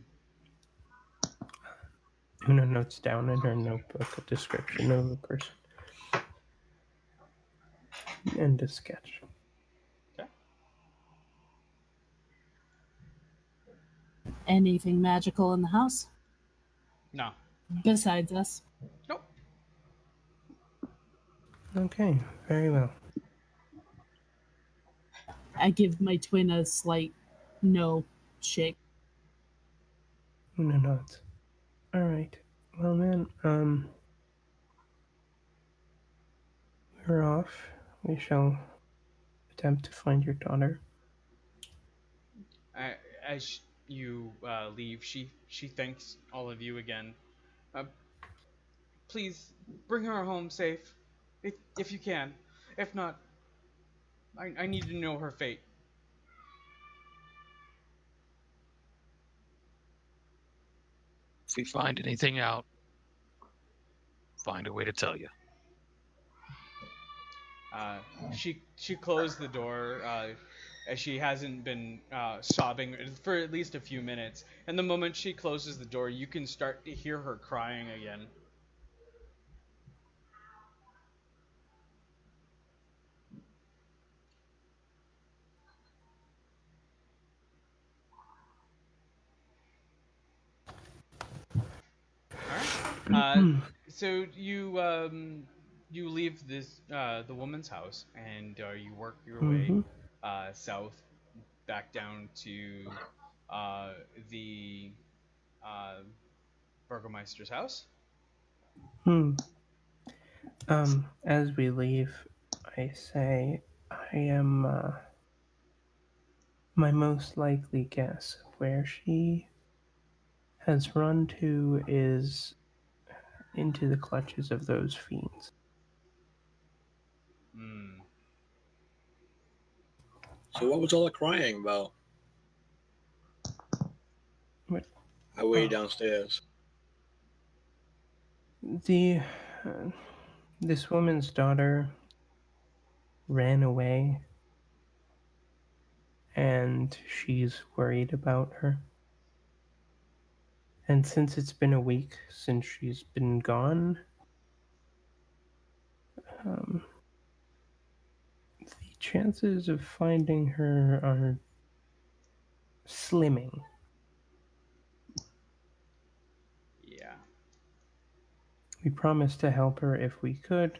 Una notes down in her notebook a description of a person and a sketch. Okay. Anything magical in the house No. besides us? Nope. Okay, very well. I give my twin a slight no shake. Una nods. All right. Well, then, we're off. We shall attempt to find your daughter. As you leave, she thanks all of you again. Uh, please bring her home safe, if you can. If not, I need to know her fate. If we find anything out, find a way to tell you. She closed the door as she hasn't been sobbing for at least a few minutes. And the moment she closes the door, you can start to hear her crying again. All right. So you leave this the woman's house and you work your way Mm-hmm. south back down to the uh, Burgomeister's house. As we leave, I say I am my most likely guess of where she has run to is into the clutches of those fiends. Hmm. So what was all the crying about? But I way downstairs. the this woman's daughter ran away, and she's worried about her. And since it's been a week since she's been gone, the chances of finding her are slimming. Yeah. We promised to help her if we could.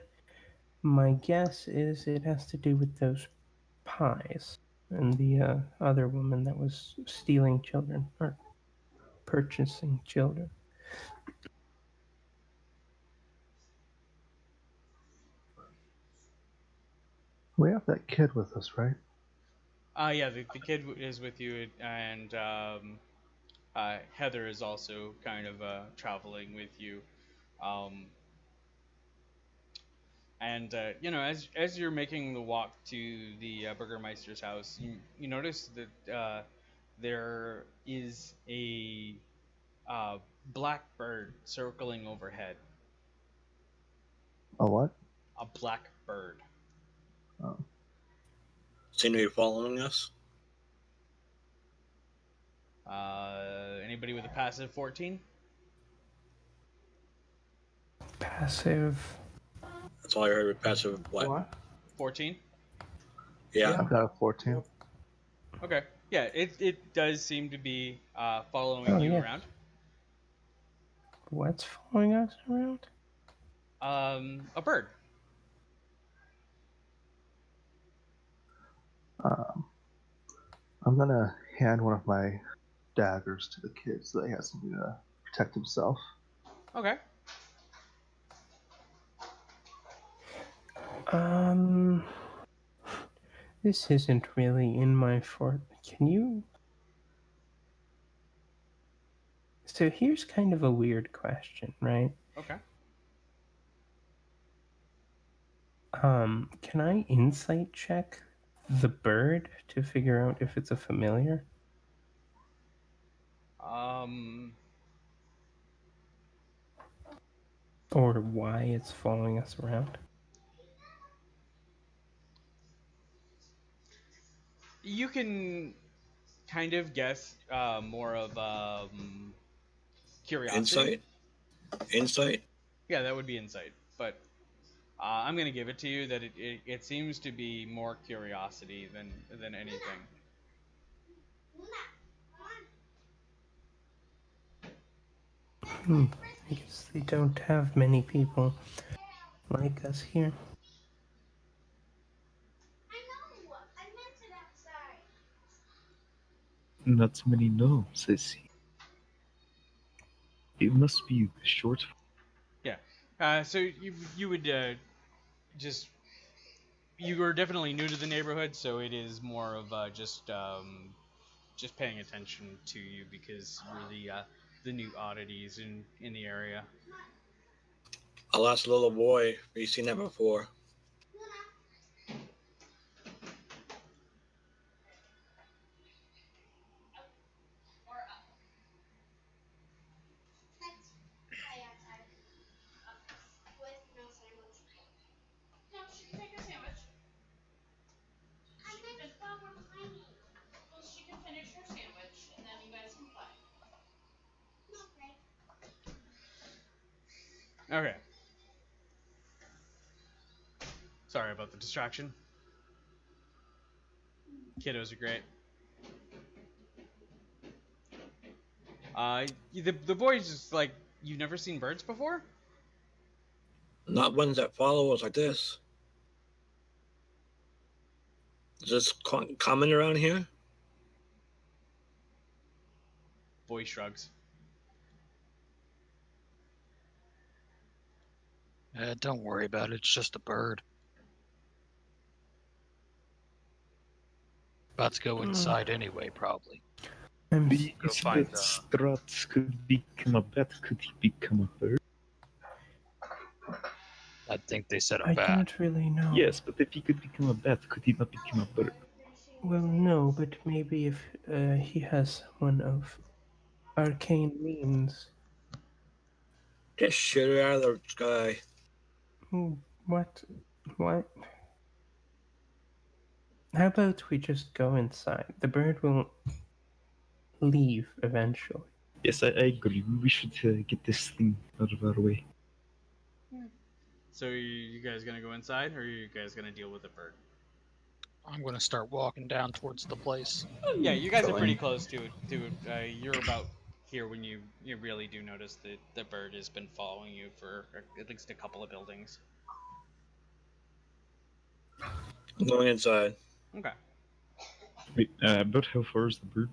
My guess is it has to do with those pies and the other woman that was stealing children or purchasing children. we have that kid with us, right? Yeah, the kid is with you, and Heather is also kind of traveling with you. Um, and as you're making the walk to the Burgermeister's house, you notice that there is a black bird circling overhead. A what? A black bird. Oh. Seem to be following us. Anybody with a passive 14? Passive. That's all I heard with passive what? 14? Yeah. I've got a 14. Okay. Yeah, it does seem to be following Oh, you yes. around. What's following us around? A bird. I'm gonna hand one of my daggers to the kid so that he has something to protect himself. Okay. This isn't really in my fort. Can you? So here's kind of a weird question, right? Okay. Can I insight check the bird to figure out if it's a familiar? Or why it's following us around? You can kind of guess more of curiosity. Insight. Yeah, that would be insight. But I'm gonna give it to you that it seems to be more curiosity than anything. I guess they don't have many people like us here. Not many gnomes, I see. It must be the short. Yeah. So you would just you were definitely new to the neighborhood, so it is more of just paying attention to you because you're the new oddities in the area. I'll ask the little boy if he's seen that before. Okay. Sorry about the distraction. Kiddos are great. The boy's just like, you've never seen birds before? Not ones that follow us like this. Is this common around here? Boy shrugs. Don't worry about it. It's just a bird. About to go inside anyway, probably. You Go said find, that Strahd could become a bat. Could he become a bird? I think they said a I bat. don't really know. Yes, but if he could become a bat, could he not become a bird? Well, no, but maybe if he has one of arcane means. Just shoot it out of the sky. What? What? How about we just go inside? The bird will leave eventually. Yes, I agree. We should get this thing out of our way. So you guys gonna go inside, or are you guys gonna deal with the bird? I'm going to start walking down towards the place. Yeah, you guys are pretty Going. close to it. You're about here when you really do notice that the bird has been following you for at least a couple of buildings. I'm going inside. Okay. Wait, about how far is the bird?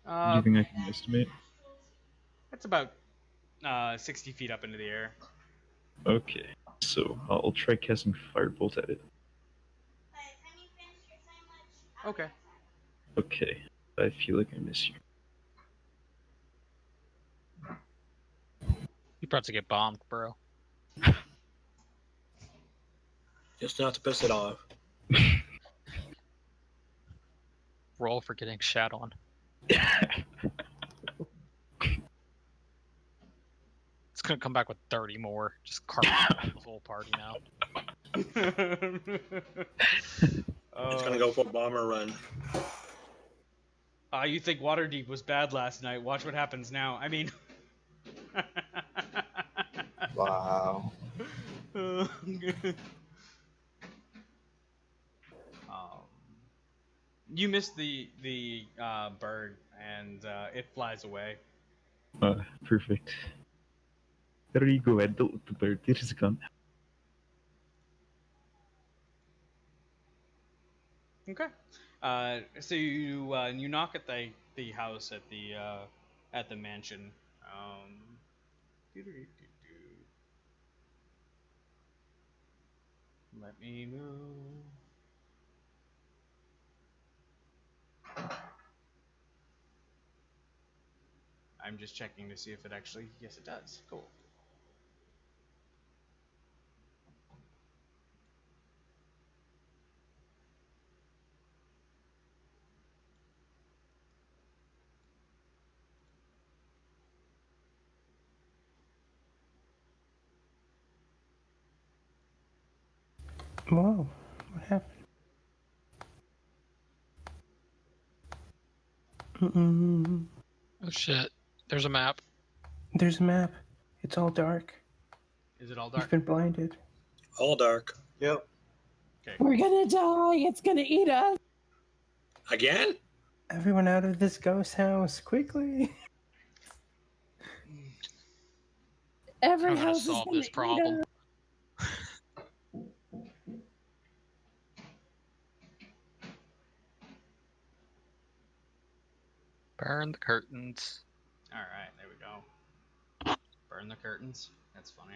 Do you think I can estimate? It's about 60 feet up into the air. Okay, so I'll try casting Firebolt at it. Okay. Okay, I feel like I miss you. You're about to get bombed, bro. Just not to piss it off. Roll for getting shat on. It's going to come back with 30 more. Just carpet the whole party now. It's gonna go for a bomber run. You think Waterdeep was bad last night? Watch what happens now. I mean. Wow. You missed the bird, and it flies away. Perfect. There you go, I dealt with the bird. It is gone. Okay. So you knock at the house at the mansion. Doo-doo-doo-doo-doo. Let me know. I'm just checking to see if it actually. Yes, it does. Cool. Whoa, what happened? Mm-mm. Oh shit! There's a map. There's a map. It's all dark. Is it all We've dark? been blinded. All dark. Yep. Okay. We're gonna die. It's gonna eat us. Again? Everyone out of this ghost house, quickly! Every I'm gonna house is solve gonna this eat problem. us. Burn the curtains. All right. There we go. Burn the curtains. That's funny.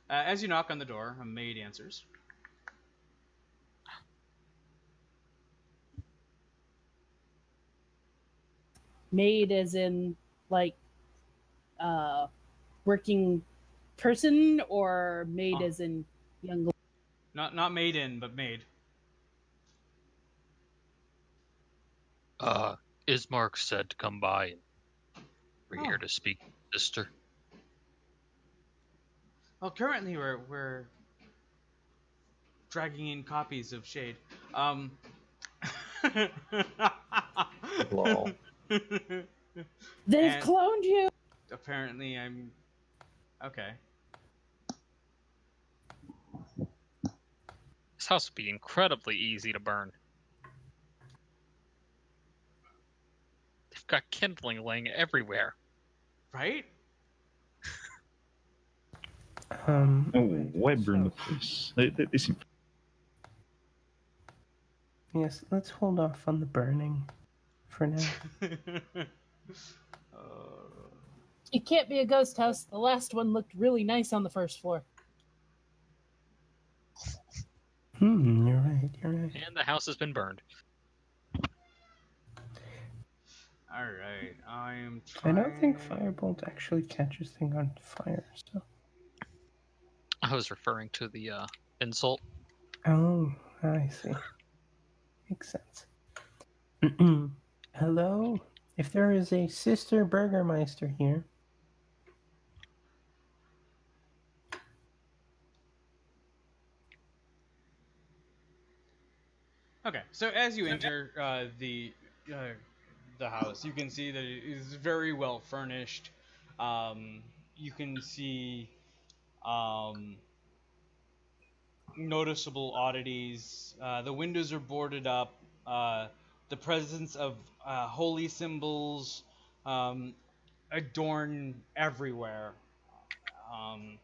As you knock on the door, a maid answers. Maid as in like working person, or maid Oh. as in young. Not maiden, but maid. Ismark said to come by, and we're here Oh. to speak, sister. Well, currently we're dragging in copies of Shade. Lol. They've And cloned you. apparently I'm okay. This house would be incredibly easy to burn. They've got kindling laying everywhere. Right? Oh, I why think burn the so. place? They seem. Yes, let's hold off on the burning for now. uh, It can't be a ghost house. The last one looked really nice on the first floor. You're right, you're right. And the house has been burned. all right, I am I trying. don't think Firebolt actually catches things on fire, so. I was referring to the insult. Oh, I see. Makes sense. Hello? If there is a Sister Burgermeister here. Okay, so as you enter the house, you can see that it is very well furnished. You can see um, noticeable oddities. The windows are boarded up. The presence of holy symbols um, adorn everywhere, um,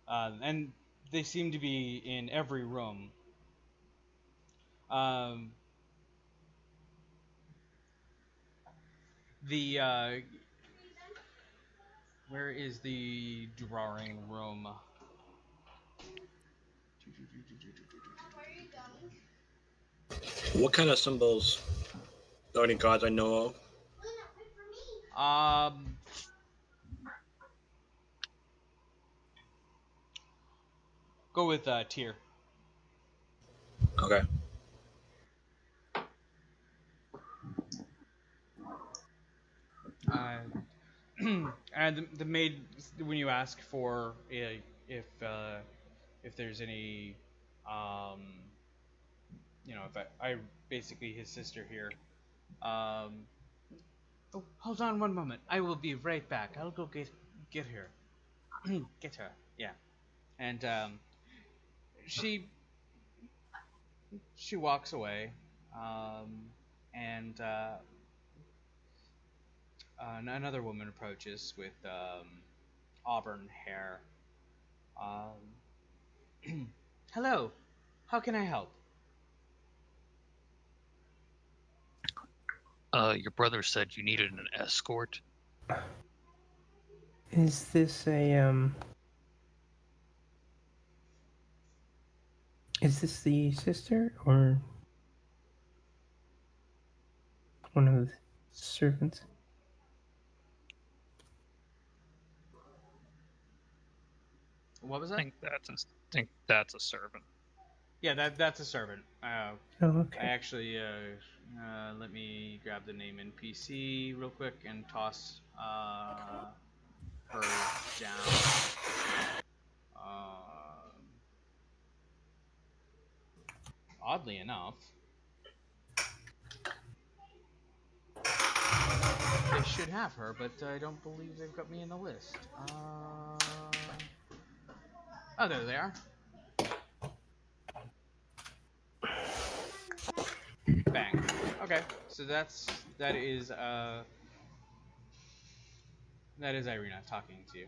and they seem to be in every room. Um, the Where is the drawing room? What kind of symbols? Are any gods I know of? Go with Tyr. Okay. And the maid, when you ask for if there's any, um, if I basically his sister here. Um, oh, hold on one moment. I will be right back. I'll go get her. Get her. Yeah. And she she walks away. And another woman approaches with auburn hair. Um, Hello. How can I help? Your brother said you needed an escort. Is this is this the sister or one of the servants? What was I that? think that's a servant. Yeah, that's a servant. Oh, I okay. actually let me grab the name NPC real quick and toss her down. Oddly enough, they should have her, but I don't believe they've got me in the list. Oh, there they are. Bang. Okay, so that is Irina talking to you.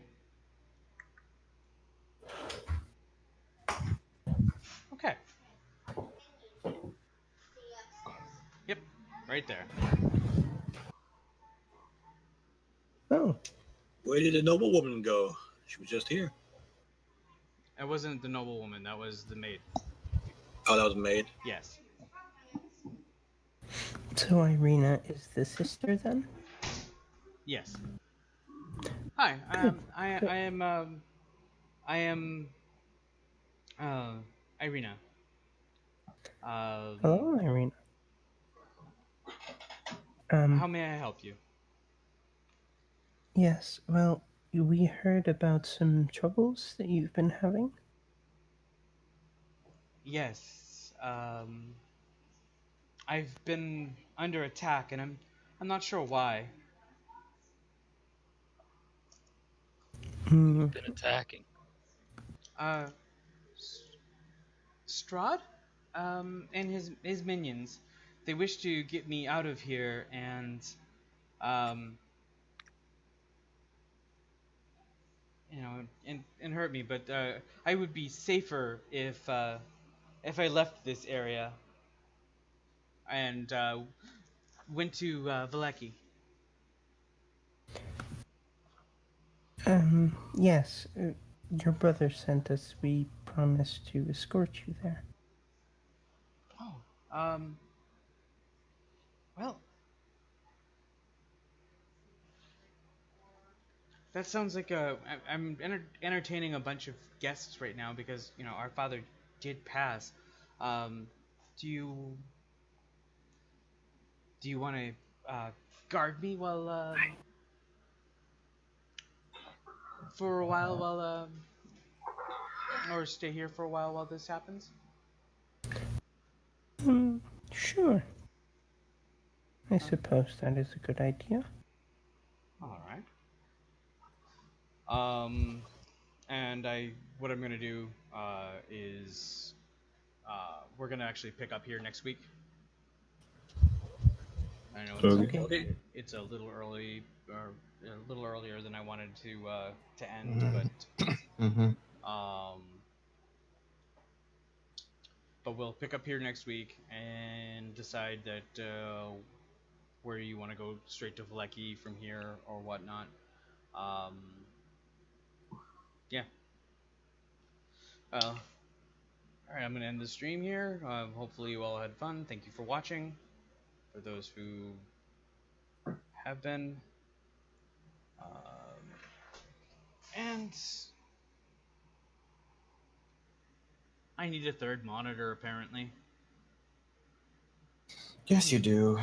Okay. Yep, right there. Oh, Where did the noblewoman go? She was just here. It wasn't the noblewoman, that was the maid. Oh, that was a maid. Yes. so Irina is the sister then? Yes. Hi, Good. Good. I am Irina. Hello, Irina. How may I help you? Yes, well, we heard about some troubles that you've been having. Yes. I've been under attack, and I'm not sure why. Hmm. Been attacking. Uh, Strahd, and his minions, they wish to get me out of here and um, and hurt me. But I would be safer if I left this area and went to Valeki. Yes, your brother sent us. We promised to escort you there. Oh, well, that sounds like I'm entertaining a bunch of guests right now because our father did pass. Um, do you want to guard me while for a while while or stay here for a while this happens? Hmm, sure. I suppose that is a good idea. All right. And what I'm gonna do is we're gonna actually pick up here next week. I know Okay. it's a little early, or a little earlier than I wanted to end, um, but we'll pick up here next week and decide that where you want to go straight to Valeki from here or whatnot. Um, yeah. All right, I'm gonna end the stream here. Hopefully you all had fun. Thank you for watching. For those who have been, and I need a third monitor apparently. Yes, you do.